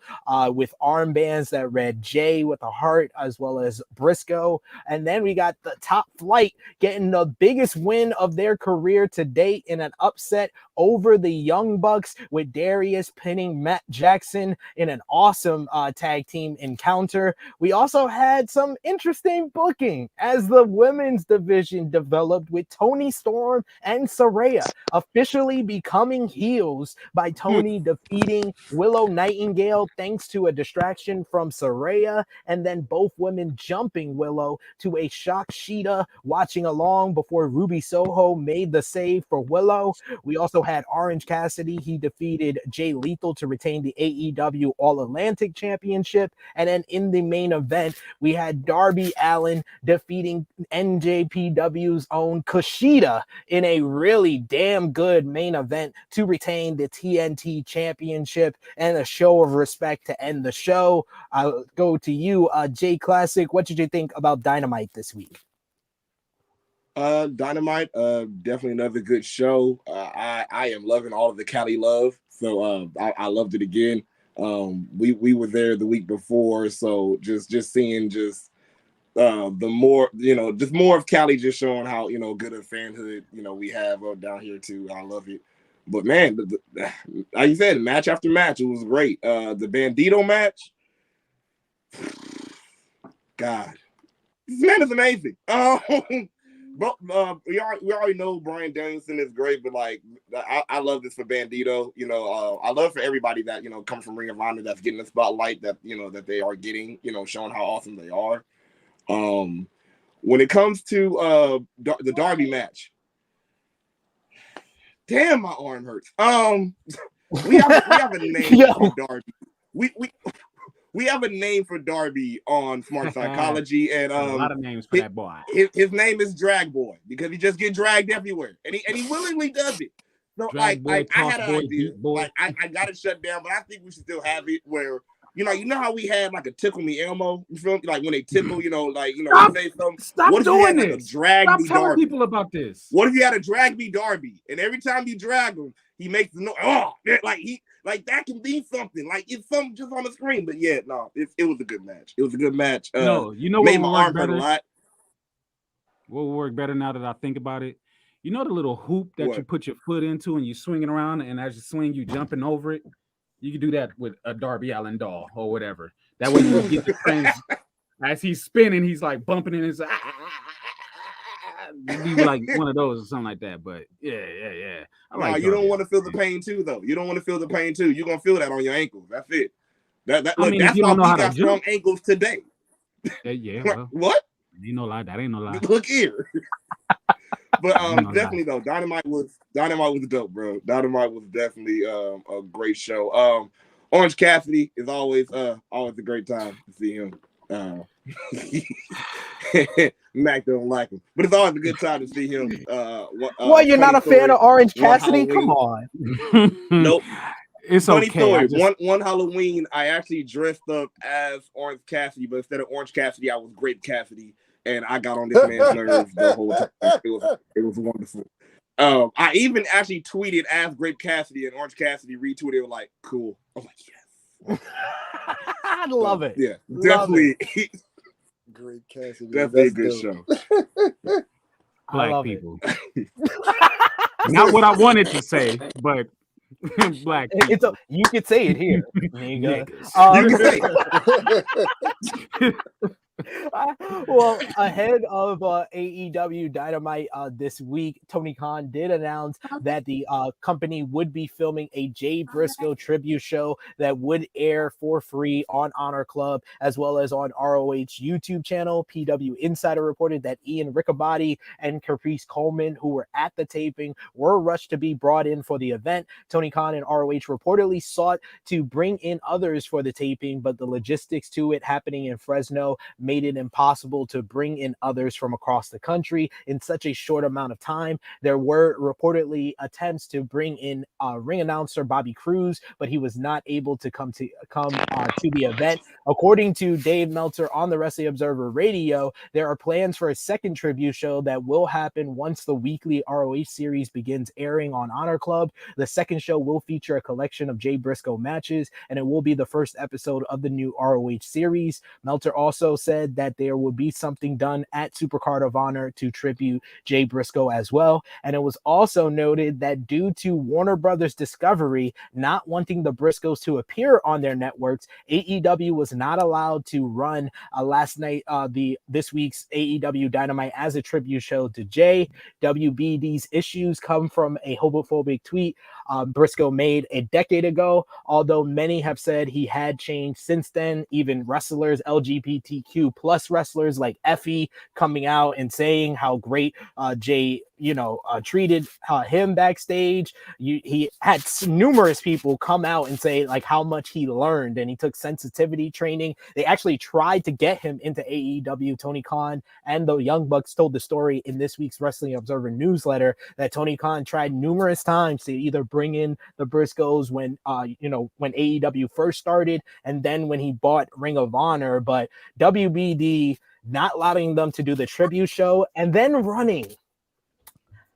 with armbands that read Jay with a heart, as well as Briscoe. And then we got the Top Flight getting the biggest win of their career to date in an upset over the Young Bucks, with Darius pinning Matt Jackson in an awesome tag team encounter. We also had some interesting booking as the women's division developed, with Toni Storm and Saraya officially becoming heels by Toni defeating Willow Nightingale thanks to a distraction from Saraya, and then both women jumping Willow to a shock Sheeta watching along before Ruby Soho made the save for Willow. We also had Orange Cassidy. He defeated Jay Lethal to retain the AEW All-Atlantic Championship. And then in the main event, we had Darby Allin defeating NJPW's own Kushida in a really damn good main event to retain the TNT Championship, and a show of respect to end the show. I'll go to you, J-Klassick. What did you think about Dynamite this week? Dynamite, definitely another good show. I am loving all of the Cali love, so I loved it again. We were there the week before, so just seeing the more, just more of Cali, just showing how good a fanhood we have down here too. I love it. But man, like you said, match after match, it was great. The Bandido match, God, this man is amazing. But we already know Bryan Danielson is great, but like I love this for Bandido. I love for everybody that comes from Ring of Honor that's getting the spotlight that that they are getting. Showing how awesome they are. When it comes to the Darby match, damn, my arm hurts. We have a name for Darby. We have a name for Darby on Smark Psychology, and a lot of names for that boy. His name is Drag Boy because he just get dragged everywhere, and he willingly does it. So I had an idea, like I got it shut down, but I think we should still have it where you know how we had like a tickle me Elmo, you feel me? Like when they tickle, Stop, say something. Stop what if doing you had, this. Like, a drag Stop me telling Darby? people about this. What if you had a drag me Darby, and every time you drag him, he makes the noise. Oh, like that can be something. Like it's something just on the screen. But yeah, no, it was a good match. It was a good match. No, you know made what my arm hurt a lot. What will work better now that I think about it? You know the little hoop that you put your foot into and you swing it around, and as you swing, you jumping over it. You can do that with a Darby Allin doll or whatever. That way you get the friends as he's spinning, he's like bumping in his be like one of those or something like that. But yeah. You don't want to feel the pain too, though. You don't want to feel the pain too. You're gonna feel that on your ankles. That's it. That's why we got strong ankles today. Well, what? Ain't no lie. That ain't no lie. Look here. But definitely though, Dynamite was dope, bro. Dynamite was definitely a great show. Orange Cassidy is always a great time to see him. Mac don't like him, but it's always a good time to see him. What, you're not a fan of Orange Cassidy? Come on. Nope. It's funny okay. Story. One Halloween, I actually dressed up as Orange Cassidy, but instead of Orange Cassidy, I was Grape Cassidy, and I got on this man's nerves the whole time. It was wonderful. I even actually tweeted as Grape Cassidy, and Orange Cassidy retweeted. They were like, "Cool." I was like, "Yes." I love it. Yeah, definitely. Grape Cassidy. Definitely a good show. Black people. Not what I wanted to say, but black people. You could say it here. You can say it. Well, ahead of AEW Dynamite this week, Tony Khan did announce that the company would be filming a Jay Briscoe tribute show that would air for free on Honor Club as well as on ROH YouTube channel. PW Insider reported that Ian Riccaboni and Caprice Coleman, who were at the taping, were rushed to be brought in for the event. Tony Khan and ROH reportedly sought to bring in others for the taping, but the logistics to it happening in Fresno made it impossible to bring in others from across the country in such a short amount of time. There were reportedly attempts to bring in ring announcer Bobby Cruz, but he was not able to come to the event. According to Dave Meltzer on the Wrestling Observer Radio, there are plans for a second tribute show that will happen once the weekly ROH series begins airing on Honor Club. The second show will feature a collection of Jay Briscoe matches, and it will be the first episode of the new ROH series. Meltzer also said that there would be something done at Supercard of Honor to tribute Jay Briscoe as well. And it was also noted that due to Warner Brothers Discovery not wanting the Briscoes to appear on their networks, AEW was not allowed to run this week's AEW Dynamite as a tribute show to Jay. WBD's issues come from a homophobic tweet Briscoe made a decade ago, although many have said he had changed since then. Even wrestlers, LGBTQ plus wrestlers like Effie, coming out and saying how great Jay treated him backstage. He had numerous people come out and say like how much he learned, and he took sensitivity training. They actually tried to get him into AEW. Tony Khan and the Young Bucks told the story in this week's Wrestling Observer newsletter that Tony Khan tried numerous times to either bring in the Briscoes when AEW first started, and then when he bought Ring of Honor, but WBD not allowing them to do the tribute show, and then running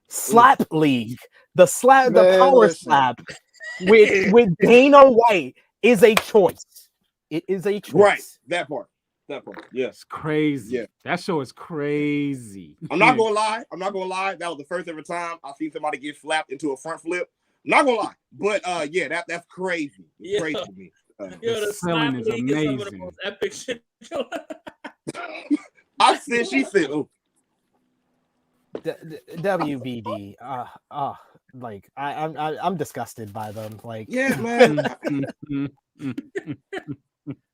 Slap League, the power slap with Dana White is a choice. It is a choice. Right. That part. Yes. It's crazy. Yeah. That show is crazy. I'm not gonna lie. That was the first ever time I seen somebody get flapped into a front flip. I'm not gonna lie. But that's crazy. It's crazy to me. The selling is Slap League is some of the amazing. most epic shit. She said, oh. WBD, like I'm disgusted by them. Like, Yeah, man.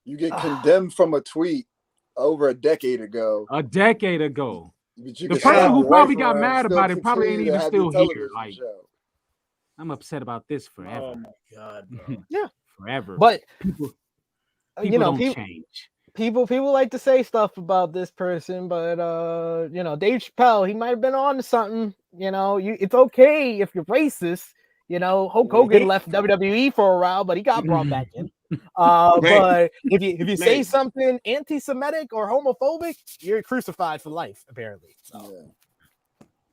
You get condemned from a tweet over a decade ago. A decade ago. But you The can person have who your probably wife got around, mad still about it probably ain't continue to even have your still here. television Like, show. I'm upset about this forever. Oh my god, bro. yeah, Forever. but people people don't change. people like to say stuff about this person, but Dave Chappelle, he might have been on to something. It's okay if you're racist. Hulk Hogan left WWE for a while, but he got brought back in. But if you say something anti-Semitic or homophobic, you're crucified for life, apparently. So. Yeah.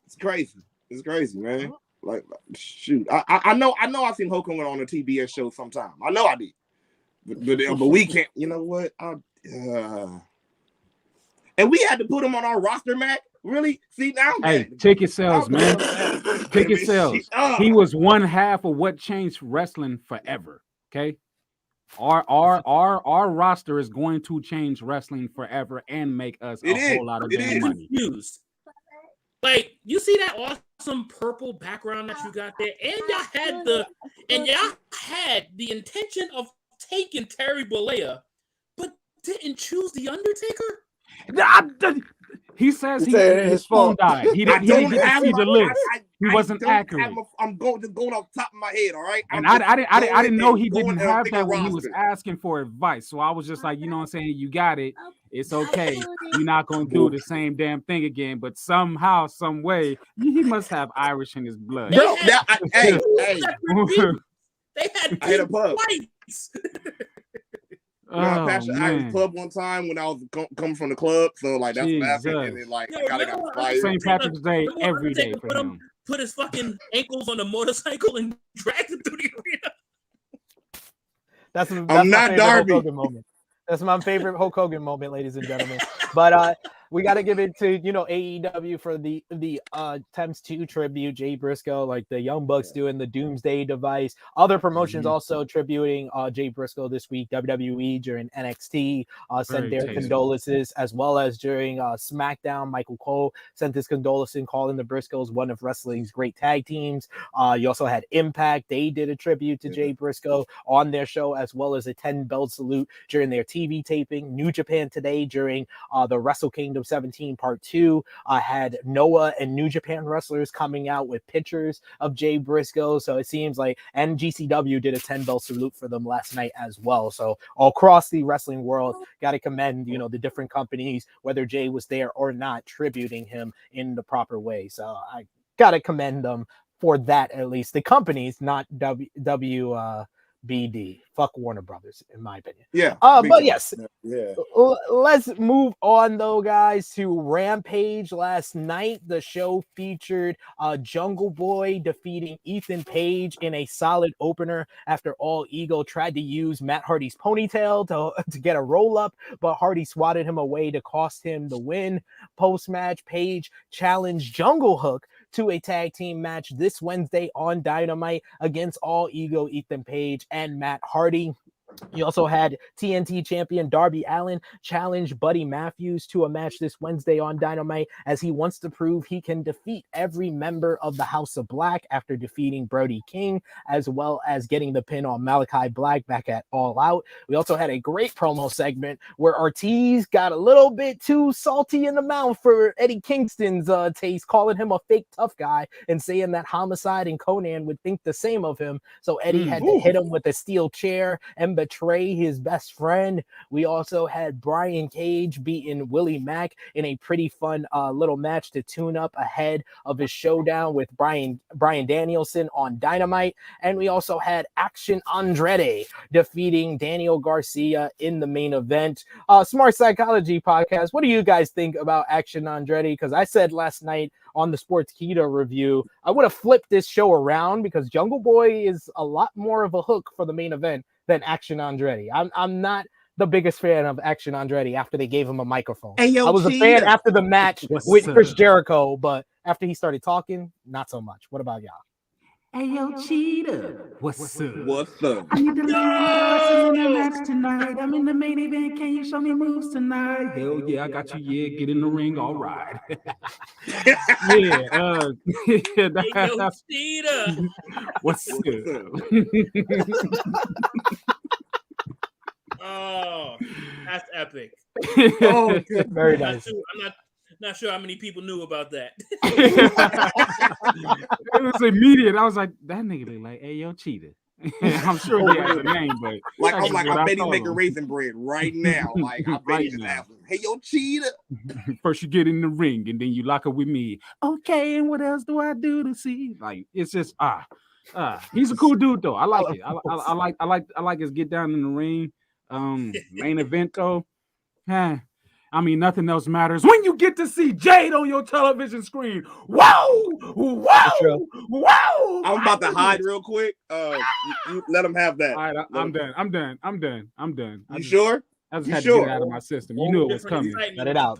It's crazy, man. Like shoot. I know I've seen Hulk Hogan on a TBS show sometime. I know I did. But we can't, you know what? And we had to put him on our roster, Mac. Really? See now? Hey, ticket sales, man. Ticket sales. He was one half of what changed wrestling forever. Okay. Our roster is going to change wrestling forever and make us a whole lot of damn money. Confused. Like, you see that awesome purple background that you got there, and y'all had the intention of taking Terry Bollea, but didn't choose the Undertaker. He says his phone died. He didn't see the list. He wasn't accurate. I'm going off the top of my head, all right? I didn't know he didn't have that when he was asking for advice. So I was just like, you know what I'm saying? You got it. It's okay. You're not going to do the same damn thing again. But somehow, some way, he must have Irish in his blood. Bro, hey. They had I hit a pub. fights. I passed the Irish pub one time when I was coming from the club, so like that's what happened. And then like I kind of got fired. St. Patrick's Day every day for him. Put his fucking ankles on a motorcycle and dragged him through the arena. That's I'm not Darby. Hulk Hogan moment. That's my favorite Hulk Hogan moment, ladies and gentlemen. But we got to give it to AEW for the attempts to tribute Jay Briscoe, like the Young Bucks doing the Doomsday Device. Other promotions also tributing Jay Briscoe this week. WWE during NXT sent their condolences, as well as during SmackDown. Michael Cole sent his condolences, calling the Briscoes one of wrestling's great tag teams. You also had Impact. They did a tribute to Jay Briscoe on their show, as well as a 10-belt salute during their TV taping. New Japan today during the Wrestle Kingdom 17 Part 2 had NOAH and New Japan wrestlers coming out with pictures of Jay Briscoe. So it seems like, and GCW did a 10-belt salute for them last night as well. So all across the wrestling world, got to commend, the different companies, whether Jay was there or not, tributing him in the proper way. So I got to commend them for that, at least. The companies, not WBD. Fuck Warner Brothers, in my opinion. Yeah. But yes. Yeah. Let's move on, though, guys, to Rampage last night. The show featured Jungle Boy defeating Ethan Page in a solid opener after All Ego tried to use Matt Hardy's ponytail to get a roll-up, but Hardy swatted him away to cost him the win. Post-match, Page challenged Jungle Hook to a tag team match this Wednesday on Dynamite against All Ego, Ethan Page, and Matt Hardy. You also had TNT champion Darby Allin challenge Buddy Matthews to a match this Wednesday on Dynamite, as he wants to prove he can defeat every member of the House of Black after defeating Brody King, as well as getting the pin on Malachi Black back at All Out. We also had a great promo segment where Ortiz got a little bit too salty in the mouth for Eddie Kingston's taste, calling him a fake tough guy and saying that Homicide and Conan would think the same of him. So Eddie had to hit him with a steel chair and betray his best friend. We also had Brian Cage beating Willie Mack in a pretty fun little match to tune up ahead of his showdown with Brian Danielson on Dynamite. And we also had Action Andretti defeating Daniel Garcia in the main event. Smark Psychology Podcast, what do you guys think about Action Andretti? Because I said last night on the Sports Keto review, I would have flipped this show around because Jungle Boy is a lot more of a hook for the main event than Action Andretti. I'm not the biggest fan of Action Andretti after they gave him a microphone. Hey, yo, I was a fan after the match with Chris Jericho, but after he started talking, not so much. What about y'all? Hey, yo, Cheetah. What's up? What's up? I need to learn in the match tonight. I'm in the main event. Can you show me moves tonight? Hell yeah, I got you. Yeah, get in the ring. All right. Yeah. Yo, Cheetah. What's up? Oh, that's epic. Oh, Very nice. I'm not sure how many people knew about that. It was immediate. I was like, that nigga look like, hey, yo, Cheetah. I'm sure he has a name, but I bet he's making raisin bread right now. Like, I bet he's asking, hey, yo, Cheetah. First you get in the ring and then you lock up with me. Okay, and what else do I do to see? Like, it's just he's a cool dude though. I like it. I like his get down in the ring. Main event though. I mean, nothing else matters when you get to see Jade on your television screen. Whoa! I'm about to hide real quick. You let him have that. All right, I'm done. You sure? I just had to get it out of my system. You knew it was coming. Let it out.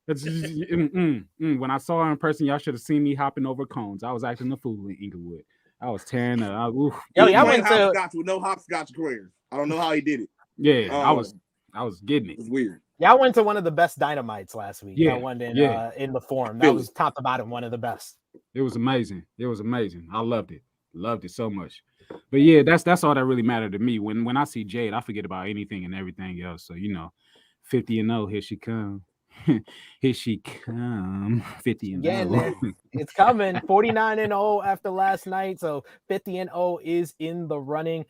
It's when I saw her in person, y'all should have seen me hopping over cones. I was acting a fool in Inglewood. I was tearing up. I went to hopscotch with no hopscotch squares. I don't know how he did it. Yeah, I was getting it. It's weird. Yeah, I went to one of the best Dynamites last week. Yeah, I went in the Forum. That was top to bottom one of the best. It was amazing. I loved it so much. But yeah, that's all that really mattered to me. When I see Jade, I forget about anything and everything else. So 50-0, here she come. Here she come. 50-0. Yeah, it's coming. 49-0 after last night. So 50-0 is in the running.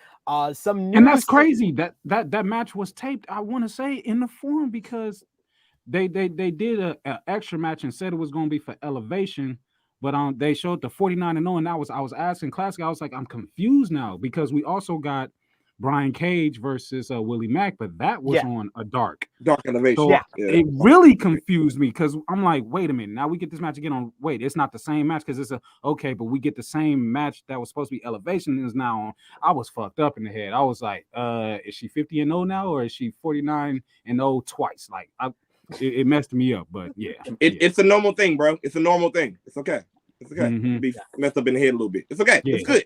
Some news, and that's crazy. That match was taped, I want to say, in the Forum because they did a extra match and said it was going to be for Elevation. But they showed the 49-0, and I was asking Classic. I was like, I'm confused now because we also got Brian Cage versus Willie Mack, but that was on a dark Elevation. So it really confused me because I'm like, wait a minute, now we get this match again on. Wait, it's not the same match because it's but we get the same match that was supposed to be Elevation and is now on. I was fucked up in the head. I was like, is she 50-0 now or is she 49-0 twice? Like, it messed me up, but yeah. It's a normal thing, bro. It's a normal thing. It's okay. It's okay. Mm-hmm. Be messed up in the head a little bit. It's okay. It's good.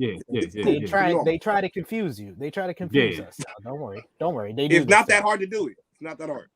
They try to confuse you. They try to confuse us. No, don't worry. It's not that hard to do it. It's not that hard.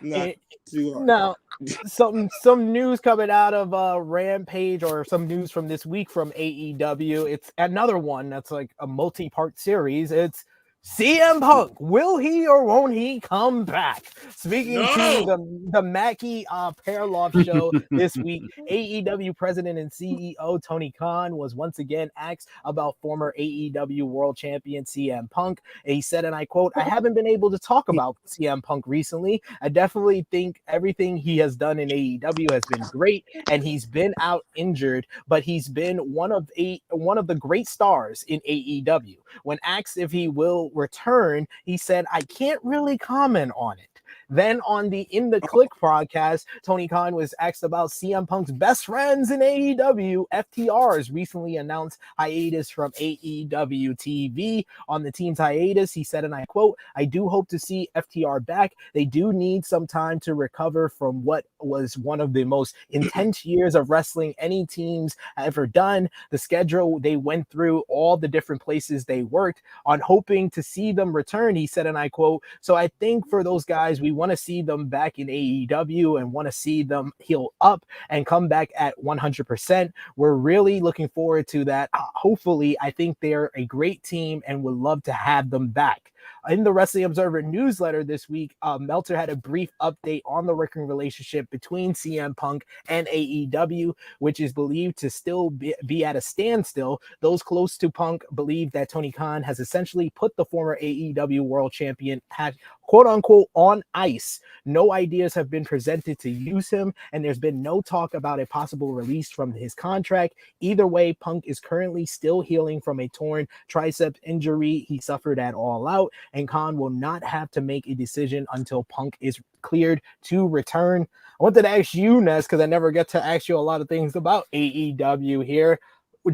Not too hard. Now, some news coming out of Rampage or some news from this week from AEW. It's another one that's like a multi-part series. It's CM Punk, will he or won't he come back? Speaking to the Mackie Parloff show this week, AEW president and CEO Tony Khan was once again asked about former AEW world champion CM Punk. He said, and I quote, "I haven't been able to talk about CM Punk recently. I definitely think everything he has done in AEW has been great, and he's been out injured, but he's been one of the great stars in AEW. When asked if he will return, he said, I can't really comment on it. Then on the In the Click podcast, Tony Khan was asked about CM Punk's best friends in AEW. FTR's recently announced hiatus from AEW TV. On the team's hiatus, he said, and I quote, "I do hope to see FTR back. They do need some time to recover from what was one of the most intense years of wrestling any teams ever done. The schedule they went through, all the different places they worked on, hoping to see them return," he said, and I quote, "So I think for those guys, we want to see them back in AEW and want to see them heal up and come back at 100%. We're really looking forward to that. Hopefully, I think they're a great team and would love to have them back." In the Wrestling Observer newsletter this week, Meltzer had a brief update on the working relationship between CM Punk and AEW, which is believed to still be at a standstill. Those close to Punk believe that Tony Khan has essentially put the former AEW World Champion at quote unquote on ice. No ideas have been presented to use him, and there's been no talk about a possible release from his contract. Either way, Punk is currently still healing from a torn tricep injury he suffered at All Out, and Khan will not have to make a decision until Punk is cleared to return. I wanted to ask you, Ness, because I never get to ask you a lot of things about AEW here.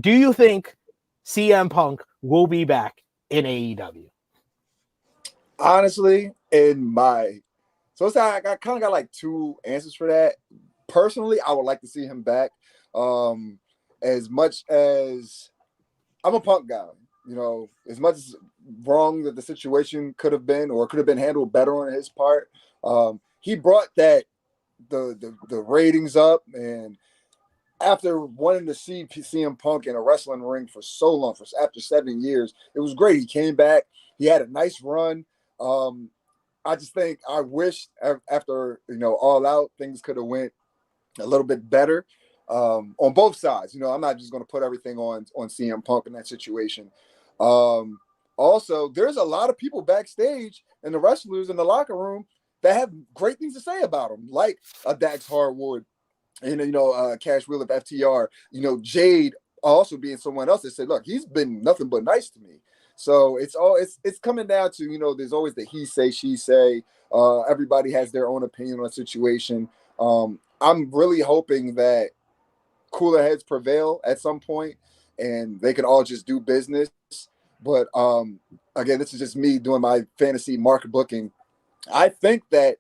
Do you think CM Punk will be back in AEW? Honestly, so it's like, I kind of got like two answers for that. Personally, I would like to see him back. As much as I'm a Punk guy, you know, as much as wrong that the situation could have been or could have been handled better on his part, he brought that the ratings up, and after wanting to see CM Punk in a wrestling ring for so long, after 7 years, it was great. He came back. He had a nice run. I just think I wish after, you know, All Out, things could have went a little bit better on both sides. You know, I'm not just going to put everything on CM Punk in that situation. Also, there's a lot of people backstage and the wrestlers in the locker room that have great things to say about him, like a Dax Harwood and, you know, Cash Wheel of FTR, you know, Jade also being someone else that said, look, he's been nothing but nice to me. So it's coming down to, you know, there's always the he say, she say. Everybody has their own opinion on a situation. I'm really hoping that cooler heads prevail at some point and they can all just do business. But again, this is just me doing my fantasy market booking. I think that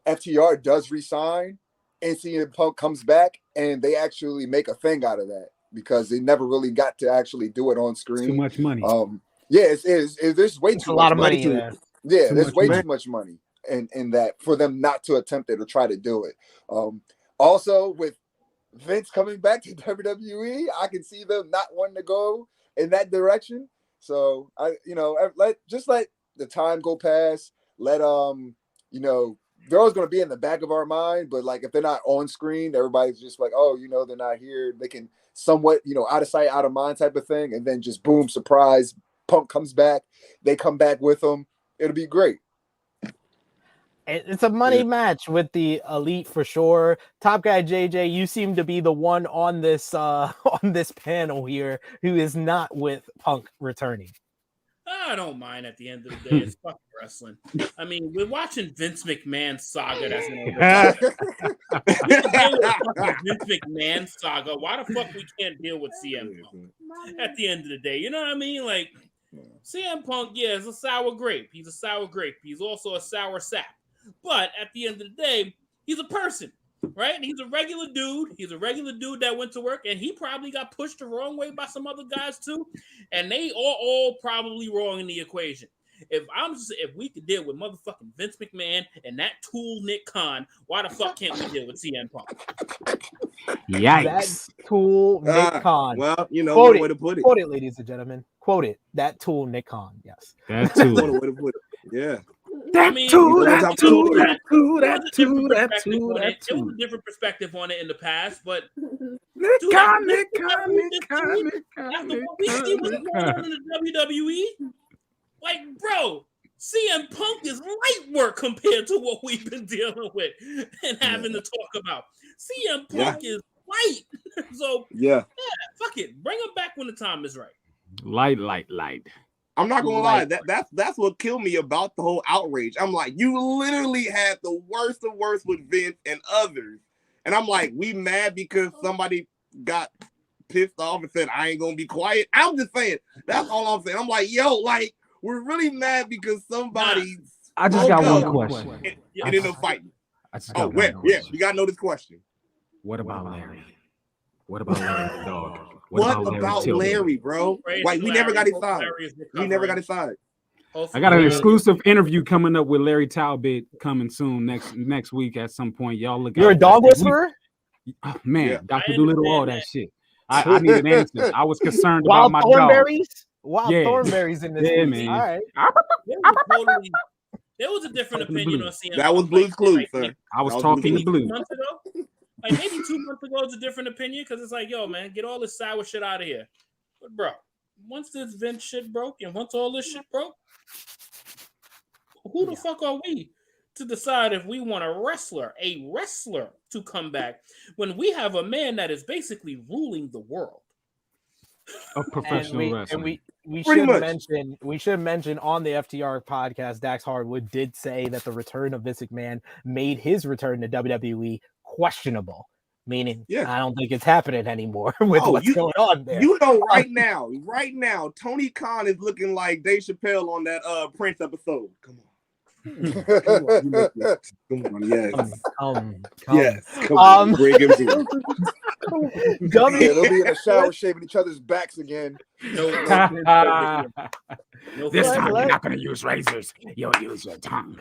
FTR does resign and CM Punk comes back and they actually make a thing out of that because they never really got to actually do it on screen. Too much money. Yeah, there's way too a much lot of money there. Yeah, there's way too much money in that for them not to attempt it or try to do it. Also, with Vince coming back to WWE, I can see them not wanting to go in that direction. So let the time go past. Let you know, they're always going to be in the back of our mind, but like if they're not on screen, everybody's just like, oh, you know, they're not here. They can somewhat, you know, out of sight, out of mind type of thing, and then just boom, surprise, Punk comes back. They come back with him. It'll be great. It's a money match with the Elite for sure. Top Guy JJ, you seem to be the one on this panel here who is not with Punk returning. I don't mind at the end of the day. It's fucking wrestling. I mean, we're watching Vince McMahon saga. That's an Vince McMahon saga. Why the fuck we can't deal with CM Punk at the end of the day? You know what I mean? Like CM Punk, yeah, is a sour grape. He's a sour grape. He's also a sour sap. But at the end of the day, he's a person, right? He's a regular dude. He's a regular dude that went to work, and he probably got pushed the wrong way by some other guys too. And they are all probably wrong in the equation. If we could deal with motherfucking Vince McMahon and that tool Nick Khan, why the fuck can't we deal with CM Punk? Yikes! That tool Nick Khan. Well, you know, quote way to put it. Quote it, ladies and gentlemen. Quote it. That tool Nick Khan. Yes. That tool. Way to put it. Yeah. That tool. It was a different perspective on it in the past, but Nick Khan. After what we see what's going on in the WWE, like, bro, CM Punk is light work compared to what we've been dealing with and having to talk about. CM Punk is light. So, fuck it. Bring him back when the time is right. Light. I'm not gonna lie. That's what killed me about the whole outrage. I'm like, you literally had the worst of worst with Vince and others, and I'm like, we mad because somebody got pissed off and said I ain't gonna be quiet. I'm just saying. That's all I'm saying. I'm like, yo, like we're really mad because somebody. I just got one question. And ended up fighting. Yeah, we gotta know this question. What about Larry? What about Larry, dog? What about Larry, bro? Like we never got inside. We never got inside. I got an exclusive interview coming up with Larry Talbot coming soon next week at some point. Y'all look. You're a dog whisperer? Oh, man, yeah. Dr. Doolittle, all that shit. I needed answers. I was concerned about my Thornberries? dog. Wild Thornberries in this movie. Man. All right. There was a different opinion on CM. That was Blue's Clues, sir. I was talking to Blue. Like maybe 2 months ago, it's a different opinion because it's like, yo, man, get all this sour shit out of here. But bro, once this Vince shit broke and once all this shit broke, who the fuck are we to decide if we want a wrestler to come back when we have a man that is basically ruling the world? A professional wrestler. And we should mention on the FTR podcast, Dax Hardwood did say that the return of Vince McMahon made his return to WWE questionable, meaning I don't think it's happening anymore with what's going on there. You know, right now, Tony Khan is looking like Dave Chappelle on that Prince episode. Come on. Come on, yes. Come on, bring him in. They'll be in the shower shaving each other's backs again. This time you're not going to use razors. You'll use your tongue.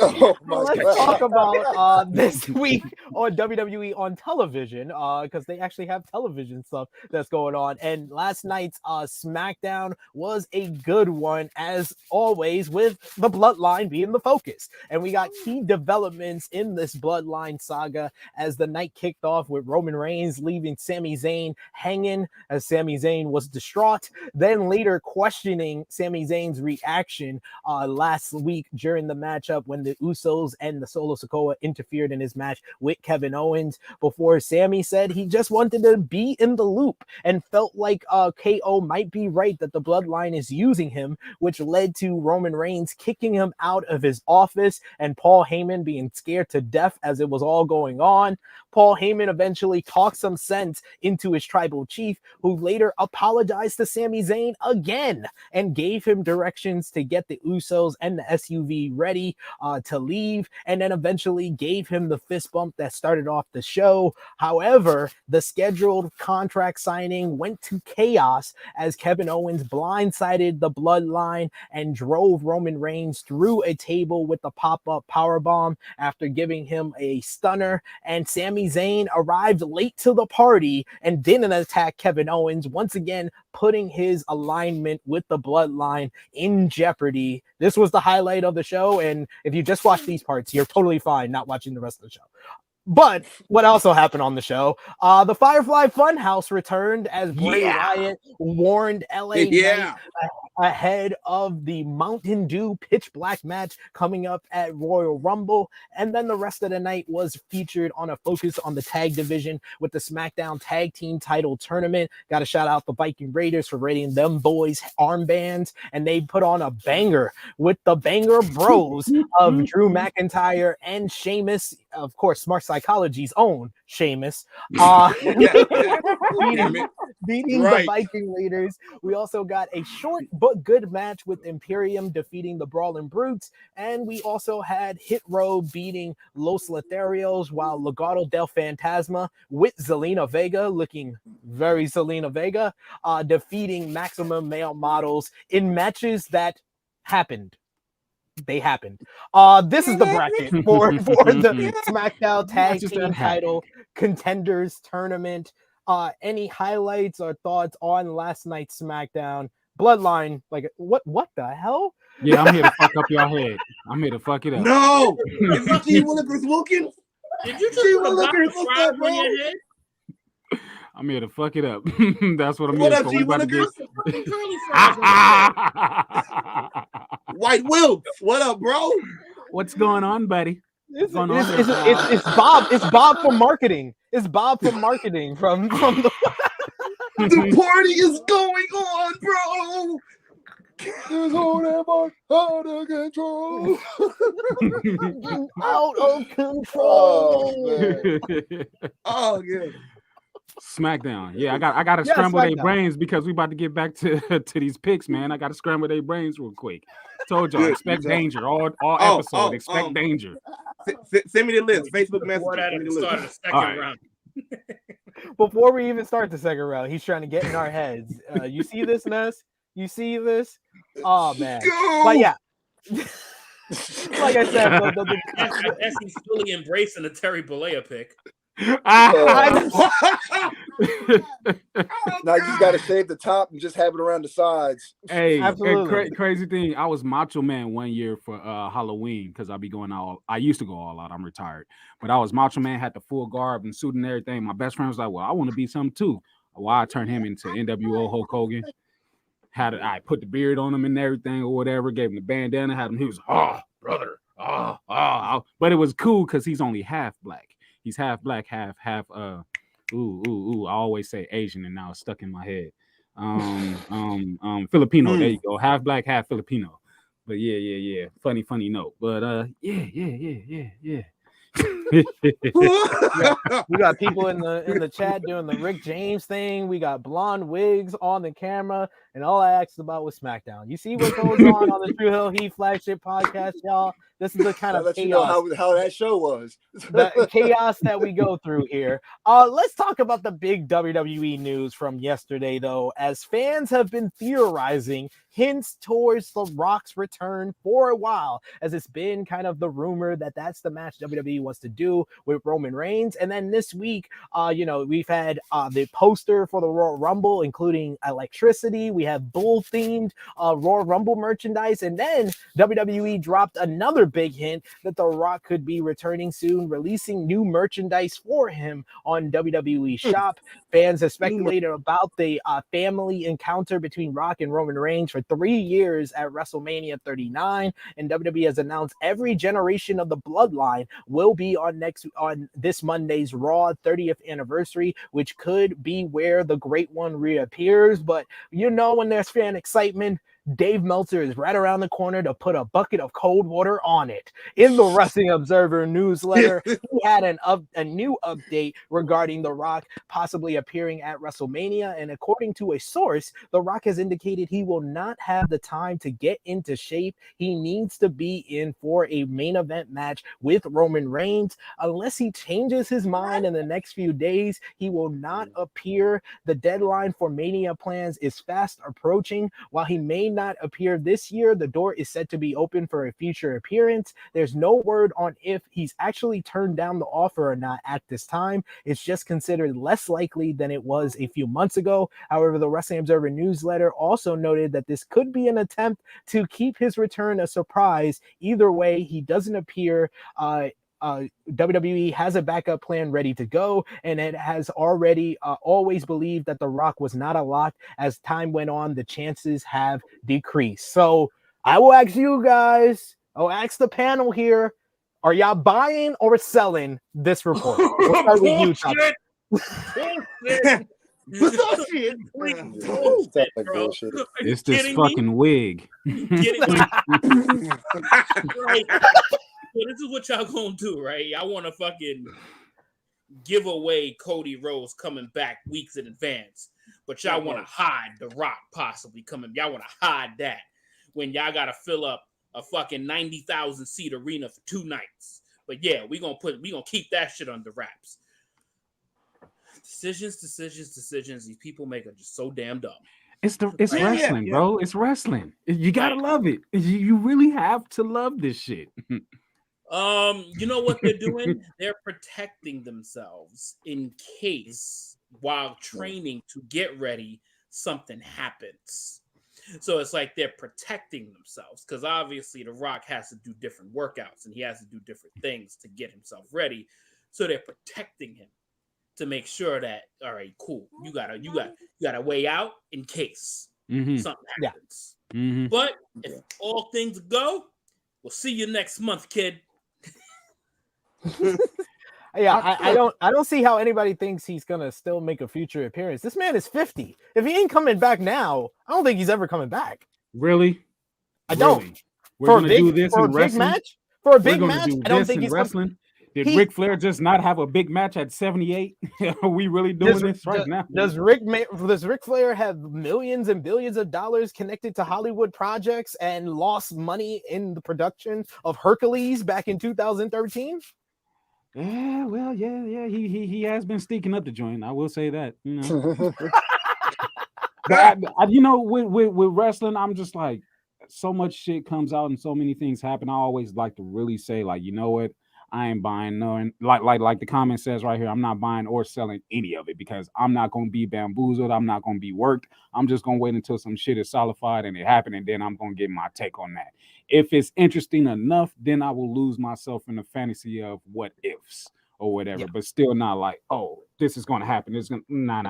Let's talk about this week on WWE on television because they actually have television stuff that's going on. And last night's SmackDown was a good one, as always, with the Bloodline being the focus. And we got key developments in this Bloodline saga as the night kicked off with Roman Reigns leaving Sami Zayn hanging as Sami Zayn was distraught. Then later questioning Sami Zayn's reaction last week during the matchup when the Usos and the Solo Sikoa interfered in his match with Kevin Owens, before Sami said he just wanted to be in the loop and felt like KO might be right that the Bloodline is using him, which led to Roman Reigns kicking him out of his office and Paul Heyman being scared to death as it was all going on. Paul Heyman eventually talked some sense into his tribal chief, who later apologized to Sami Zayn again and gave him directions to get the Usos and the SUV ready to leave, and then eventually gave him the fist bump that started off the show. However, the scheduled contract signing went to chaos as Kevin Owens blindsided the Bloodline and drove Roman Reigns through a table with the pop-up powerbomb after giving him a stunner, and Sami Zayn arrived late to the party and didn't attack Kevin Owens, once again putting his alignment with the Bloodline in jeopardy. This was the highlight of the show, and if you just watch these parts, you're totally fine not watching the rest of the show. But what also happened on the show, the Firefly Funhouse returned as Bray Wyatt warned LA Knight ahead of the Mountain Dew Pitch Black match coming up at Royal Rumble. And then the rest of the night was featured on a focus on the tag division with the SmackDown Tag Team Title Tournament. Got to shout out the Viking Raiders for rating them boys armbands, and they put on a banger with the Banger Bros of Drew McIntyre and Sheamus, of course, Smark Psychology's own Sheamus, beating the Viking Raiders. We also got a short but good match with Imperium defeating the Brawling Brutes, and we also had Hit Row beating Los Lotharios, while Legado del Fantasma with Zelina Vega, looking very Zelina Vega, defeating Maximum Male Models in matches that happened. They happened. This is the bracket for the SmackDown Tag Team Title Contenders Tournament. Any highlights or thoughts on last night's SmackDown? Bloodline, like what the hell? Yeah, I'm here to fuck up your head. I'm here to fuck it up. No, is it G. Willikers Wilkins? Did you just put a box of fries on your head? I'm here to fuck it up. That's what I'm What here up, for. G. We about to get... White Will, what up, bro? What's going on, buddy? It's Bob. It's Bob from marketing. It's Bob from marketing from the. The party is going on, bro. This whole damn mark out of control. Out of control. Oh, man. Oh yeah. Smackdown. Yeah, I gotta Yeah, scramble their Smackdown. brains because we about to get back to these picks, man. I gotta scramble their brains real quick. Told y'all, Good. expect Good job. danger. All Oh, episode, expect danger. Send me the list. Facebook Before that, Messenger. at Send me the the start of list. the second All right. round. Before we even start the second round, he's trying to get in our heads. You see this, Ness? You see this? Oh man. Go! But yeah. Like I said, I guess he's fully embracing the Terry Bollea pick. Now you just got to shave the top and just have it around the sides. Hey, Absolutely. crazy thing. I was Macho Man one year for Halloween because I be going all. I used to go all out. I'm retired, but I was Macho Man, had the full garb and suit and everything. My best friend was like, "Well, I want to be something too." Well, I turned him into NWO Hulk Hogan. I put the beard on him and everything or whatever. Gave him the bandana. Had him. He was brother. But it was cool because he's only half black. He's half black, half I always say Asian, and now it's stuck in my head. Filipino. There you go. Half black, half Filipino. But yeah. Funny note. But yeah. we got people in the chat doing the Rick James thing. We got blonde wigs on the camera, and all I asked about was SmackDown. You see what goes on the Tru Heel Heat flagship podcast, y'all? This is the kind of Let chaos. you know how that show was. The chaos that we go through here. Let's talk about the big WWE news from yesterday, though, as fans have been theorizing hints towards The Rock's return for a while, as it's been kind of the rumor that that's the match WWE wants to do with Roman Reigns. And then this week, we've had the poster for the Royal Rumble, including electricity. We have bull-themed Royal Rumble merchandise. And then WWE dropped another big hint that The Rock could be returning soon, releasing new merchandise for him on WWE Shop. Fans have speculated about the family encounter between Rock and Roman Reigns for 3 years at WrestleMania 39, and WWE has announced every generation of the Bloodline will be on this Monday's Raw 30th anniversary, which could be where the Great One reappears. But when there's fan excitement, Dave Meltzer is right around the corner to put a bucket of cold water on it. In the Wrestling Observer newsletter, he had a new update regarding The Rock possibly appearing at WrestleMania, and according to a source, The Rock has indicated he will not have the time to get into shape. He needs to be in for a main event match with Roman Reigns. Unless he changes his mind in the next few days, he will not appear. The deadline for Mania plans is fast approaching. While he may not appear this year, the door is set to be open for a future appearance. There's no word on if he's actually turned down the offer or not at this time. It's just considered less likely than it was a few months ago. However, the Wrestling Observer newsletter also noted that this could be an attempt to keep his return a surprise. Either way, he doesn't appear. WWE has a backup plan ready to go, and it has already always believed that The Rock was not a lock. As time went on, the chances have decreased. So I will ask you guys, I'll ask the panel here, are y'all buying or selling this report? We'll start with you, Chuck. Bullshit. It's this fucking wig. Right. So this is what y'all gonna do, right? Y'all want to fucking give away Cody Rhodes coming back weeks in advance, but y'all want to hide The Rock possibly coming. Y'all want to hide that when y'all got to fill up a fucking 90,000 seat arena for 2 nights. But yeah, we gonna keep that shit under wraps. Decisions. These people make are just so damn dumb. It's wrestling, bro. It's wrestling. You gotta love it. You really have to love this shit. You know what they're doing? They're protecting themselves in case while training to get ready, something happens. So it's like they're protecting themselves because obviously The Rock has to do different workouts and he has to do different things to get himself ready. So they're protecting him to make sure that, all right, cool. You gotta way out in case something happens. Yeah. Mm-hmm. But if all things go, we'll see you next month, kid. Yeah, I don't see how anybody thinks he's gonna still make a future appearance. This man is 50. If he ain't coming back now, I don't think he's ever coming back. Really? I don't. Really? We're gonna do this for in a big wrestling. match. For a We're big gonna match, do I don't this think in he's wrestling. Did he- Ric Flair just not have a big match at 78? Are we really doing this right now? Does Ric Flair have millions and billions of dollars connected to Hollywood projects and lost money in the production of Hercules back in 2013? Yeah, well, yeah. He has been sneaking up the joint. I will say that. You know, but you know, with wrestling, I'm just like, so much shit comes out and so many things happen. I always like to really say, like, you know what? I ain't buying no, like the comment says right here. I'm not buying or selling any of it because I'm not gonna be bamboozled. I'm not gonna be worked. I'm just gonna wait until some shit is solidified and it happened, and then I'm gonna get my take on that. If it's interesting enough, then I will lose myself in the fantasy of what ifs or whatever. But still not like, oh, this is gonna happen. It's gonna nah.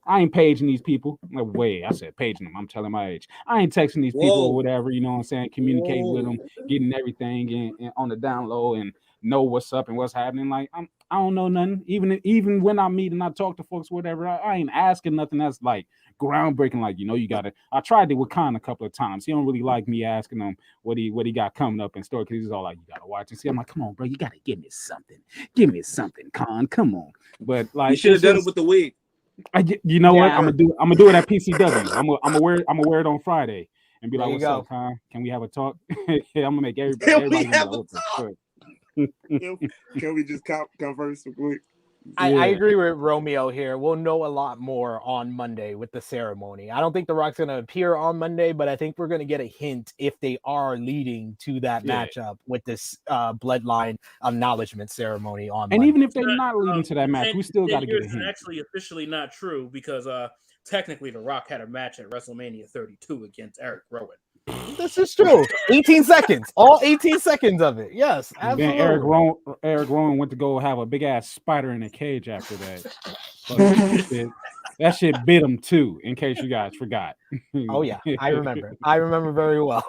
I ain't paging these people. No way. I said paging them. I'm telling my age. I ain't texting these people or whatever. You know what I'm saying? Communicating with them, getting everything and on the down low and know what's up and what's happening. Like I don't know nothing. Even when I meet and I talk to folks, whatever, I ain't asking nothing that's like groundbreaking. Like, you know, you gotta. I tried it with Khan a couple of times. He don't really like me asking him what he got coming up in store because he's all like, you gotta watch and see. I'm like, come on, bro, you gotta give me something, Khan. Come on. But like, you should have done it with the wig. You know what? I'm gonna do it at PCW. I'm gonna wear it on Friday and be like, what's up, Khan? Can we have a talk? I'm gonna make everybody have a talk. Can we just converse real quick? I agree with Romeo here. We'll know a lot more on Monday with the ceremony. I don't think The Rock's going to appear on Monday, but I think we're going to get a hint if they are leading to that matchup with this Bloodline acknowledgement ceremony on Monday. And even if they're not leading to that match, we still got to get a hint. It's actually officially not true because technically The Rock had a match at WrestleMania 32 against Eric Rowan. This is true. 18 seconds. All 18 seconds of it. Yes, absolutely. Then Eric Rowan went to go have a big ass spider in a cage after that. That shit bit him too, in case you guys forgot. Oh yeah, I remember. I remember very well.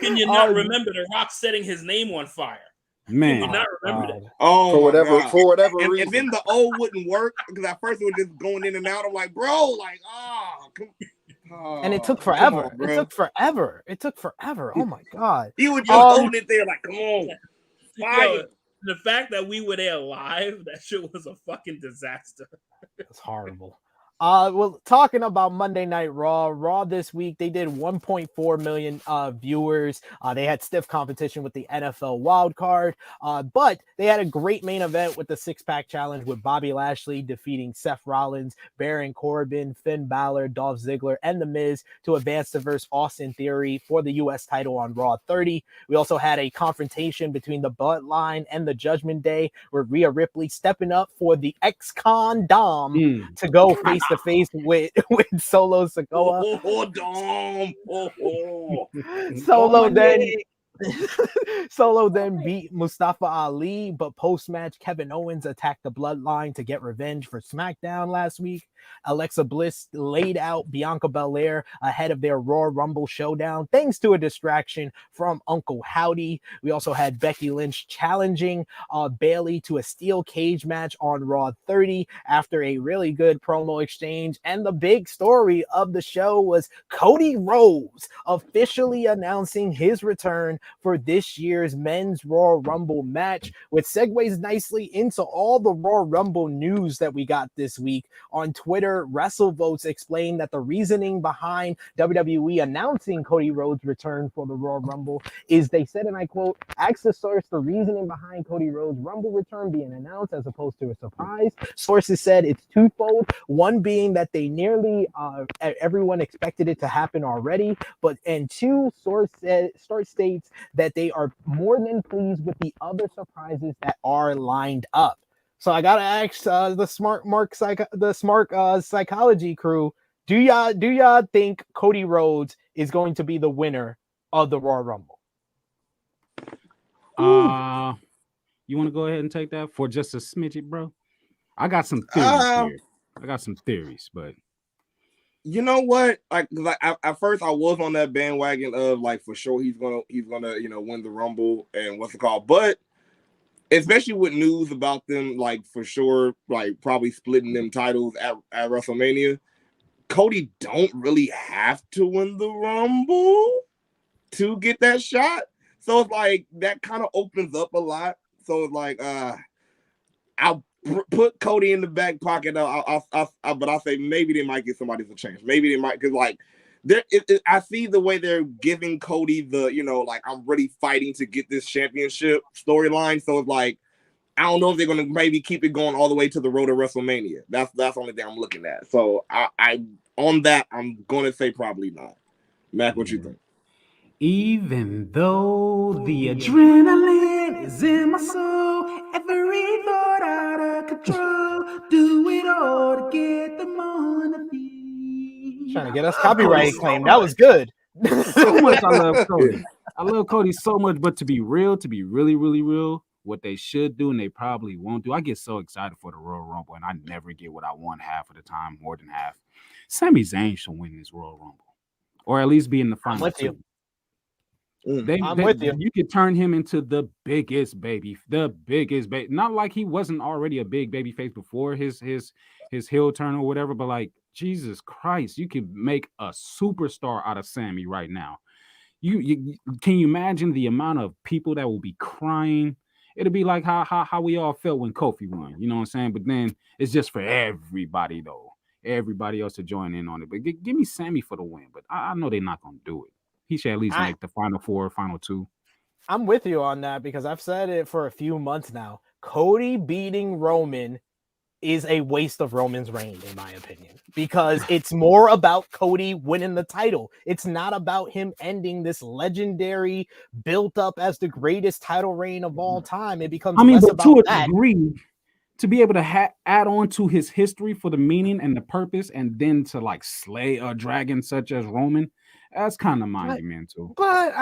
Can you not remember The Rock setting his name on fire? Man, can you not remember that? Oh, for whatever reason. And then the old wouldn't work because at first it was just going in and out. I'm like, bro, like, and it took forever. It took forever. Oh my god. He was just holding it there, like, come on. Yo, the fact that we were there live, that shit was a fucking disaster. It's horrible. Well, talking about Monday Night Raw this week, they did 1.4 million viewers. They had stiff competition with the NFL wild card, but they had a great main event with the six-pack challenge with Bobby Lashley defeating Seth Rollins, Baron Corbin, Finn Balor, Dolph Ziggler, and The Miz to advance to verse Austin Theory for the U.S. title on Raw 30. We also had a confrontation between the Bloodline and the Judgment Day, where Rhea Ripley stepping up for the ex-con Dom to go face to face with Solo Sikoa. Solo then beat Mustafa Ali, but post-match Kevin Owens attacked the Bloodline to get revenge for SmackDown last week. Alexa Bliss laid out Bianca Belair ahead of their Royal Rumble showdown thanks to a distraction from Uncle Howdy. We also had Becky Lynch challenging Bayley to a steel cage match on Raw 30 after a really good promo exchange. And the big story of the show was Cody Rhodes officially announcing his return for this year's men's Royal Rumble match, which segues nicely into all the Royal Rumble news that we got this week. On Twitter, WrestleVotes explained that the reasoning behind WWE announcing Cody Rhodes' return for the Royal Rumble is, they said, and I quote, "Ask the source the reasoning behind Cody Rhodes' Rumble return being announced as opposed to a surprise. Sources said it's twofold. One being that they nearly everyone expected it to happen already, and two, source states that they are more than pleased with the other surprises that are lined up." So I gotta ask the Smark Psychology crew: Do y'all think Cody Rhodes is going to be the winner of the Royal Rumble? You want to go ahead and take that for just a smidget, bro? I got some theories here. I got some theories, but you know what? Like at first I was on that bandwagon of like, for sure he's gonna win the Rumble and what's it called, but especially with news about them, like for sure, like probably splitting them titles at WrestleMania. Cody don't really have to win the Rumble to get that shot. So it's like that kind of opens up a lot. So it's like I'll put Cody in the back pocket. But I'll say maybe they might give somebody a chance. Maybe they might, because like I see the way they're giving Cody the, like I'm really fighting to get this championship storyline. So it's like I don't know if they're gonna maybe keep it going all the way to the road to WrestleMania. That's the only thing I'm looking at. So I on that I'm gonna say probably not. Mac, what you think? Even though the adrenaline is in my soul, every thought out of control, do it all to get the money. Trying to get us copyright claim. That was good. So much I love Cody. I love Cody so much, but to be really, really real, what they should do and they probably won't do. I get so excited for the Royal Rumble, and I never get what I want half of the time, more than half. Sami Zayn should win this Royal Rumble, or at least be in the final two. I'm with you. You could turn him into the biggest baby. Not like he wasn't already a big baby face before his heel turn or whatever, but like Jesus Christ, you could make a superstar out of Sammy right now. You can you imagine the amount of people that will be crying? It'll be like how we all felt when Kofi won. You know what I'm saying? But then it's just for everybody though. Everybody else to join in on it. But give me Sammy for the win. But I know they're not gonna do it. He should at least make the final four, final two. I'm with you on that because I've said it for a few months now. Cody beating Roman is a waste of Roman's reign, in my opinion, because it's more about Cody winning the title. It's not about him ending this legendary, built up as the greatest title reign of all time. It becomes less about to that. Degree, to be able to add on to his history for the meaning and the purpose, and then to like slay a dragon such as Roman. That's kind of monumental. But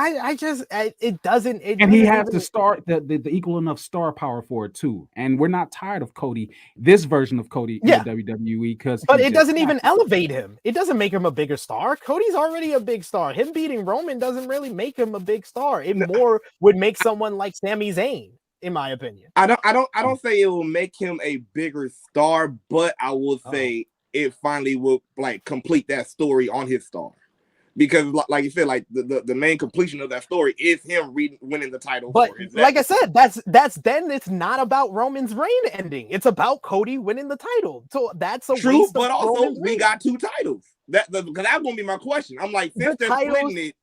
it doesn't. And he has to start the equal enough star power for it too. And we're not tired of Cody, this version of Cody in the WWE, but it doesn't even elevate him. It doesn't make him a bigger star. Cody's already a big star. Him beating Roman doesn't really make him a big star. It more would make someone like Sami Zayn, in my opinion. I don't say it will make him a bigger star, but I will say it finally will like complete that story on his star. Because, like you said, like the main completion of that story is him winning the title. But like I said, that's then it's not about Roman's reign ending. It's about Cody winning the title. So that's a true. Waste but of also Roman's we reign. Got two titles. Because that's gonna be my question. I'm like, since they're splitting it.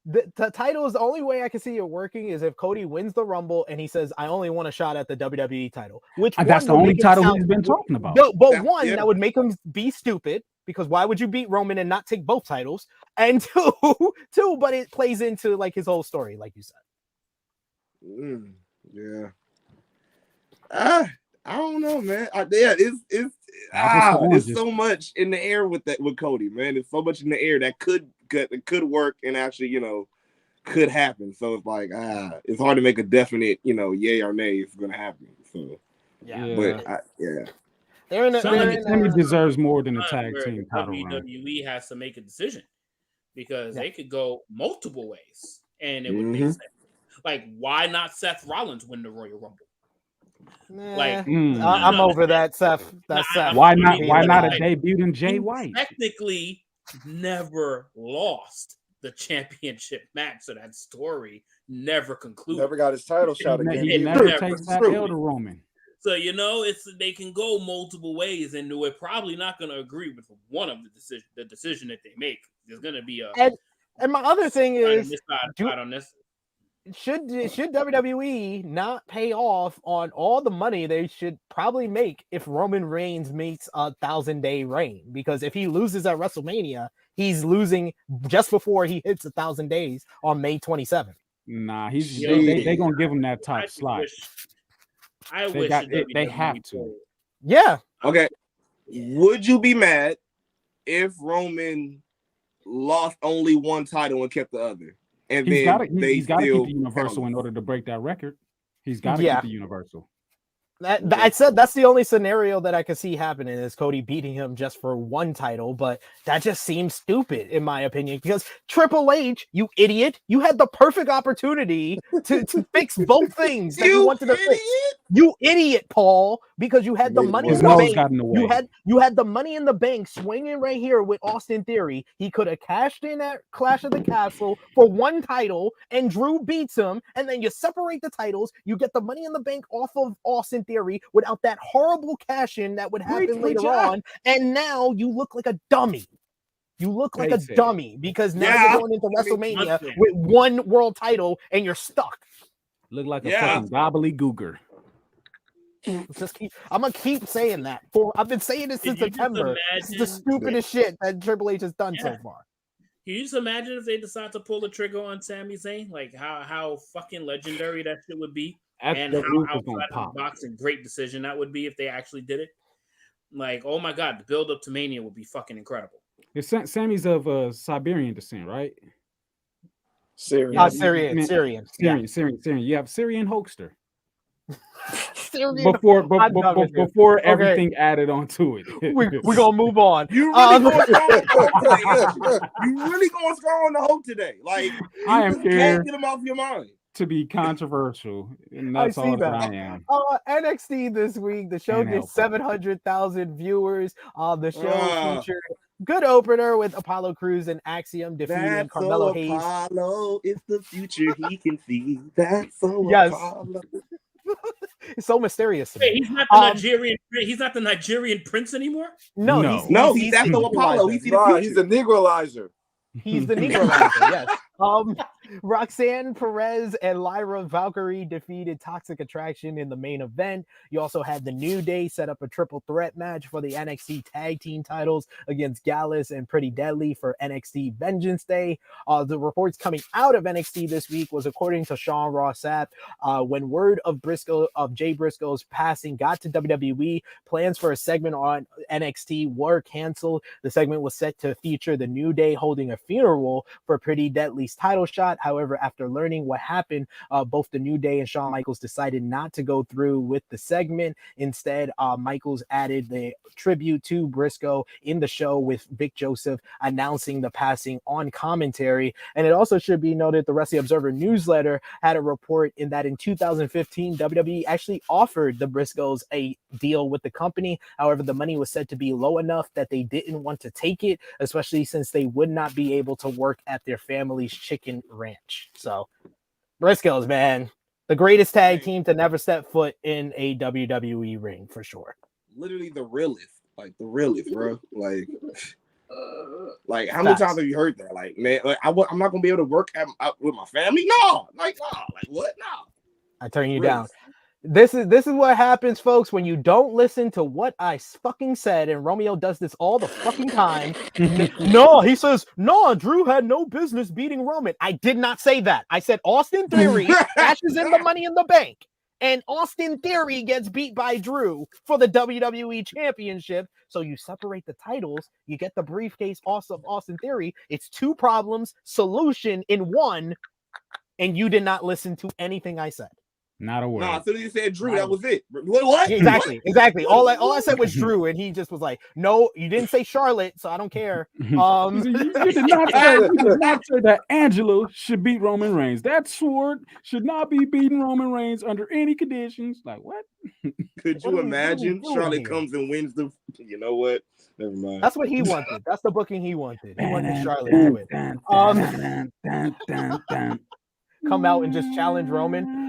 The title is the only way I can see it working is if Cody wins the Rumble and he says, "I only want a shot at the WWE title." Which that's the only title he's been talking about. No, but that would make him be stupid. Because why would you beat Roman and not take both titles? And two, but it plays into like his whole story, like you said. Yeah. I don't know, man. It's so much in the air with Cody, man. It's so much in the air that could work and actually, could happen. So it's like it's hard to make a definite, yay or nay if it's gonna happen. So Sammy deserves more than a tag team title run. WWE has to make a decision because they could go multiple ways and it would make sense. Like, why not Seth Rollins win the Royal Rumble? I'm over that, Seth. That's Seth. Why not a debuting Jay White? Technically, never lost the championship match, so that story never concluded. Never got his title shot again. He never takes that L to Roman. So they can go multiple ways, and we're probably not going to agree with one of the decision that they make. There's going to be and my other thing is, should WWE not pay off on all the money they should probably make if Roman Reigns meets a 1,000-day reign? Because if he loses at WrestleMania, he's losing just before he hits 1,000 days on May 27th. Nah, they're gonna give him that top slot. They have to. Yeah. Okay. Would you be mad if Roman lost only one title and kept the other? And he's got to keep keep the Universal in order to break that record. He's got to keep the Universal. I said that's the only scenario that I could see happening is Cody beating him just for one title, but that just seems stupid in my opinion because Triple H, you idiot, you had the perfect opportunity to fix both things that you wanted to fix. You idiot, Paul, because you had the money in the bank. Got in the way. You had the money in the bank swinging right here with Austin Theory. He could have cashed in at Clash of the Castle for one title, and Drew beats him, and then you separate the titles. You get the money in the bank off of Austin Theory without that horrible cash in that would happen later on, and now you look like a dummy. You look like a dummy because now you're going into WrestleMania with one world title and you're stuck. Look like a fucking gobbledygooker. I'm gonna keep saying that. I've been saying this since September. This is the stupidest shit that Triple H has done so far. Can you just imagine if they decide to pull the trigger on Sami Zayn? Like how fucking legendary that shit would be, and how outside of the box and great decision that would be if they actually did it. Like, oh my god, the build up to Mania would be fucking incredible. Sammy's of Siberian descent, right? Syrian. Syrian. You have Syrian Hulkster. Syrian before everything added onto it. We're gonna move on. You really going strong on the Hulk today. Like, I am here. Can't get him off your mind. To be controversial, and that's all that I am. NXT this week, the show did 700,000 viewers. The show featured good opener with Apollo Crews and Axiom defeating Carmelo Hayes. Apollo is the future he can see. That's so Apollo. It's so mysterious. Wait, he's not the Nigerian. He's not the Nigerian prince anymore. No, he's that's the Apollo. He's the Negroizer. He's the Negroizer. Yes. Roxanne Perez and Lyra Valkyrie defeated Toxic Attraction in the main event. You also had the New Day set up a triple threat match for the NXT tag team titles against Gallus and Pretty Deadly for NXT Vengeance Day. The reports coming out of NXT this week was according to Sean Ross Sapp, when word of Jay Briscoe's passing got to WWE, plans for a segment on NXT were canceled. The segment was set to feature the New Day holding a funeral for Pretty Deadly's title shot. However, after learning what happened, both the New Day and Shawn Michaels decided not to go through with the segment. Instead, Michaels added the tribute to Briscoe in the show with Vic Joseph announcing the passing on commentary. And it also should be noted the Wrestling Observer newsletter had a report in that in 2015, WWE actually offered the Briscoes a deal with the company. However, the money was said to be low enough that they didn't want to take it, especially since they would not be able to work at their family's chicken ranch. So Briscoes, man, the greatest tag team to never step foot in a WWE ring for sure. Literally the realest, bro. Like how many times have you heard that? Like, man, like I'm not gonna be able to work with my family. No, like what? No, I turn you down. This is what happens, folks, when you don't listen to what I fucking said, and Romeo does this all the fucking time. No, he says, no, Drew had no business beating Roman. I did not say that. I said Austin Theory cashes in the money in the bank, and Austin Theory gets beat by Drew for the WWE Championship. So you separate the titles, you get the briefcase off of Austin Theory. It's two problems, solution in one, and you did not listen to anything I said. Not a word. No, as soon as you said Drew, that was it. What? Exactly. All I said was Drew, and he just was like, "No, you didn't say Charlotte, so I don't care." You did not say that Angelo should beat Roman Reigns. That sword should not be beating Roman Reigns under any conditions. Like what? Could you imagine Charlotte comes and wins the? You know what? Never mind. That's what he wanted. That's the booking he wanted. He wanted Charlotte to win. Come out and just challenge Roman.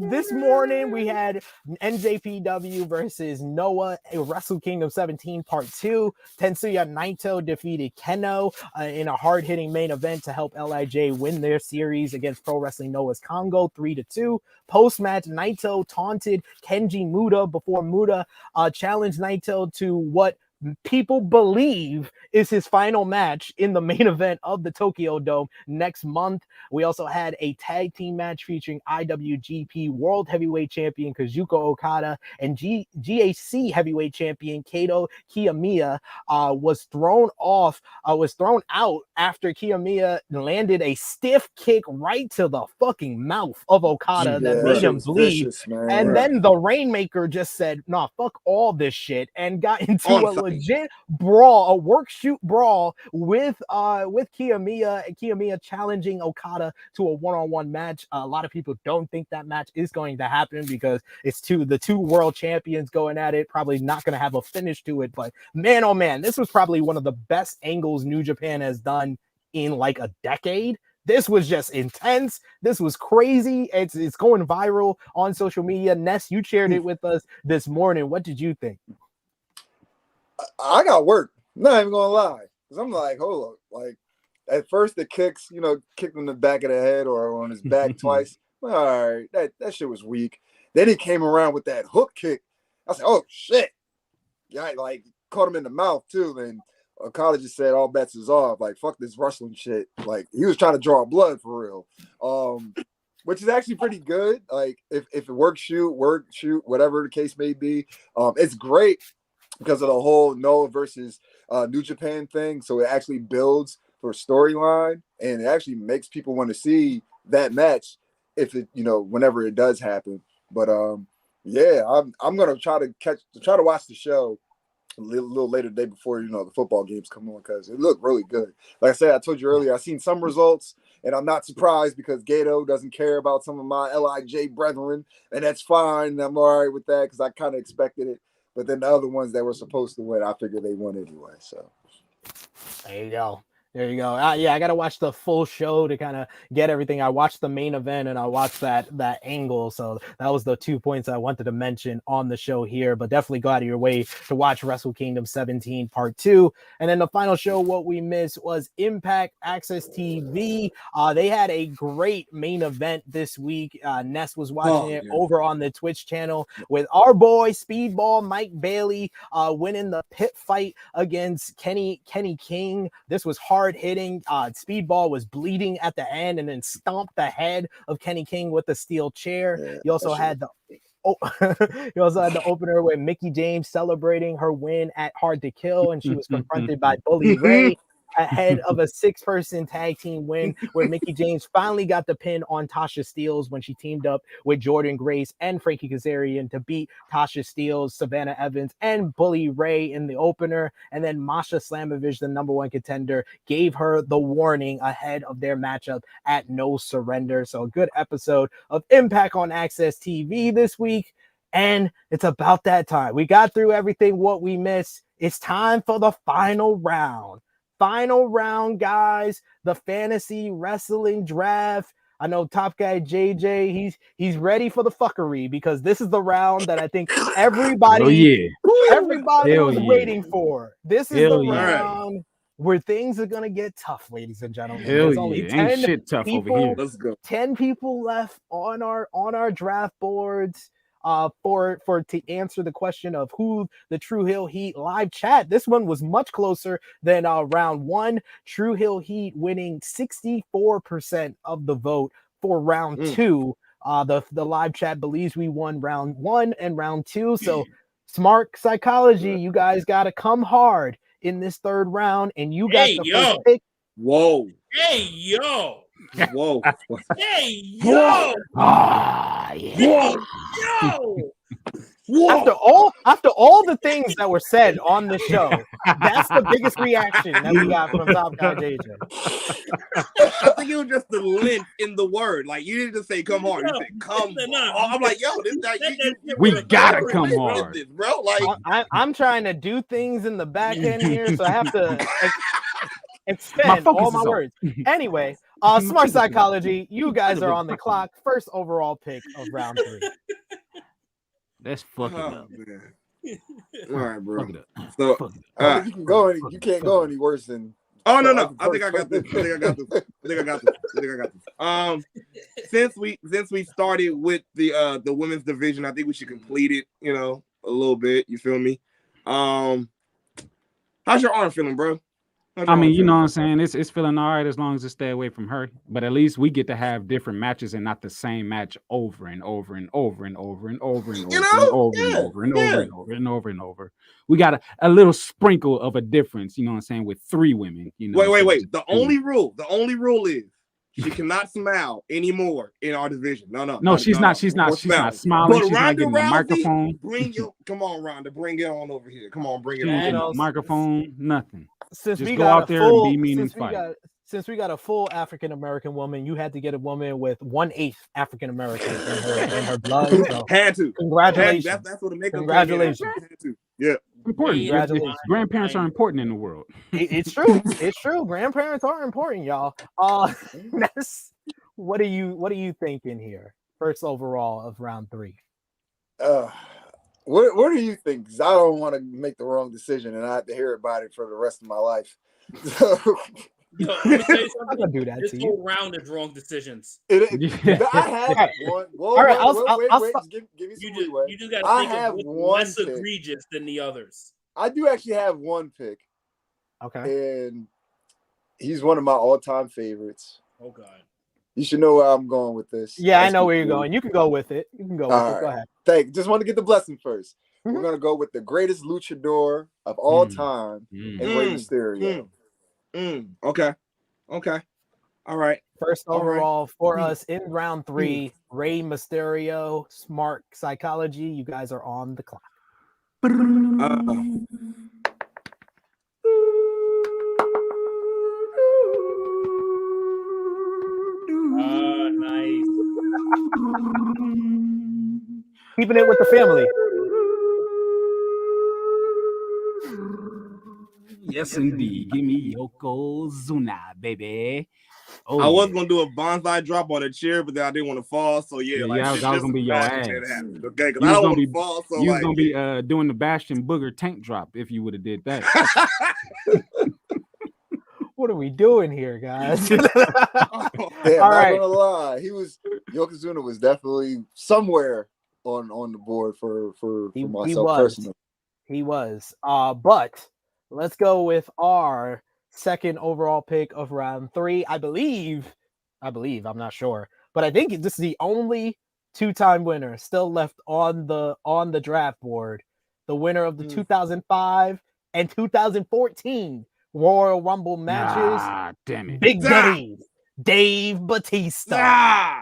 This morning we had NJPW versus NOAH, a Wrestle Kingdom 17 Part 2. Tetsuya Naito defeated Keno in a hard-hitting main event to help LIJ win their series against Pro Wrestling Noah's Congo 3-2. Post-match, Naito taunted Kenji Muda before Muda challenged Naito to what people believe is his final match in the main event of the Tokyo Dome next month. We also had a tag team match featuring IWGP World Heavyweight Champion Kazuchika Okada and GAC Heavyweight Champion Kato Kiyomiya. Was thrown out after Kiyomiya landed a stiff kick right to the fucking mouth of Okada that made him bleed. Vicious, man. And then the Rainmaker just said, "Nah, fuck all this shit," and got into a legit brawl, a work shoot brawl with Kiyomiya, and Kiyomiya challenging Okada to a one-on-one match. A lot of people don't think that match is going to happen because it's the two world champions going at it. Probably not going to have a finish to it, but man, oh man, this was probably one of the best angles New Japan has done in like a decade. This was just intense. This was crazy. It's going viral on social media. Ness, you shared it with us this morning. What did you think? I got work. Not even gonna lie, because I'm like, hold up. Like at first the kicks, kicked him in the back of the head or on his back twice. Well, all right, that shit was weak. Then he came around with that hook kick. I said, oh shit. Yeah, like caught him in the mouth too. And Okada just said all bets is off. Like, fuck this wrestling shit. Like, he was trying to draw blood for real. Which is actually pretty good. Like, if it works, shoot, whatever the case may be. It's great because of the whole Noah versus New Japan thing. So it actually builds for storyline, and it actually makes people want to see that match if it, whenever it does happen. But yeah, I'm gonna try to watch the show a little later the day before the football games come on, because it looked really good. Like I said, I told you earlier, I've seen some results, and I'm not surprised because Gato doesn't care about some of my LIJ brethren, and that's fine. I'm all right with that because I kind of expected it. But then the other ones that were supposed to win, I figured they won anyway. So there you go. There you go. Yeah, I got to watch the full show to kind of get everything. I watched the main event and I watched that angle. So that was the 2 points I wanted to mention on the show here, but definitely go out of your way to watch Wrestle Kingdom 17 Part 2. And then the final show, what we missed was Impact Access TV. They had a great main event this week. Ness was watching it over on the Twitch channel with our boy Speedball Mike Bailey winning the pit fight against Kenny King. This was hard hitting. Speedball was bleeding at the end and then stomped the head of Kenny King with the steel chair. Yeah, you also had the opener with Mickie James celebrating her win at Hard to Kill, and she was confronted by Bully Ray ahead of a 6-person tag team win where Mickie James finally got the pin on Tasha Steelz when she teamed up with Jordan Grace and Frankie Kazarian to beat Tasha Steelz, Savannah Evans, and Bully Ray in the opener. And then Masha Slamovich, the number one contender, gave her the warning ahead of their matchup at No Surrender. So a good episode of Impact on Access TV this week. And it's about that time. We got through everything what we missed. It's time for the final round. Final round, guys. The fantasy wrestling draft. I know Top Guy JJ, he's ready for the fuckery because this is the round that I think everybody was waiting for. This is the round where things are gonna get tough, ladies and gentlemen. There's only 10 shit tough people, over here. let's go. 10 people left on our draft boards. To answer the question of who the Tru Heel Heat live chat. This one was much closer than round one. Tru Heel Heat winning 64% of the vote for round two. The live chat believes we won round one and round two. So Smark Psychology, you guys got to come hard in this third round, and you got first pick. Whoa. Hey, yo. Whoa. Hey, yo. Yeah. Yo. After all the things that were said on the show, that's the biggest reaction that we got from Top Guy JJ. I think it was just the length in the word. Like, you didn't just say come hard. You said come hard. I'm like, yo, this guy, we gotta come hard, this, bro. Like, I'm trying to do things in the back end here, so I have to extend all my words. Anyway, Smart Psychology, you guys are on the clock. First overall pick of round 3. Let's fuck it up. Man. All right, bro. Fuck it up. So I think you can't go any worse than. Oh no. I think I got this. Since we started with the women's division, I think we should complete it, a little bit. You feel me? How's your arm feeling, bro? I mean, you know what I'm saying? It's feeling all right as long as it stay away from her. But at least we get to have different matches and not the same match over and over and over and over and over and over and over and over and over and over and over and over. We got a little sprinkle of a difference, you know what I'm saying, with 3 women. You know, wait. The only rule is she cannot smile anymore in our division. No, she's not smiling. She's not getting the microphone. Come on, Rhonda, bring it on over here. Come on, bring it on. No microphone, nothing. Since just we go got out there and be mean and fight. Since we got a full African American woman, you had to get a woman with 1/8 African American in her blood. So had to. Congratulations. That's what the makeup. Congratulations. Yeah. Important. Grandparents are important in the world. It's true. It's true. Grandparents are important, y'all. Ness, what are you thinking here? First overall of round 3. What do you think? Because I don't want to make the wrong decision and I have to hear about it for the rest of my life. So, let me tell you something. I'm gonna do that. This whole round is wrong decisions. I have one. Whoa, all right, wait. Give me some leeway. You just gotta think of less egregious than the others. I do actually have one pick. Okay. And he's one of my all-time favorites. Oh God. You should know where I'm going with this. Yeah, I know where you're going. You can go with it. Go ahead. Just want to get the blessing first. Mm-hmm. We're gonna go with the greatest luchador of all time, and Rey Mysterio. Okay. All right. First overall for us in round 3, Rey Mysterio, Smark Psychology. You guys are on the clock. Nice. Keeping it with the family. Yes, indeed. Give me Yokozuna, baby. Oh, I was gonna do a bonsai drop on a chair, but then I didn't want to fall. So yeah, that was gonna be your ass. Okay, because I don't want to fall. So you was gonna be doing the Bastion Booger tank drop if you would have did that. What are we doing here, guys? Damn, all right. Not gonna lie, Yokozuna was definitely somewhere on the board for myself personally. He was. But let's go with our second overall pick of round 3. I believe, I'm not sure, but I think this is the only 2-time winner still left on the draft board. The winner of the 2005 and 2014 Royal Rumble matches. Damn it. Big Dave Batista.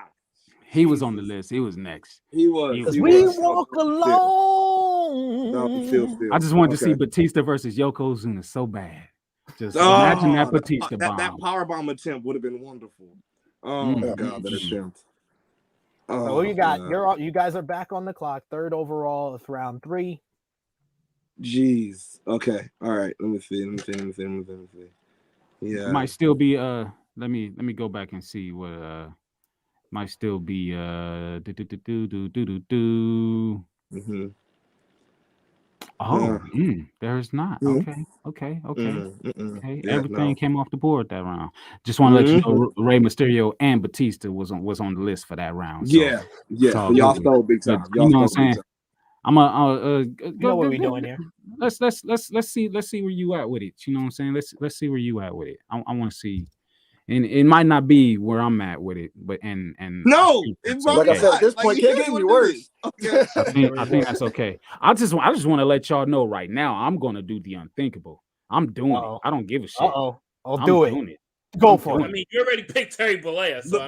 He was on the list. He was next. He was. We walk alone. No, still. I just wanted to see Batista versus Yokozuna so bad. Just imagine that Batista bomb. That power bomb attempt would have been wonderful. Oh my God, that attempt. So what you got? You guys are back on the clock. Third overall of round 3. Jeez. Okay. All right. Let me see. Yeah. Might still be let me go back and see what might still be there's not. Okay. Everything came off the board that round. Just want to let you know Rey Mysterio and Batista was on the list for that round. So, yeah. So y'all stole big time. You know what I'm saying? I'm you know what we doing here. Let's see where you at with it. You know what I'm saying? Let's see where you at with it. I want to see, and it might not be where I'm at with it, but and no, it's okay. Like I said, at this point, can't get any worse. Okay. I think that's okay. I just want to let y'all know right now. I'm gonna do the unthinkable. I'm doing it. I don't give a shit. I'll do it. Go for it. I mean, you already picked Terry Bollea, so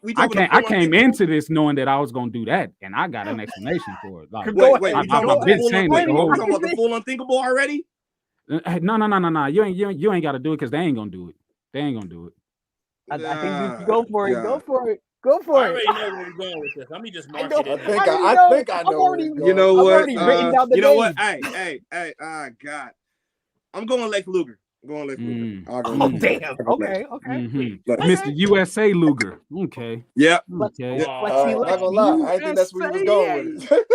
wait. I came into this knowing that I was gonna do that, and I got an explanation for it. Like, I've been saying that. We're talking about the full unthinkable already. No. You ain't got to do it because they ain't gonna do it. They ain't gonna do it. I think you go for it. Go for it. I already know where you're going with this. Let me just mark it in. I think I know. You know what? You know what? Hey, God. I'm going Lex Luger. Oh, damn. Okay. Mr. USA Luger. Okay. Yeah. Okay. Not gonna lie. I think that's where he was going with it.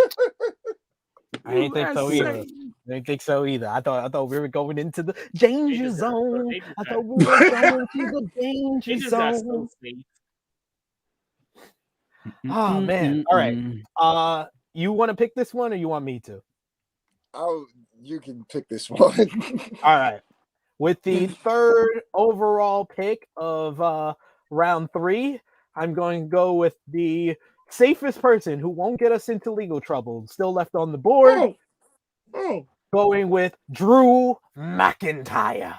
I didn't think so either. I thought we were going into the danger zone. I thought we were going to the danger zone. Oh man. All right. You want to pick this one or you want me to? You can pick this one. All right. With the third overall pick of round 3, I'm going to go with the safest person who won't get us into legal trouble. Still left on the board. Going with Drew McIntyre.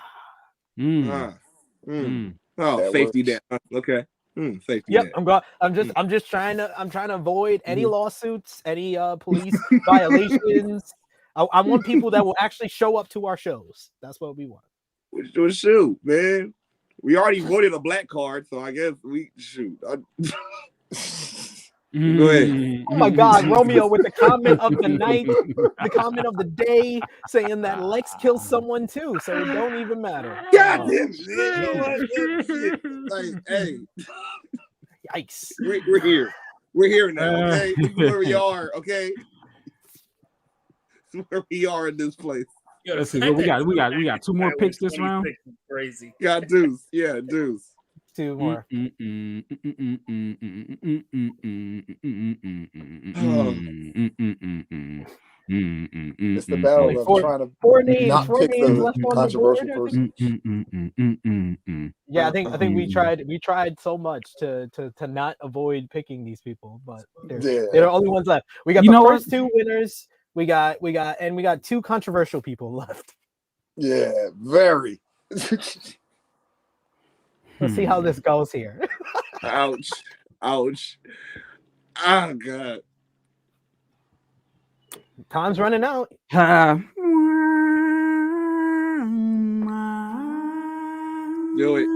Safety net. Okay. Safety Yep, net. I'm just trying to avoid any lawsuits, any police violations. I want people that will actually show up to our shows. That's what we want. Shoot, man. We already voted a black card, so I guess we shoot. Go ahead. Oh my God, Romeo with the comment of the night, the comment of the day, saying that Lex killed someone too, so it don't even matter. God damn shit. Like, hey. Yikes. We're here. We're here now, okay? This is where we are, okay? This is where we are in this place. Yo, Let's see. We got 2 more picks this round. Crazy. Yeah, Deuce. Yeah, Deuce. 2 more. It's the battle of trying to four names pick the left on controversial the board. person. Yeah, I think we tried so much to not avoid picking these people, but they're the only ones left. We got the first 2 winners. We got 2 controversial people left. Yeah, very. Let's see how this goes here. Ouch. Oh God. Time's running out. Do it.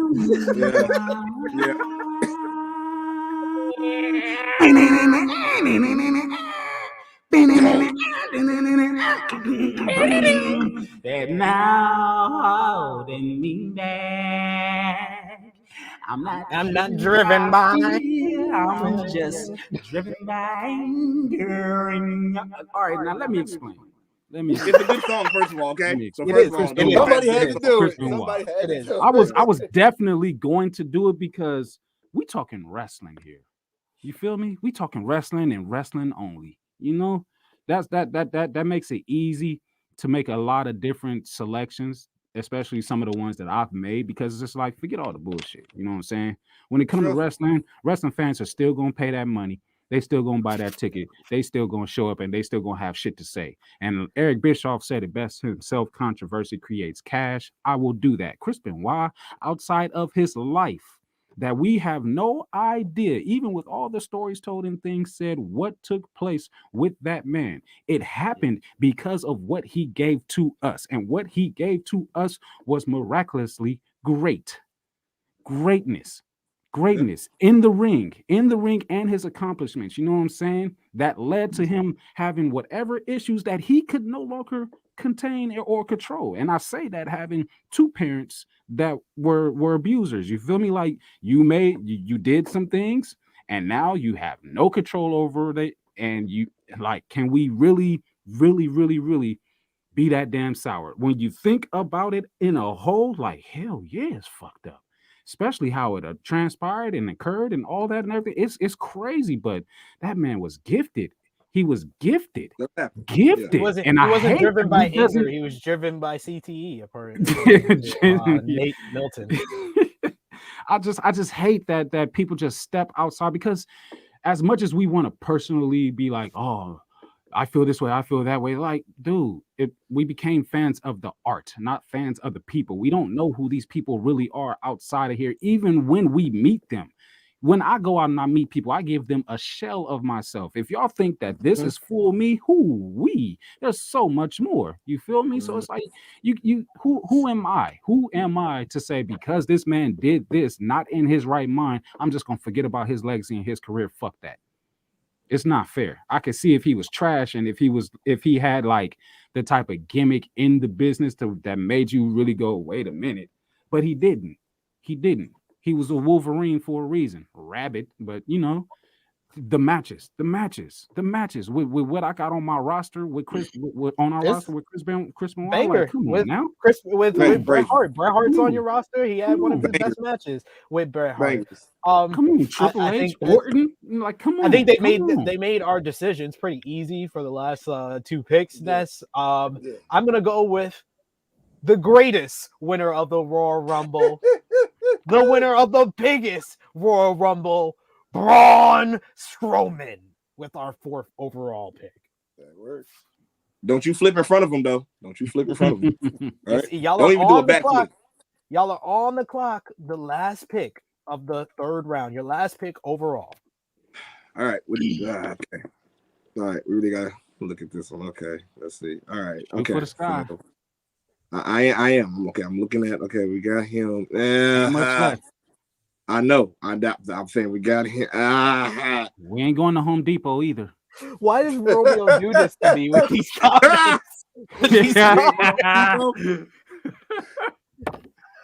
That now holding me back. I'm not driven by. I'm just driven by anger. All right, now let me explain. It's a good song, first of all. Okay, so It first is. of all, Somebody had to do it. I was definitely going to do it because we talking wrestling here. You feel me? We talking wrestling and wrestling only. You know, that makes it easy to make a lot of different selections, especially some of the ones that I've made, because it's just like, forget all the bullshit. You know what I'm saying? When it comes to wrestling fans are still gonna pay that money. They still gonna buy that ticket. They still gonna show up, and they still gonna have shit to say. And Eric Bischoff said it best himself: controversy creates cash. I will do that. Chris Benoit, outside of his life, that we have no idea, even with all the stories told and things said, what took place with that man. It happened because of what he gave to us. And what he gave to us was miraculously great. Greatness in the ring and his accomplishments. You know what I'm saying? That led to him having whatever issues that he could no longer contain or control. And I say that having 2 parents that were abusers. You feel me? Like you did some things and now you have no control over it. And you like, can we really be that damn sour? When you think about it in a whole, like, hell yeah, it's fucked up. Especially how it transpired and occurred and all that and everything. It's crazy, but that man was gifted. He was gifted. He wasn't driven by anger. He was driven by CTE, apparently. Nate Milton. I just hate that people just step outside, because as much as we want to personally be like, oh, I feel this way, I feel that way. Like, dude, we became fans of the art, not fans of the people. We don't know who these people really are outside of here, even when we meet them. When I go out and I meet people, I give them a shell of myself. If y'all think that this is full me, there's so much more. You feel me? So it's like, who am I? Who am I to say, because this man did this, not in his right mind, I'm just gonna forget about his legacy and his career? Fuck that. It's not fair. I could see if he was trash and if he had like the type of gimmick in the business that made you really go, wait a minute. But he didn't. He was a Wolverine for a reason. Rabbit, but you know, the matches with what I got on my roster with Chris on our roster with Chris Benoit. Banger Like, come on with now. Chris with Bret Hart. Bret Hart's on Ooh. your roster. He had one of his Bangers. best matches with Bret Hart. Bangers. Come on, Triple H, Orton. Like, come on. I think they made our decisions pretty easy for the last two picks. Ness. I'm gonna go with the greatest winner of the Royal Rumble, the winner of the biggest Royal Rumble, Braun Strowman, with our 4th overall pick. That works. Don't you flip in front of him, though. Don't you flip in front of him. All right? Y'all Don't are even do a on the backflip. clock. Y'all are on the clock. The last pick of the 3rd round. Your last pick overall. All right. Okay. All right. We really gotta look at this one. Okay. Let's see. All right. Okay. For the sky. I am. Okay. I'm looking at. Okay. We got him. Much left. I know. I'm saying we got him. We ain't going to Home Depot either. Why does Romeo do this to me with these comments?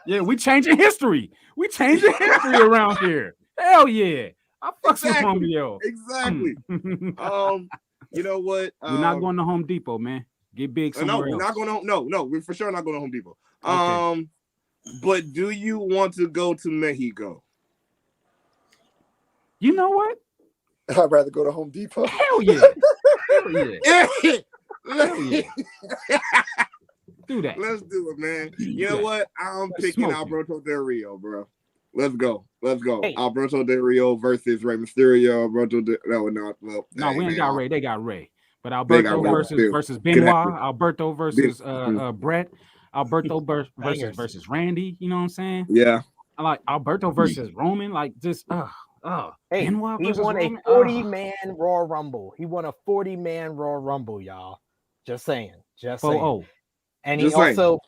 Yeah, we changing history. We changing history around here. Hell yeah. I fucks with Romeo. Exactly. You know what? We're not going to Home Depot, man. Get big somewhere else. Not going to. No, we're for sure not going to Home Depot. Okay. But do you want to go to Mexico? You know what? I'd rather go to Home Depot. Hell yeah. Hell yeah. Hell yeah. Do that. Let's do it, man. You know what? I'm picking Alberto Del Rio, bro. Let's go. Hey. Alberto Del Rio versus Rey Mysterio. No, we ain't got Ray. They got Ray. But Alberto versus Benoit. Alberto versus Brett. Alberto versus Randy. You know what I'm saying? Yeah. I like Alberto versus Roman. Like just hey, Benoit he won a 40-man Royal Rumble. He won a 40-man Royal Rumble, y'all. Just saying. And he also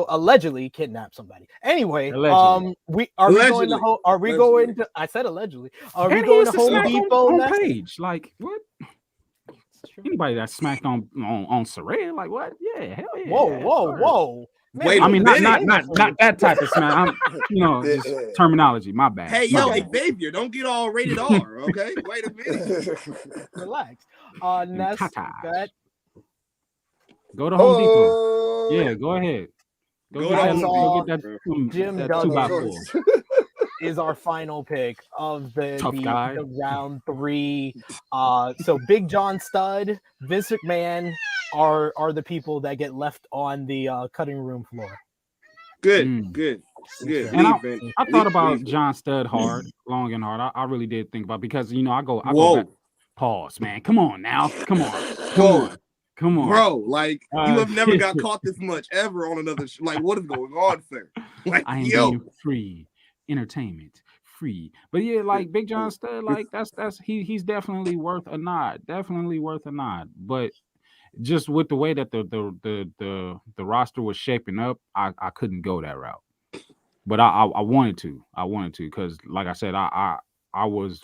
allegedly kidnapped somebody. Anyway, allegedly. I said allegedly. Are we going to Home Depot on page? Like what? Anybody that smacked on Saraya, like what? Yeah, hell yeah. Whoa. Man, wait, I mean, not that type of smack. Just terminology. My bad. Hey, Xavier, don't get all rated R. Okay, wait a minute. Relax. Ness, go to Home Depot. Yeah, go ahead. Go get that Jim that Douglas 2x4. is our final pick of the round 3. So Big John Studd, Vince McMahon are the people that get left on the cutting room floor. Good. And I thought about John Studd long and hard. I really did think about it because I go back. Pause, man. Come on now. Come on. Bro, like you have never got caught this much ever on another like what is going on, sir? Like I ain't free entertainment, free. But yeah, like Big John Studd, like that's he's definitely worth a nod. But just with the way that the roster was shaping up, I couldn't go that route. But I wanted to because like I said, I was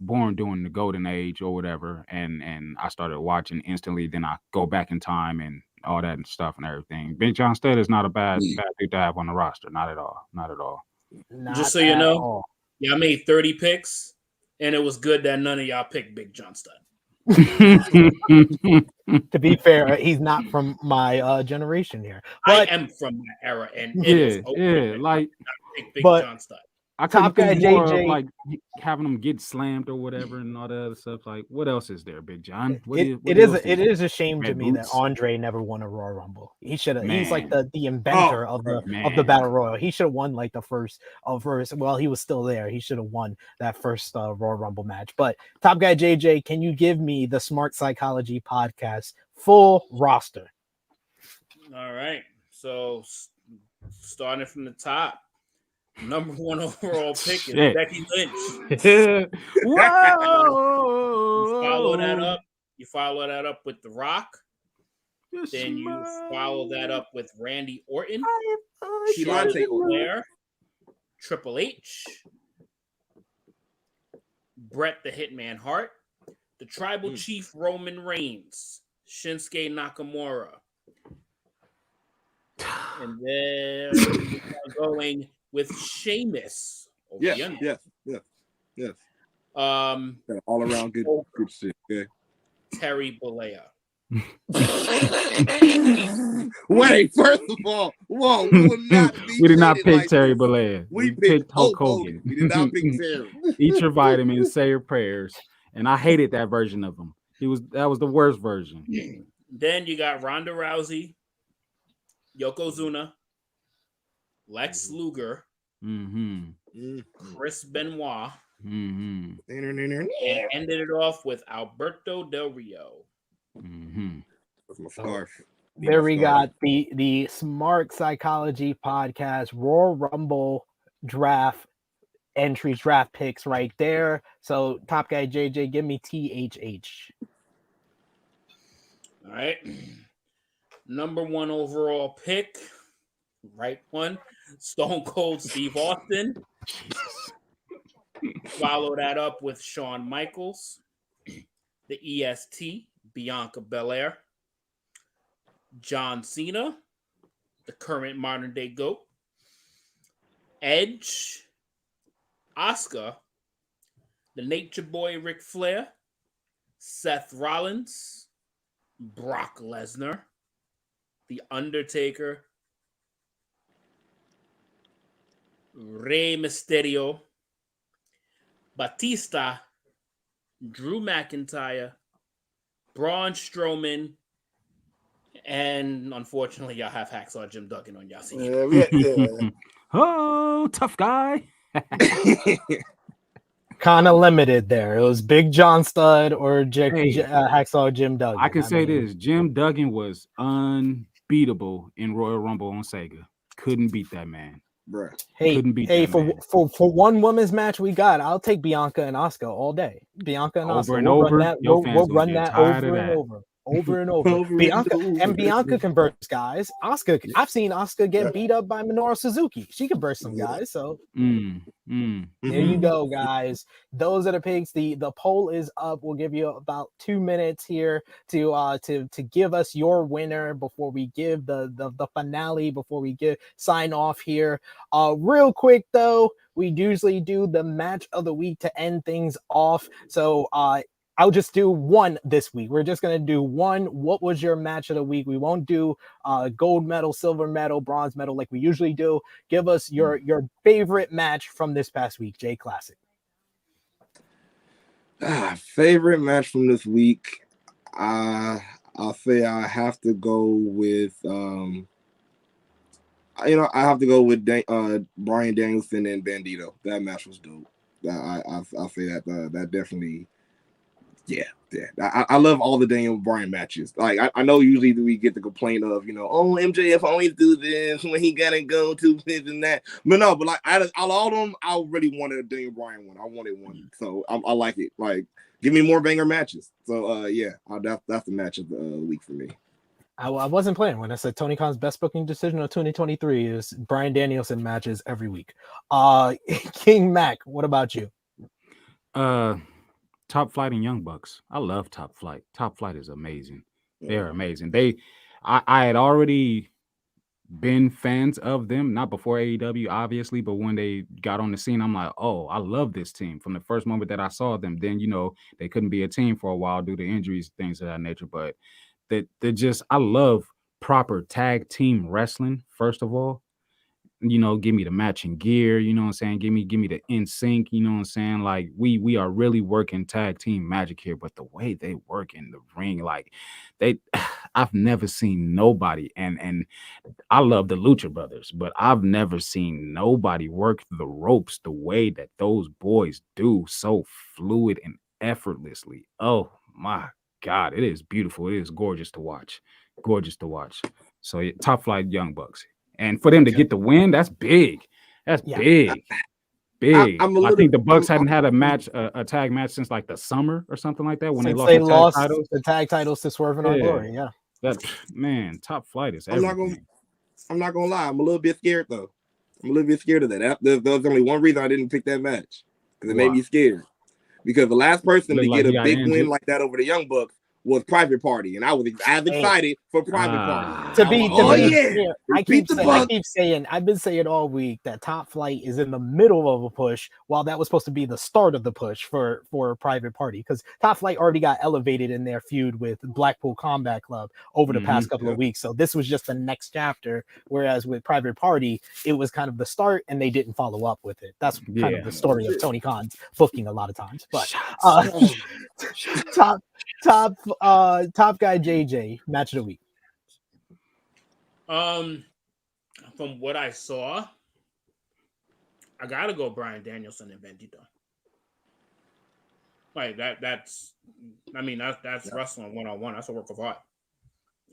born during the golden age or whatever, and I started watching instantly. Then I go back in time and all that and stuff and everything. Big John Studd is not a bad dude to have on the roster. Not at all. Just so you know, y'all made 30 picks, and it was good that none of y'all picked Big John Studd. To be fair, he's not from my generation here. But I am from that era, and like Big John Studd. I couldn't think more of like having them get slammed or whatever and all that other stuff. Like, what else is there, Big John? It is a shame to me that Andre never won a Royal Rumble. He should have. He's like the inventor of the Battle Royal. He should have won like the first. Well, he was still there. He should have won that first Royal Rumble match. But Top Guy JJ, can you give me the Smark Psychology Podcast full roster? All right. So starting from the top. Number 1 overall pick is Becky Lynch. Whoa! You follow that up with The Rock. Then you follow that up with Randy Orton, Charlotte Flair, Triple H, Bret the Hitman Hart, the Tribal Chief Roman Reigns, Shinsuke Nakamura, and then we're going with Sheamus. Yes. All around good shit. Yeah. Terry Bollea. Wait, first of all, whoa, we will not be we did not shaded pick like Terry this. Bollea. We picked Hulk Hogan. We did not pick Terry. Eat your vitamins, say your prayers. And I hated that version of him. That was the worst version. Then you got Ronda Rousey, Yokozuna, Lex Luger, Chris Benoit, and ended it off with Alberto Del Rio. That's my scarf. There we got the Smark Psychology Podcast Royal Rumble draft entries, draft picks right there. So top guy JJ, give me THH. All right. Number 1 overall pick, right one, Stone Cold Steve Austin. Follow that up with Shawn Michaels, the EST, Bianca Belair, John Cena, the current modern day GOAT, Edge, Asuka, the Nature Boy Ric Flair, Seth Rollins, Brock Lesnar, The Undertaker, Rey Mysterio, Batista, Drew McIntyre, Braun Strowman, and unfortunately, y'all have Hacksaw Jim Duggan on y'all team. Oh, tough guy. Kind of limited there. It was Big John Studd or Hacksaw Jim Duggan. I can say this: Jim Duggan was unbeatable in Royal Rumble on Sega. Couldn't beat that man. Bruh. For one women's match we got, I'll take Bianca and Asuka all day. Bianca and Asuka. We'll run that over and over. Over and over. Bianca can burst guys. Asuka, I've seen Asuka get beat up by Minoru Suzuki. She can burst some guys. So there you go, guys. Those are the picks. The poll is up. We'll give you about 2 minutes here to give us your winner before we give the finale, before we sign off here. Real quick though, we usually do the match of the week to end things off. So I'll just do one this week. We're just going to do one. What was your match of the week? We won't do gold medal, silver medal, bronze medal like we usually do. Give us your favorite match from this past week, J-Klassick. Favorite match from this week? I'll say I have to go with I have to go with Bryan Danielson and Bandido. That match was dope. I'll say that definitely. Yeah. I love all the Daniel Bryan matches. Like I know usually we get the complaint of MJF always do this when he gotta go to this and that, but no, but like all of them, I really wanted a Daniel Bryan one. I wanted one, so I like it. Like give me more banger matches. So that's the match of the week for me. I wasn't playing when I said Tony Khan's best booking decision of 2023 is Bryan Danielson matches every week. King Mac, what about you? Top Flight and Young Bucks. I love Top Flight. Top Flight is amazing. They're amazing. I had already been fans of them, not before AEW, obviously, but when they got on the scene, I'm like, oh, I love this team. From the first moment that I saw them, then, they couldn't be a team for a while due to injuries, things of that nature. But I love proper tag team wrestling, first of all. Give me the matching gear, you know what I'm saying? Give me the in sync, you know what I'm saying? Like we are really working tag team magic here, but the way they work in the ring, like I've never seen nobody, and I love the Lucha Brothers, but I've never seen nobody work the ropes the way that those boys do, so fluid and effortlessly. Oh my God, it is beautiful. It is gorgeous to watch. So Top Flight Young Bucks. And for them to get the win, that's big. That's big. I think the Bucks hadn't had a tag match since like the summer or something like that when they lost the tag titles to Swerve and Our Glory. Yeah. That man, Top Flight is everything. I'm not gonna lie. I'm a little bit scared though. I'm a little bit scared of that. There was only one reason I didn't pick that match because it made me scared. Because the last person to get a big win like that over the Young Bucks was Private Party, and I was excited for Private Party. To be yeah. I keep saying, I've been saying all week that Top Flight is in the middle of a push, while that was supposed to be the start of the push for Private Party, because Top Flight already got elevated in their feud with Blackpool Combat Club over the past couple of weeks. So this was just the next chapter, whereas with Private Party, it was kind of the start, and they didn't follow up with it. That's kind of the story of Tony Khan's booking a lot of times. But top guy JJ match of the week. From what I saw, I gotta go Bryan Danielson and Bandido. Like that's wrestling 1-on-1. That's a work of art.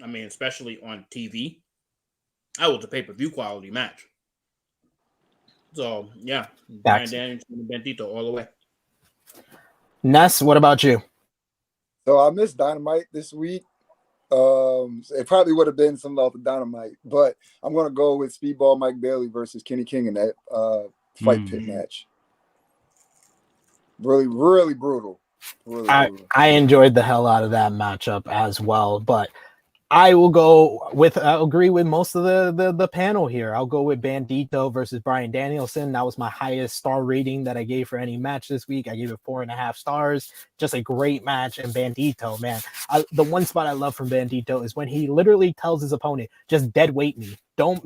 I mean, especially on TV. That was a pay-per-view quality match. So yeah, Bryan Danielson and Bandido all the way. Ness, what about you? So I missed Dynamite this week. It probably would have been some love for Dynamite, but I'm going to go with Speedball Mike Bailey versus Kenny King in that fight pit match. Really, really brutal. I enjoyed the hell out of that matchup as well, but I will go with, I agree with most of the panel here. I'll go with Bandido versus Bryan Danielson. That was my highest star rating that I gave for any match this week. I gave it 4.5 stars. Just a great match. And Bandido, man, the one spot I love from Bandido is when he literally tells his opponent, just dead weight me. Don't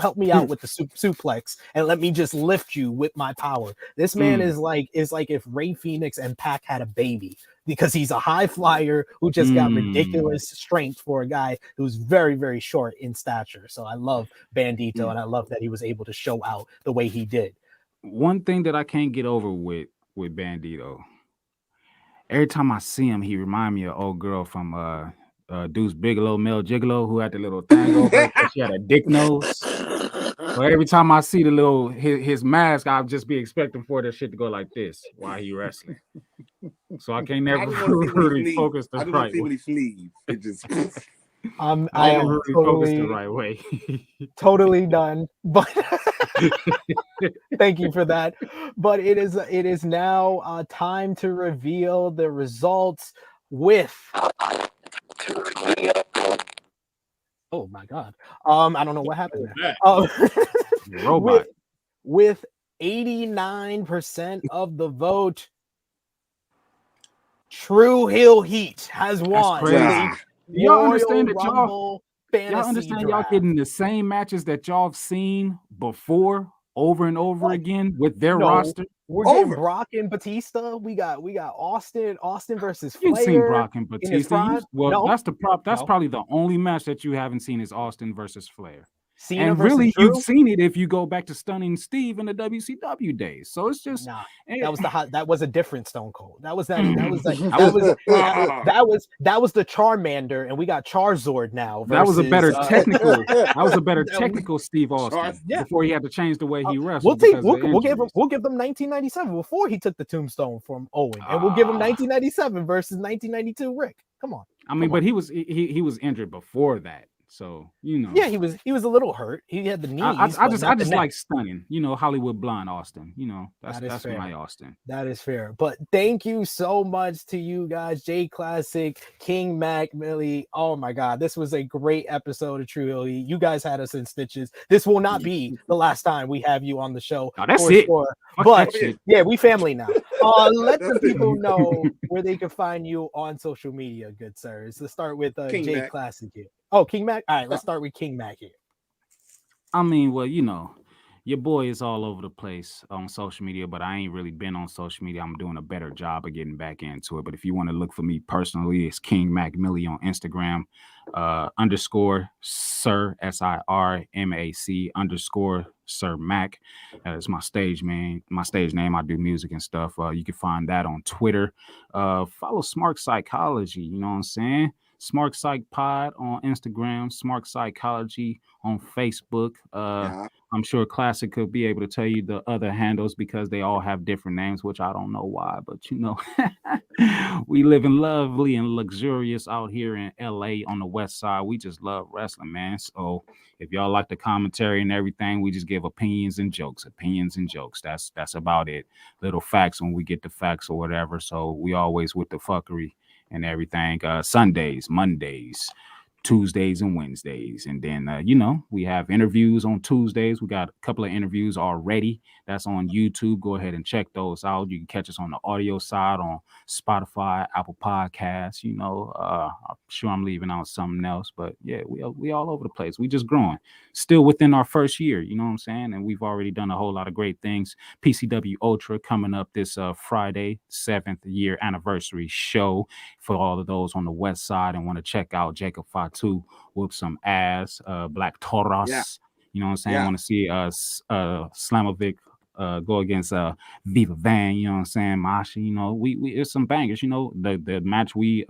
help me out with the suplex and let me just lift you with my power. This man is like if Rey Fenix and Pac had a baby, because he's a high flyer who just got ridiculous strength for a guy who's very, very short in stature. So I love Bandido, and I love that he was able to show out the way he did. One thing that I can't get over with Bandido, every time I see him, he reminds me of old girl from Deuce Bigelow, Mel Gigolo, who had the little thing over. She had a dick nose. So every time I see the little his mask, I'll just be expecting for that shit to go like this while he wrestling. So I can't never really focus the right way. He sneezes. It just I am really focused the right way. Totally done. But thank you for that. But it is now time to reveal the results with. Oh my God. I don't know what happened there. Robot. With 89% of the vote, Tru Heel Heat has won. Y'all understand that y'all draft. getting the same matches that y'all have seen before over and over again with their roster? We're getting Brock and Batista. We got Austin versus Flair. You've seen Brock and Batista. That's No. probably the only match that you haven't seen is Austin versus Flair. Cena and versus really, Drew? you've seen it if you go back to Stunning Steve in the WCW days. So it's just that was a different Stone Cold. That was the Charmander, and we got Charizard now. That was a better technical. That was a better technical Steve Austin before he had to change the way he wrestled. We'll give them 1997 before he took the tombstone from Owen, and we'll give him 1997 versus 1992 Rick. Come on. I mean, but he was injured before that. So, yeah, he was a little hurt. He had the knees. I just like Stunning, Hollywood Blonde Austin. That's my Austin. That is fair. But thank you so much to you guys, J-Klassick, King Mac, Milli. Oh my God, this was a great episode of Tru Heel Heat. You guys had us in stitches. This will not be the last time we have you on the show. No, that's it. Sure. But yeah, we family now. Let the people know where they can find you on social media, good sirs. Let's start with J-Klassick here. Oh, King Mac? All right, let's start with King Mac here. I mean, well, your boy is all over the place on social media, but I ain't really been on social media. I'm doing a better job of getting back into it. But if you want to look for me personally, it's King Mac Milli on Instagram, _ Sir, SIRMAC _ Sir Mac. It's my stage name. I do music and stuff. You can find that on Twitter. Follow Smark Psychology, you know what I'm saying? Smark Psych Pod on Instagram, Smark Psychology on Facebook. I'm sure Classic could be able to tell you the other handles because they all have different names, which I don't know why, but we live in lovely and luxurious out here in LA on the west side. We just love wrestling, man. So if y'all like the commentary and everything, we just give opinions and jokes. That's about it. Little facts when we get the facts or whatever. So we always with the fuckery and everything. Sundays, Mondays, Tuesdays, and Wednesdays. And then, you know, we have interviews on Tuesdays. We got a couple of interviews already. That's on YouTube. Go ahead and check those out. You can catch us on the audio side on Spotify, Apple Podcasts. You know, I'm sure I'm leaving out something else, but yeah, we all over the place. We just growing, still within our first year. You know what I'm saying? And we've already done a whole lot of great things. PCW Ultra coming up this Friday, 7th year anniversary show for all of those on the west side and want to check out Jacob Fatu whoop some ass. Black Toros. Yeah. You know what I'm saying? Yeah. Want to see Slamovic go against Viva Van, you know what I'm saying? Masha, you know, we it's some bangers, you know. The match we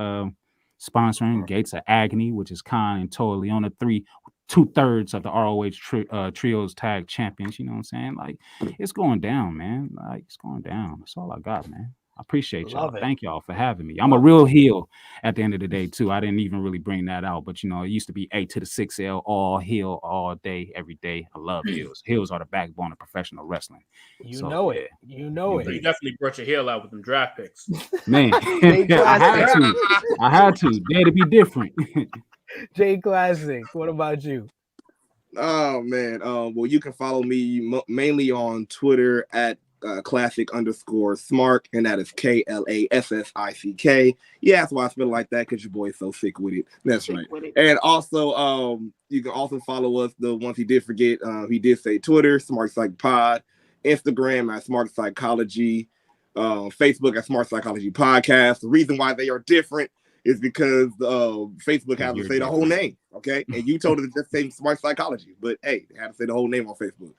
sponsoring, Gates of Agony, which is Khan and Toa Leona, 2/3 of the ROH trios tag champions, you know what I'm saying? Like, it's going down, man. Like, it's going down. That's all I got, man. I appreciate y'all. Thank y'all for having me. I'm a real heel at the end of the day, too. I didn't even really bring that out, but, you know, it used to be A to the 6L, all heel, all day, every day. I love heels. Heels are the backbone of professional wrestling. You know it. You know it. You definitely brought your heel out with them draft picks. Man, I had to. Dare to be different. J-Klassick, what about you? Oh, man. Well, you can follow me mainly on Twitter at classic_Smark, and that is KLASSICK. Yeah, that's why I spell it like that, because your boy's so sick with it. That's right. And also, you can also follow us. The ones he did forget, he did say Twitter, Smark Psych Pod, Instagram at Smark Psychology, Facebook at Smark Psychology Podcast. The reason why they are different is because Facebook has to say the whole name, okay? And you told it to just say Smark Psychology, but hey, they have to say the whole name on Facebook.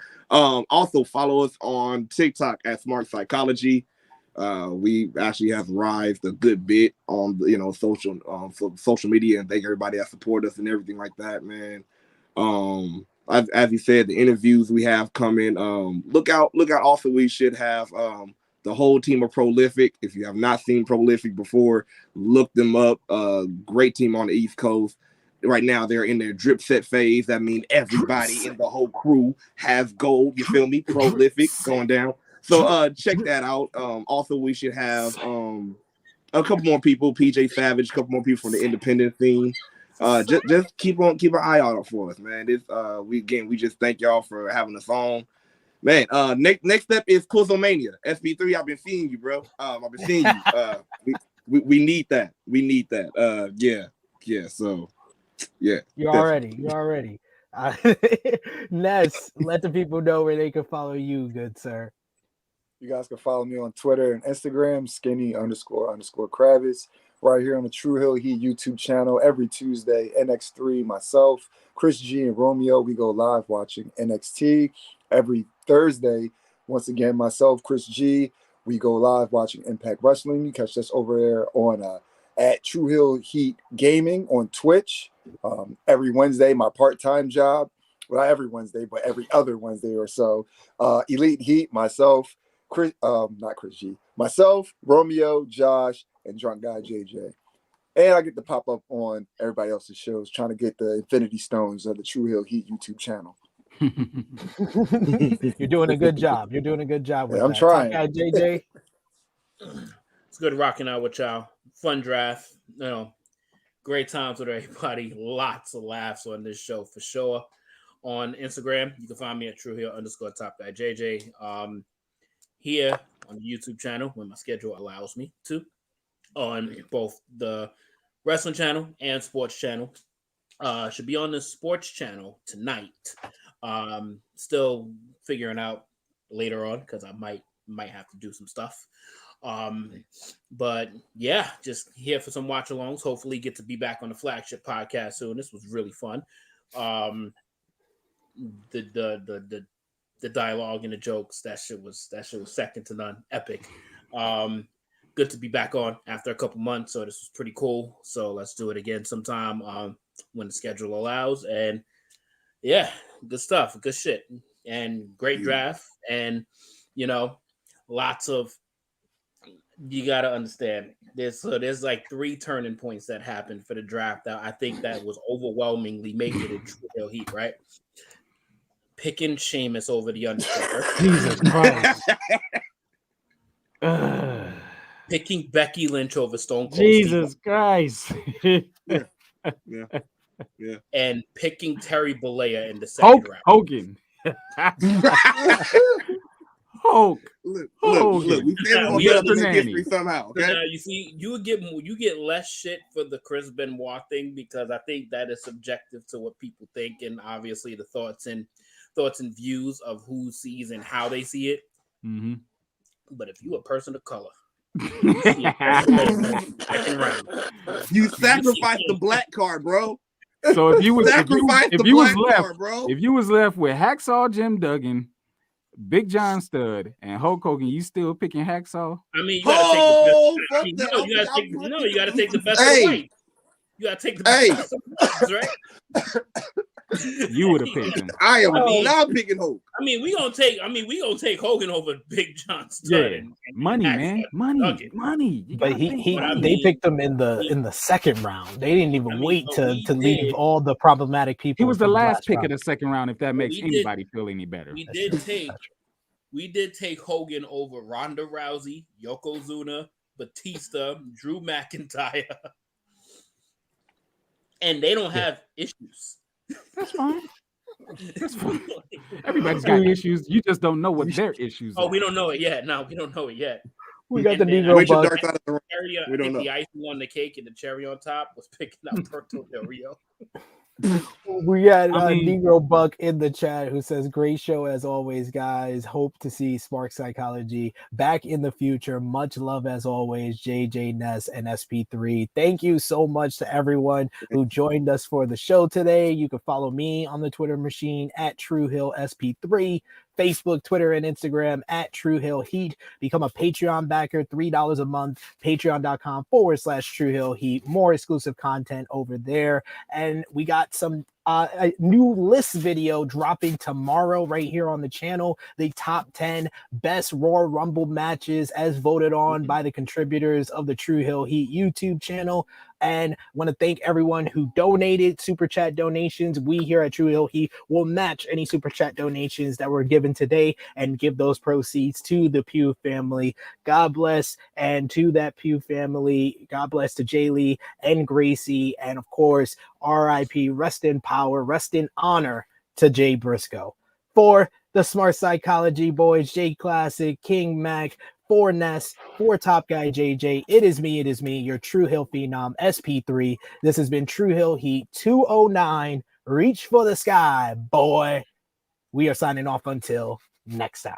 Also, follow us on TikTok at Smark Psychology. We actually have rised a good bit on social media, and thank everybody that support us and everything like that, man. As you said, the interviews we have coming. Look out! Also, we should have the whole team of Prolific. If you have not seen Prolific before, look them up. Great team on the East Coast. Right now, they're in their drip set phase. That means everybody in the whole crew has gold. You feel me? Prolific going down. So check that out. Also, we should have a couple more people. PJ Savage, a couple more people from the independent scene. Just keep an eye out for us, man. We just thank y'all for having us on. Man, next step is Quizomania. SP3, I've been seeing you, bro. I've been seeing you. We need that. We need that. Yeah. So, yeah. You're already. Ness, let the people know where they can follow you, good sir. You guys can follow me on Twitter and Instagram, skinny__Kravitz. Right here on the Tru Heel Heat YouTube channel every Tuesday. NX3, myself, Chris G, and Romeo. We go live watching NXT every Thursday. Once again, myself, Chris G. We go live watching Impact Wrestling. You catch us over there on at Tru Heel Heat Gaming on Twitch. Every Wednesday, my part-time job. Well, not every Wednesday, but every other Wednesday or so. Elite Heat, myself, not Chris G. Myself, Romeo, Josh, and Drunk Guy JJ. And I get to pop up on everybody else's shows, trying to get the Infinity Stones of the Tru Heel Heat YouTube channel. You're doing a good job. You're doing a good job with I'm trying. Guy JJ. It's good rocking out with y'all. Fun draft. You know, great times with everybody. Lots of laughs on this show for sure. On Instagram, you can find me at Tru Heel _top guy JJ. Here on the YouTube channel, when my schedule allows me to, on both the wrestling channel and sports channel. Should be on the sports channel tonight. Still figuring out later on because I might have to do some stuff. But yeah, just here for some watch alongs. Hopefully get to be back on the flagship podcast soon. This was really fun. The dialogue and the jokes, that shit was second to none. Epic. Good to be back on after a couple months. So this was pretty cool. So let's do it again sometime when the schedule allows. And yeah, good stuff, good shit, and great draft. And lots of, you got to understand there's like 3 turning points that happened for the draft that I think that was overwhelmingly making it Tru Heel Heat, right? Picking Sheamus over the Undertaker. Jesus Christ. picking Becky Lynch over Stone Cold Jesus Christ. Yeah. and picking Terry Bollea in the second round. Hogan. Hulk. Look. Hogan. We said we're Yeah, gonna Mr. make history somehow. Okay. Now, you see, you get less shit for the Chris Benoit thing because I think that is subjective to what people think, and obviously the thoughts and views of who sees and how they see it. Mm-hmm. But if you a person of color, you see it second round. You sacrificed the black card, bro. So if you was left bro. if you was left with Hacksaw Jim Duggan, Big John Stud, and Hulk Hogan, you still picking Hacksaw? I mean, you gotta take the best. You gotta take the best of the white. You gotta take the best of the whites, right? You would have picked him. I am not picking Hulk. I mean, we gonna take Hogan over Big John Stud. Yeah, money, man, money. But they picked him in the second round. They didn't even wait to leave all the problematic people. He was the last pick round. of the second round. If that makes anybody feel any better, we did take Hogan over Ronda Rousey, Yokozuna, Batista, Drew McIntyre, and they don't have issues. That's fine. That's fine. Everybody's got issues. You just don't know what their issues are. Oh, we don't know it yet. No, we don't know it yet. We got the Negro Buck. We don't know. The icing on the cake and the cherry on top was picking up Puerto Del Rio. We got Negro Buck in the chat who says, great show as always, guys. Hope to see Smark Psychology back in the future. Much love as always, JJ, Ness, and SP3. Thank you so much to everyone who joined us for the show today. You can follow me on the Twitter machine at Tru Heel SP3. Facebook, Twitter, and Instagram at Tru Heel Heat. Become a Patreon backer, $3 a month, patreon.com/Tru Heel Heat. More exclusive content over there. And we got some a new list video dropping tomorrow right here on the channel. The top 10 best Royal Rumble matches as voted on by the contributors of the Tru Heel Heat YouTube channel. And want to thank everyone who donated super chat donations. We here at Tru Heel Heat will match any super chat donations that were given today and give those proceeds to the Pew family. God bless. And to that Pew family, God bless to Jay Lee and Gracie. And of course, R.I.P. Rest in power, rest in honor to Jay Briscoe. For the Smart Psychology boys, J-Klassick, King Mac, for Ness, for Top Guy JJ, it is me, your Tru Heel Phenom, SP3. This has been Tru Heel Heat 209. Reach for the sky, boy. We are signing off until next time.